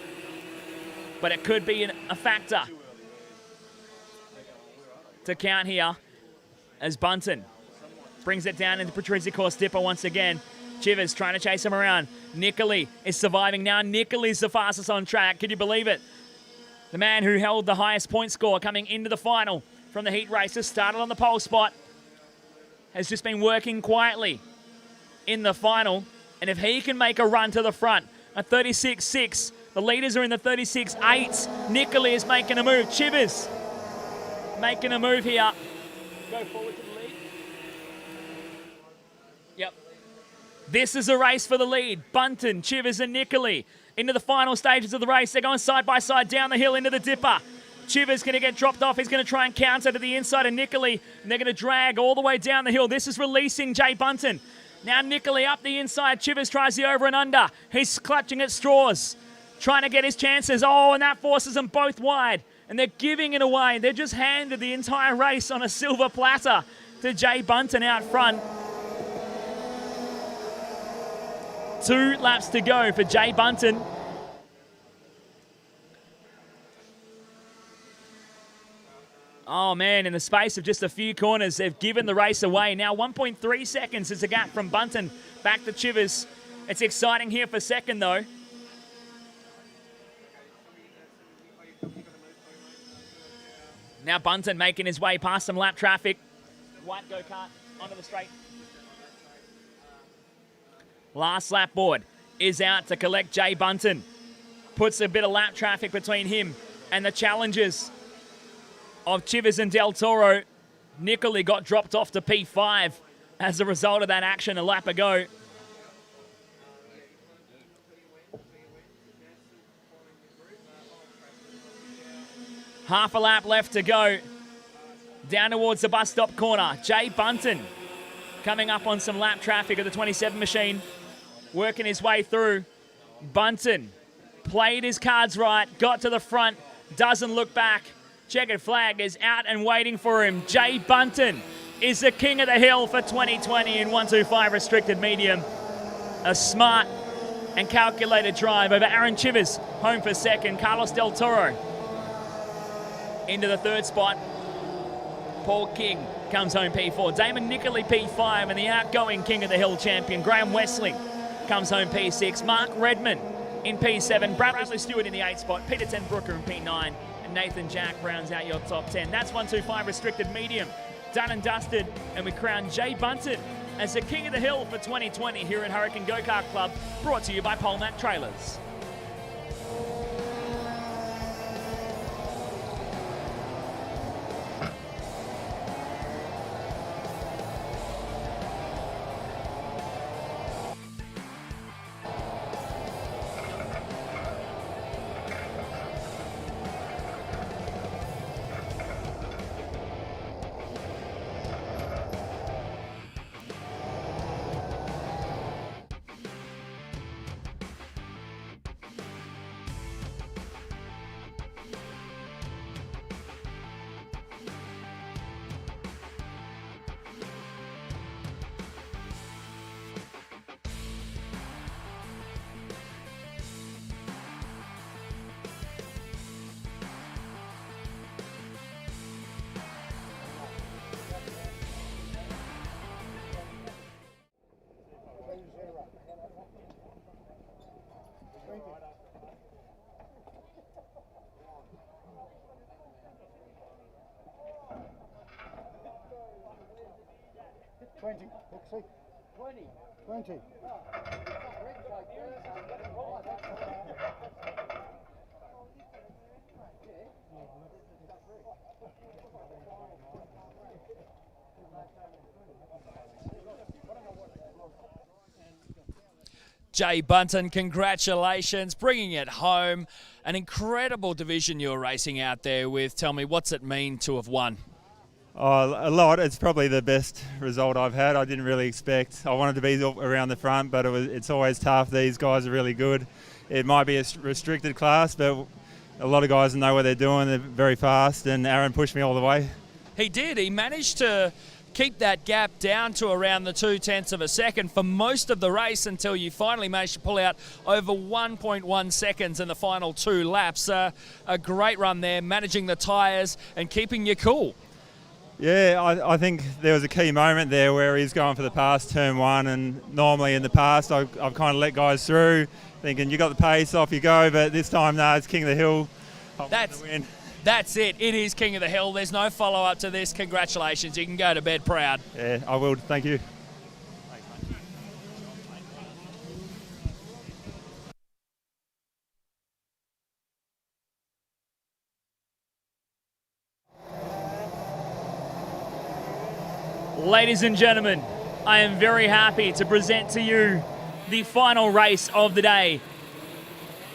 But it could be a factor to count here as Bunton brings it down into Patrizia Course Dipper once again. Chivers trying to chase him around. Nicoli is surviving now. Nicoli's the fastest on track. Could you believe it? The man who held the highest point score coming into the final from the heat races, started on the pole spot, has just been working quietly in the final And if he can make a run to the front, a 36.6, the leaders are in the 36.8. Nicoli is making a move. Chivers making a move here. Go forward to the lead. Yep. This is a race for the lead. Bunton, Chivers and Nicoli into the final stages of the race. They're going side by side down the hill into the dipper. Chivers going to get dropped off. He's going to try and counter to the inside of Nicoli. And they're going to drag all the way down the hill. This is releasing Jay Bunton. Now Nicoli up the inside. Chivers tries the over and under. He's clutching at straws, trying to get his chances. Oh, and that forces them both wide. And they're giving it away. They're just handed the entire race on a silver platter to Jay Bunton out front. 2 laps to go for Jay Bunton. Oh man, in the space of just a few corners, they've given the race away. Now 1.3 seconds is the gap from Bunton back to Chivers. It's exciting here for second though. Now Bunton making his way past some lap traffic. White go-kart onto the straight. Last lap board is out to collect Jay Bunton. Puts a bit of lap traffic between him and the challengers of Chivers and Del Toro. Nicoli got dropped off to P5 as a result of that action a lap ago. Half a lap left to go. Down towards the bus stop corner. Jay Bunton coming up on some lap traffic of the 27 machine. Working his way through. Bunton played his cards right. Got to the front. Doesn't look back. Checkered flag is out and waiting for him. Jay Bunton is the king of the hill for 2020 in 125 restricted medium. A smart and calculated drive over Aaron Chivers, home for second. Carlos Del Toro into the third spot. Paul King comes home P4. Damon Nicoli P5 and the outgoing king of the hill champion Graham Westling comes home P6. Mark Redman in P7. Bradley Stewart in the 8th spot. Peter Ten Brooker in P9. Nathan Jack rounds out your top 10. That's 125 restricted medium. Done and dusted, and we crown Jay Bunton as the king of the hill for 2020 here at Hurricane Go-Kart Club, brought to you by Polmac Trailers. Jay Bunton, congratulations, bringing it home. An incredible division you're racing out there with. Tell me, what's it mean to have won? Oh, a lot. It's probably the best result I've had. I didn't really expect. I wanted to be around the front, but it's always tough. These guys are really good. It might be a restricted class, but a lot of guys know what they're doing. They're very fast, and Aaron pushed me all the way. He did. He managed to keep that gap down to around the 0.2 of a second for most of the race until you finally managed to pull out over 1.1 seconds in the final 2 laps. A great run there, managing the tyres and keeping you cool. Yeah, I think there was a key moment there where he's going for the pass, turn 1, and normally in the past I've kind of let guys through, thinking you got the pace, off you go, but this time, no, it's King of the Hill. That's it. It is King of the Hill. There's no follow-up to this. Congratulations. You can go to bed proud. Yeah, I will. Thank you. Ladies and gentlemen, I am very happy to present to you the final race of the day.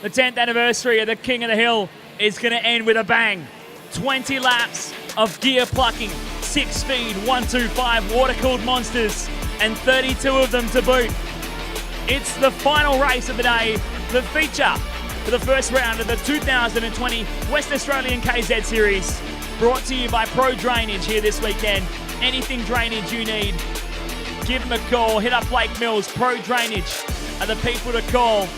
The 10th anniversary of the King of the Hill is going to end with a bang. 20 laps of gear plucking, 6-speed, 125 water-cooled monsters, and 32 of them to boot. It's the final race of the day, the feature for the first round of the 2020 West Australian KZ Series, brought to you by Pro Drainage here this weekend. Anything drainage you need, give them a call. Hit up Blake Mills. Pro Drainage are the people to call.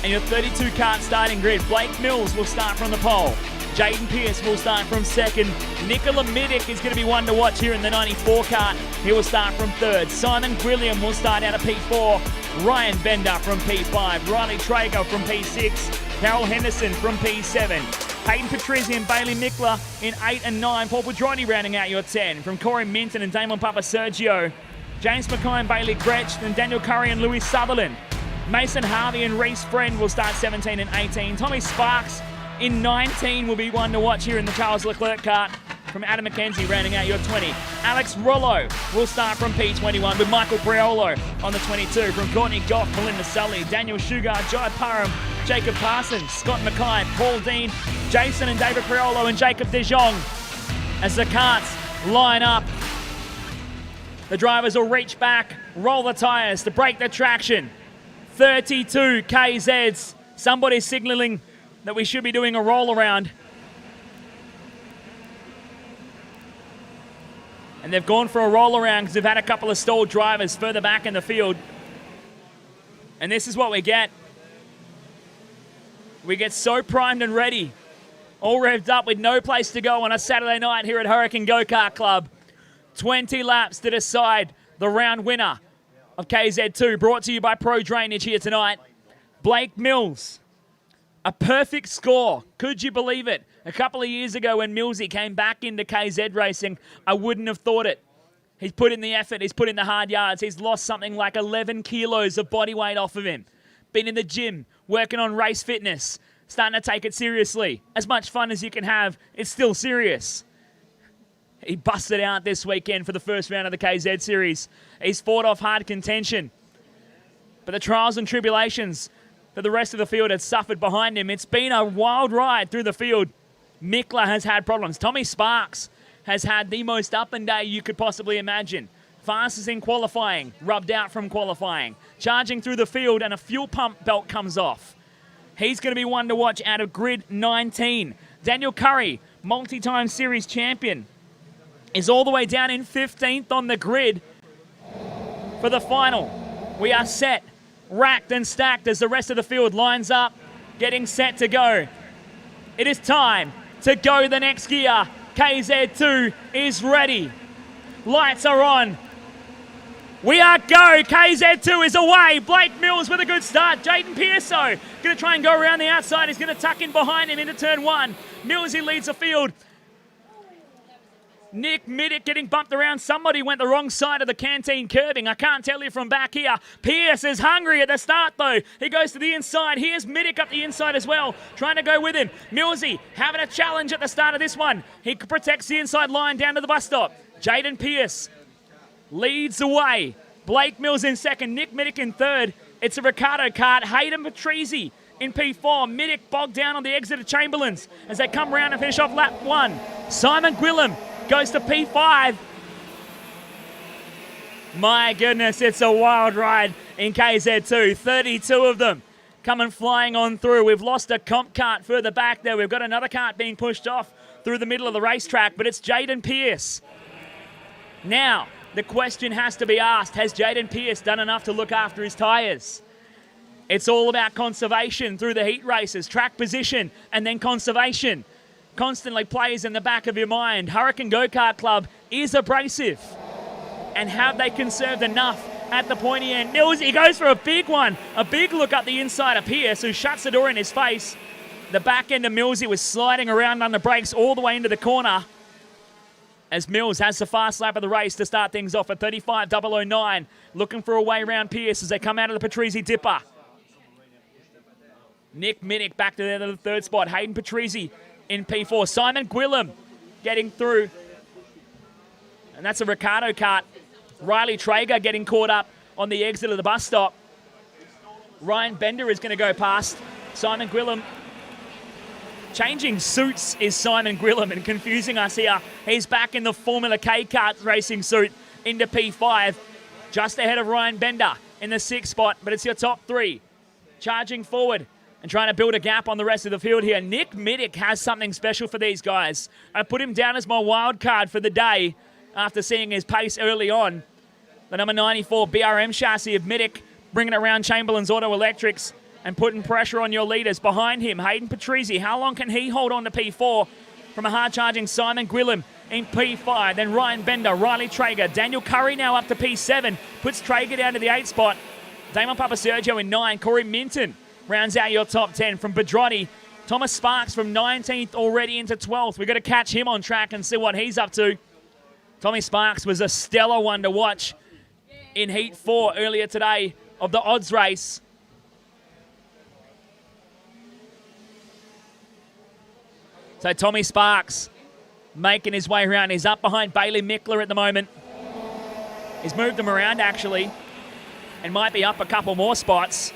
And your 32 kart starting grid. Blake Mills will start from the pole. Jaden Pearce will start from second. Nicola Middick is going to be one to watch here in the 94 kart. He will start from third. Simon Gwilliam will start out of P4. Ryan Bender from P5. Riley Traeger from P6. Carol Henderson from P7. Hayden Patrizzi and Bailey Mickler in 8 and 9. Paul Pedroni rounding out your 10. From Corey Minton and Damon Papa Sergio. James Mackay and Bailey Gretsch. And Daniel Curry and Louis Sutherland. Mason Harvey and Reese Friend will start 17 and 18. Tommy Sparks in 19 will be one to watch here in the Charles Leclerc kart. From Adam McKenzie rounding out your 20. Alex Rollo will start from P21 with Michael Priolo on the 22. From Courtney Goff, Melinda Sully, Daniel Sugar, Jai Parham, Jacob Parsons, Scott Mackay, Paul Dean, Jason and David Priolo and Jacob De Jong. As the karts line up, the drivers will reach back, roll the tyres to break the traction. 32 KZs. Somebody's signalling that we should be doing a roll around. And they've gone for a roll around because they've had a couple of stalled drivers further back in the field. And this is what we get. We get so primed and ready, all revved up with no place to go on a Saturday night here at Hurricane Go-Kart Club. 20 laps to decide the round winner of KZ2, brought to you by Pro Drainage here tonight. Blake Mills, a perfect score. Could you believe it? A couple of years ago when Millsy came back into KZ racing, I wouldn't have thought it. He's put in the effort, he's put in the hard yards, he's lost something like 11 kilos of body weight off of him. Been in the gym, working on race fitness, starting to take it seriously. As much fun as you can have, it's still serious. He busted out this weekend for the first round of the KZ Series. He's fought off hard contention. But the trials and tribulations that the rest of the field had suffered behind him, it's been a wild ride through the field. Mickler has had problems. Tommy Sparks has had the most up and day you could possibly imagine. Fastest in qualifying, rubbed out from qualifying. Charging through the field and a fuel pump belt comes off. He's going to be one to watch out of grid 19. Daniel Curry, multi-time series champion, is all the way down in 15th on the grid for the final. We are set, racked and stacked as the rest of the field lines up, getting set to go. It is time to go the next gear. KZ2 is ready. Lights are on. We are go. KZ2 is away. Blake Mills with a good start. Jaden Pearso going to try and go around the outside. He's going to tuck in behind him into turn one. Millsy leads the field. Nick Middick getting bumped around. Somebody went the wrong side of the canteen curbing. I can't tell you from back here. Pierce is hungry at the start, though. He goes to the inside. Here's Middick up the inside as well, trying to go with him. Millsy having a challenge at the start of this one. He protects the inside line down to the bus stop. Jaden Pierce leads the way. Blake Mills in second. Nick Middick in third. It's a Ricardo kart. Hayden Patrizzi in P4. Middick bogged down on the exit of Chamberlain's as they come round and finish off lap one. Simon Gwillam goes to P5. My goodness, it's a wild ride in KZ2. 32 of them coming flying on through. We've lost a comp kart further back there. We've got another kart being pushed off through the middle of the racetrack, but it's Jaden Pierce. Now, the question has to be asked, has Jaden Pierce done enough to look after his tyres? It's all about conservation through the heat races, track position, and then conservation. Constantly plays in the back of your mind. Hurricane Go-Kart Club is abrasive. And have they conserved enough at the pointy end? Millsy goes for a big one. A big look up the inside of Pierce, who shuts the door in his face. The back end of Millsy was sliding around on the brakes all the way into the corner. As Mills has the fast lap of the race to start things off at 35.009. Looking for a way around Pierce as they come out of the Patrizzi dipper. Nick Middick back to the third spot. Hayden Patrizzi in P4. Simon Gwillam getting through. And that's a Ricardo kart Riley Traeger getting caught up on the exit of the bus stop. Ryan Bender is going to go past Simon Gwilym. Changing suits is Simon Gwilym and confusing us here. He's back in the Formula K kart racing suit into P5, just ahead of Ryan Bender in the 6th spot, but it's your top 3. Charging forward and trying to build a gap on the rest of the field here. Nick Middick has something special for these guys. I put him down as my wild card for the day after seeing his pace early on. The number 94 BRM chassis of Middick bringing around Chamberlain's Auto Electrics and putting pressure on your leaders. Behind him, Hayden Patrizi. How long can he hold on to P4 from a hard-charging Simon Gwilym in P5? Then Ryan Bender, Riley Traeger, Daniel Curry now up to P7, puts Traeger down to the 8th spot. Damon Papasergio in 9. Corey Minton rounds out your top 10 from Bedrotti. Thomas Sparks from 19th already into 12th. We've got to catch him on track and see what he's up to. Tommy Sparks was a stellar one to watch in Heat 4 earlier today of the odds race. So Tommy Sparks making his way around. He's up behind Bailey Mickler at the moment. He's moved them around actually and might be up a couple more spots.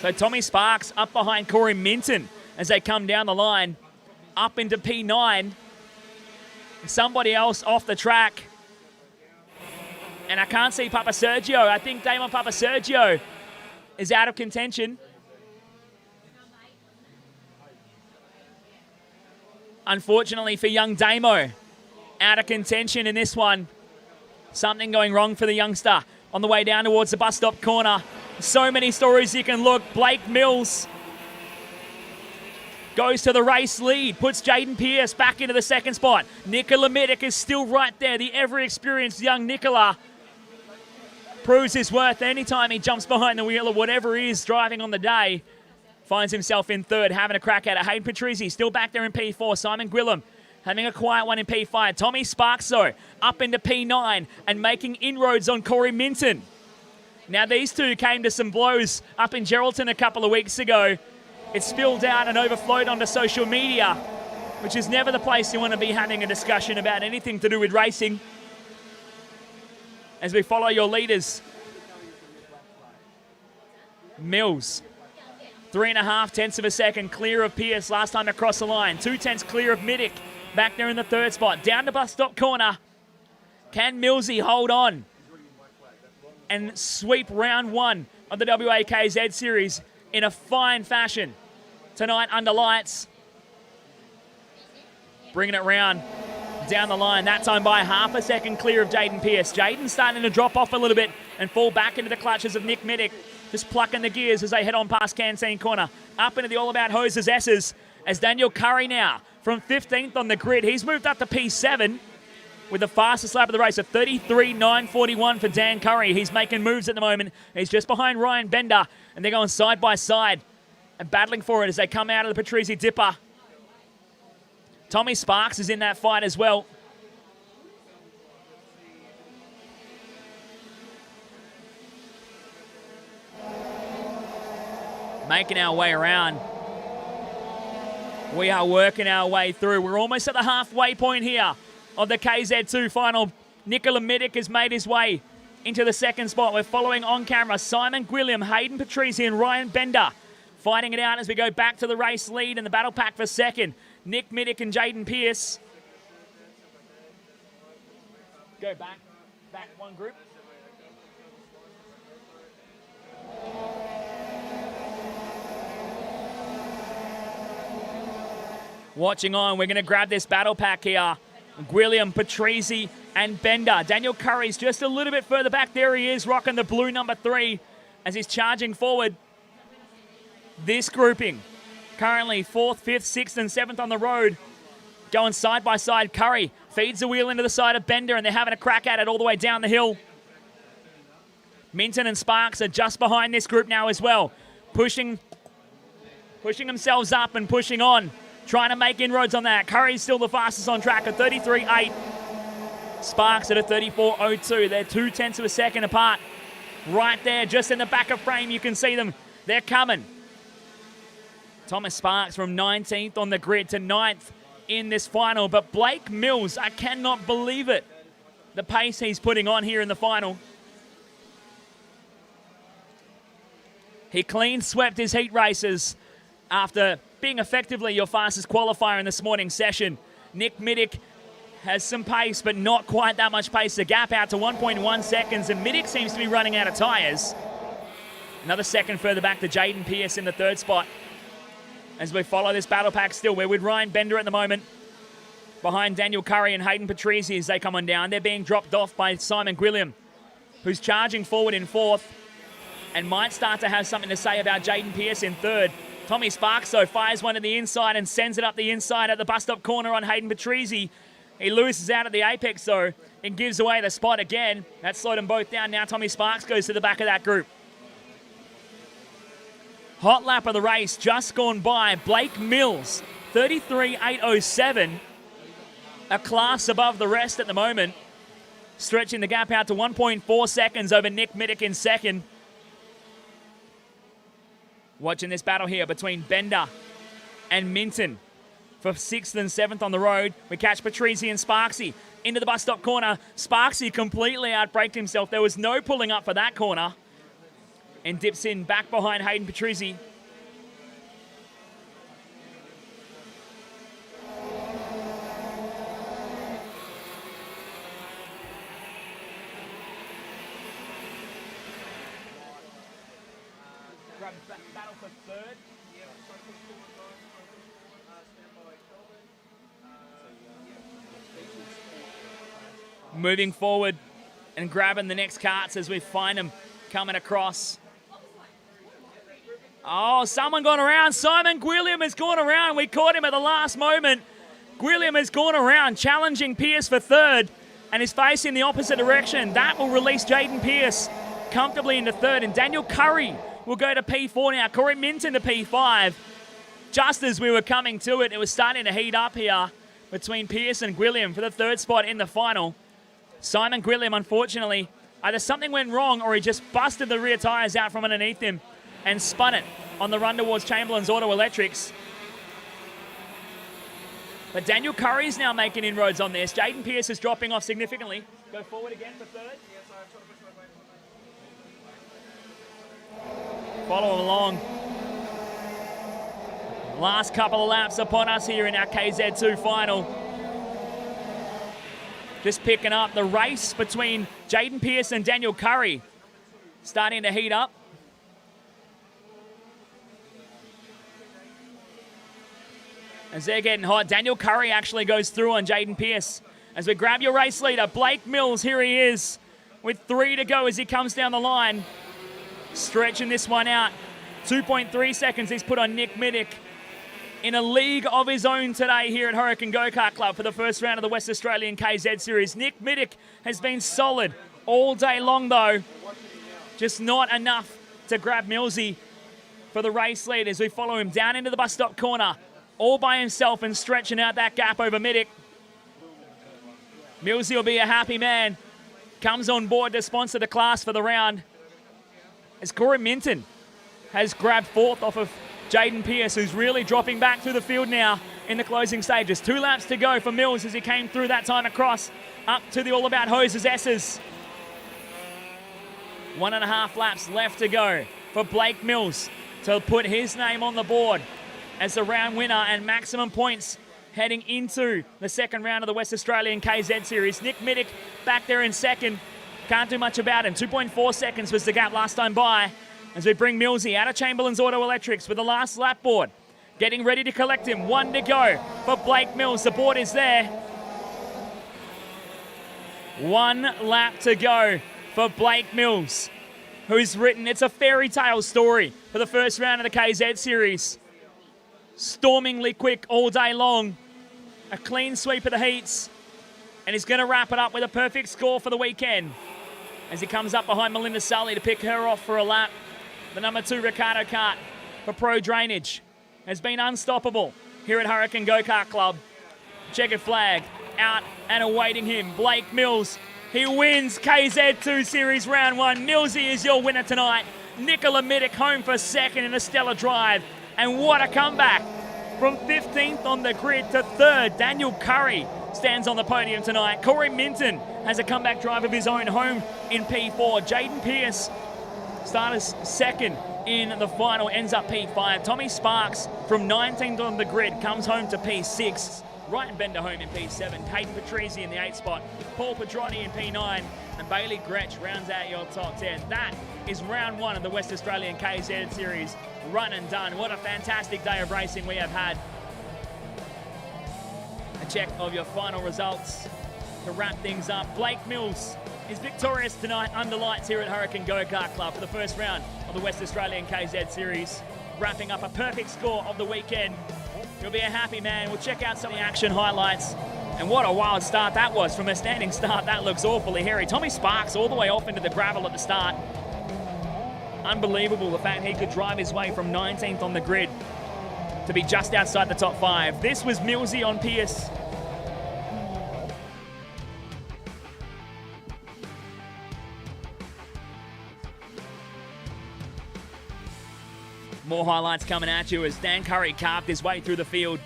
So Tommy Sparks up behind Corey Minton as they come down the line, up into P9. Somebody else off the track. And I can't see Papasergio. I think Damon Papasergio is out of contention. Unfortunately for young Damo, out of contention in this one. Something going wrong for the youngster on the way down towards the bus stop corner. So many stories you can look. Blake Mills goes to the race lead, puts Jaden Pierce back into the 2nd spot. Nicola Middick is still right there. The ever-experienced young Nicola proves his worth anytime he jumps behind the wheel of whatever he is driving on the day. Finds himself in 3rd, having a crack at it. Hayden Patrizi still back there in P4. Simon Gwilym having a quiet one in P5. Tommy Sparks, though, up into P9 and making inroads on Corey Minton. Now, these two came to some blows up in Geraldton a couple of weeks ago. It spilled out and overflowed onto social media, which is never the place you want to be having a discussion about anything to do with racing. As we follow your leaders. Mills, 3.5 tenths of a second clear of Pierce last time across the line. 2 tenths clear of Middick, back there in the 3rd spot. Down to bus stop corner. Can Millsy hold on and sweep round 1 of the WAKZ Series in a fine fashion tonight under lights? Bringing it round down the line, that time by 0.5 second clear of Jaden Pierce. Jaden starting to drop off a little bit and fall back into the clutches of Nick Middick. Just plucking the gears as they head on past Canteen Corner. Up into the All About Hoses S's as Daniel Curry now from 15th on the grid. He's moved up to P7 with the fastest lap of the race, a 33.941 for Dan Curry. He's making moves at the moment. He's just behind Ryan Bender, and they're going side by side and battling for it as they come out of the Patrizi Dipper. Tommy Sparks is in that fight as well. Making our way around. We are working our way through. We're almost at the halfway point here of the KZ2 final. Nicola Middick has made his way into the 2nd spot. We're following on camera Simon Gwilym, Hayden Patrizi and Ryan Bender fighting it out as we go back to the race lead in the battle pack for 2nd. Nick Middick and Jaden Pierce. Go back one group. Watching on, we're going to grab this battle pack here. Gwilym, Patrizi, and Bender. Daniel Curry's just a little bit further back. There he is, rocking the blue number 3 as he's charging forward. This grouping, currently 4th, 5th, 6th, and 7th on the road. Going side by side. Curry feeds the wheel into the side of Bender, and they're having a crack at it all the way down the hill. Minton and Sparks are just behind this group now as well. Pushing themselves up and pushing on. Trying to make inroads on that. Curry's still the fastest on track at 33.8. Sparks at a 34.02. They're 2 tenths of a second apart. Right there, just in the back of frame, you can see them. They're coming. Thomas Sparks from 19th on the grid to 9th in this final. But Blake Mills, I cannot believe it. the pace he's putting on here in the final. He clean swept his heat races after being effectively your fastest qualifier in this morning's session. Nick Middick has some pace, but not quite that much pace. The gap out to 1.1 seconds, and Middick seems to be running out of tyres. Another second further back to Jaden Pierce in the third spot. As we follow this battle pack still, we're with Ryan Bender at the moment, behind Daniel Curry and Hayden Patrizi as they come on down. They're being dropped off by Simon Gwilliam, who's charging forward in fourth and might start to have something to say about Jaden Pierce in third. Tommy Sparks, though, fires one to the inside and sends it up the inside at the bus stop corner on Hayden Patrizi. He loses out at the apex, though, and gives away the spot again. That slowed them both down. Now Tommy Sparks goes to the back of that group. Hot lap of the race just gone by. Blake Mills, 33.807. A class above the rest at the moment. Stretching the gap out to 1.4 seconds over Nick Middick in second. Watching this battle here between Bender and Minton for 6th and 7th on the road. We catch Patrizi and Sparksy into the bus stop corner. Sparksy completely outbraked himself. There was no pulling up for that corner. And dips in back behind Hayden Patrizi. Battle for third. Moving forward and grabbing the next carts as we find them coming across. Oh, someone gone around. Simon Gwilliam has gone around. We caught him at the last moment. Gwilliam has gone around, challenging Pierce for third, and is facing the opposite direction. That will release Jaden Pierce comfortably into third, and Daniel Curry will go to P4 now. Corey Minton to P5. Just as we were coming to it, it was starting to heat up here between Pierce and Gwilliam for the third spot in the final. Simon Gwilliam, unfortunately, either something went wrong or he just busted the rear tyres out from underneath him and spun it on the run towards Chamberlain's Auto Electrics. But Daniel Curry's now making inroads on this. Jaden Pierce is dropping off significantly. Go forward again for third. Follow along. Last couple of laps upon us here in our KZ2 final. Just picking up the race between Jaden Pierce and Daniel Curry. Starting to heat up. As they're getting hot, Daniel Curry actually goes through on Jaden Pierce. As we grab your race leader, Blake Mills, here he is, with 3 to go as he comes down the line. Stretching this one out. 2.3 seconds he's put on Nick Middick. In a league of his own today here at Hurricane Go-Kart Club for the first round of the West Australian KZ Series. Nick Middick has been solid all day long, though. Just not enough to grab Millsy for the race lead as we follow him down into the bus stop corner, all by himself and stretching out that gap over Middick. Millsy will be a happy man. Comes on board to sponsor the class for the round. As Corey Minton has grabbed fourth off of Jaden Pierce, who's really dropping back through the field now in the closing stages. 2 laps to go for Mills as he came through that time across up to the All About Hoses S's. 1.5 laps left to go for Blake Mills to put his name on the board as the round winner and maximum points heading into the second round of the West Australian KZ Series. Nick Middick back there in second. Can't do much about him. 2.4 seconds was the gap last time by. As we bring Millsy out of Chamberlain's Auto Electrics with the last lap board. Getting ready to collect him. 1 to go for Blake Mills. The board is there. 1 lap to go for Blake Mills, who's written it's a fairy tale story for the first round of the KZ Series. Stormingly quick all day long. A clean sweep of the heats. And he's going to wrap it up with a perfect score for the weekend. As he comes up behind Melinda Sully to pick her off for a lap. The number 2 Ricardo Kart for Pro Drainage has been unstoppable here at Hurricane Go-Kart Club. Checkered flag out and awaiting him. Blake Mills, he wins KZ2 Series Round 1. Millsy is your winner tonight. Nicola Middick home for second in a stellar drive. And what a comeback from 15th on the grid to third. Daniel Curry stands on the podium tonight. Corey Minton has a comeback drive of his own home in P4. Jaden Pierce started second in the final, ends up P5. Tommy Sparks from 19th on the grid comes home to P6. Ryan Bender home in P7. Hayden Patrizi in the 8th spot. Paul Pedrotti in P9. And Bailey Gretsch rounds out your top 10. That is round 1 of the West Australian KZ Series. Run and done. What a fantastic day of racing we have had. A check of your final results to wrap things up. Blake Mills is victorious tonight under lights here at Hurricane Go-Kart Club for the first round of the West Australian KZ Series, wrapping up a perfect score of the weekend. You'll be a happy man. We'll check out some of the action highlights. And what a wild start that was. From a standing start, that looks awfully hairy. Tommy Sparks all the way off into the gravel at the start. Unbelievable the fact he could drive his way from 19th on the grid to be just outside the top 5. This was Millsy on Pierce. More highlights coming at you as Dan Curry carved his way through the field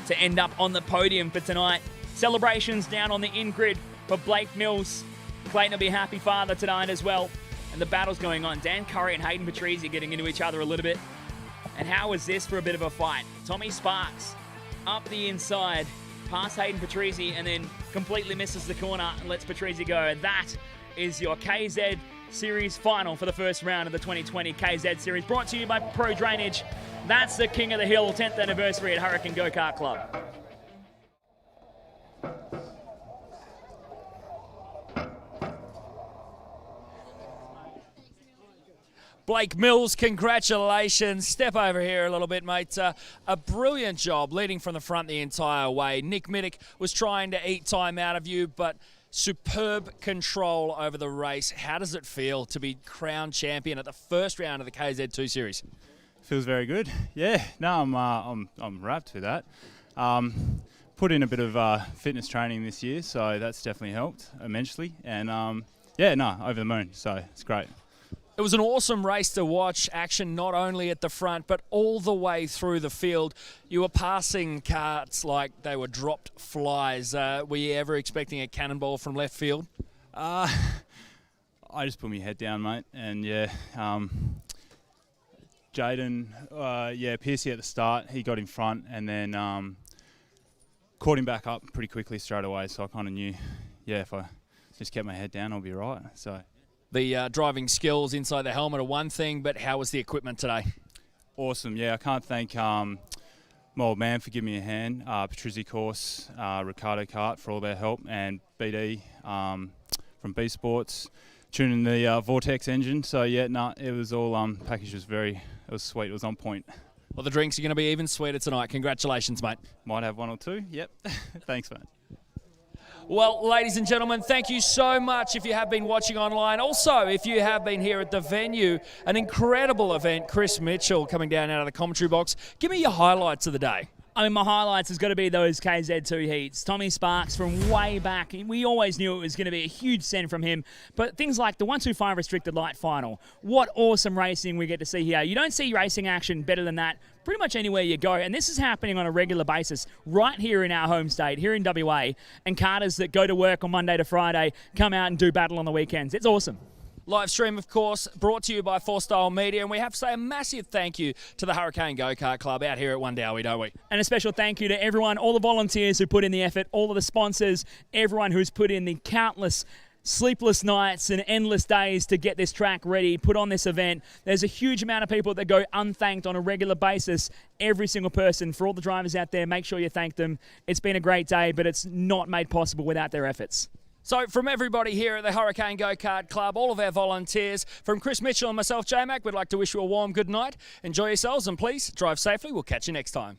to end up on the podium for tonight. Celebrations down on the in-grid for Blake Mills. Clayton will be a happy father tonight as well. And the battle's going on. Dan Curry and Hayden Patrizi getting into each other a little bit. And how was this for a bit of a fight? Tommy Sparks up the inside, past Hayden Patrizi, and then completely misses the corner and lets Patrizi go. That is your KZ Series final for the first round of the 2020 KZ Series, brought to you by Pro Drainage. That's the King of the Hill 10th anniversary at Hurricane Go-Kart Club. Blake Mills, congratulations. Step over here a little bit, mate. A brilliant job leading from the front the entire way. Nick Middick was trying to eat time out of you, but superb control over the race. How does it feel to be crowned champion at the first round of the KZ2 Series? Feels very good. Yeah, no, I'm wrapped with that. Put in a bit of fitness training this year, so that's definitely helped immensely. And yeah, no, over the moon. So it's great. It was an awesome race to watch. Action not only at the front, but all the way through the field. You were passing karts like they were dropped flies. Were you ever expecting a cannonball from left field? I just put my head down, mate. And yeah, Jaden, Piercy at the start, he got in front and then caught him back up pretty quickly straight away. So I kind of knew, yeah, if I just kept my head down, I'll be right. So. The driving skills inside the helmet are one thing, but how was the equipment today? Awesome, yeah. I can't thank my old man for giving me a hand, Patrizi Course, Ricardo Kart for all their help, and BD from B Sports, tuning the Vortex engine. So yeah, it was all package was it was sweet, it was on point. Well, the drinks are going to be even sweeter tonight. Congratulations, mate. Might have one or two, yep. Thanks, mate. Well, ladies and gentlemen, thank you so much if you have been watching online. Also, if you have been here at the venue, an incredible event. Chris Mitchell coming down out of the commentary box. Give me your highlights of the day. I mean, my highlights has got to be those KZ2 heats. Tommy Sparks from way back. We always knew it was going to be a huge send from him. But things like the 125 restricted light final. What awesome racing we get to see here. You don't see racing action better than that pretty much anywhere you go. And this is happening on a regular basis right here in our home state, here in WA. And karters that go to work on Monday to Friday come out and do battle on the weekends. It's awesome. Live stream, of course, brought to you by Four Style Media, and we have to say a massive thank you to the Hurricane Go-Kart Club out here at Wundowie, don't we? And a special thank you to everyone, all the volunteers who put in the effort, all of the sponsors, everyone who's put in the countless sleepless nights and endless days to get this track ready, put on this event. There's a huge amount of people that go unthanked on a regular basis. Every single person, for all the drivers out there, make sure you thank them. It's been a great day, but it's not made possible without their efforts. So from everybody here at the Hurricane Go-Kart Club, all of our volunteers, from Chris Mitchell and myself, J-Mac, we'd like to wish you a warm good night. Enjoy yourselves and please drive safely. We'll catch you next time.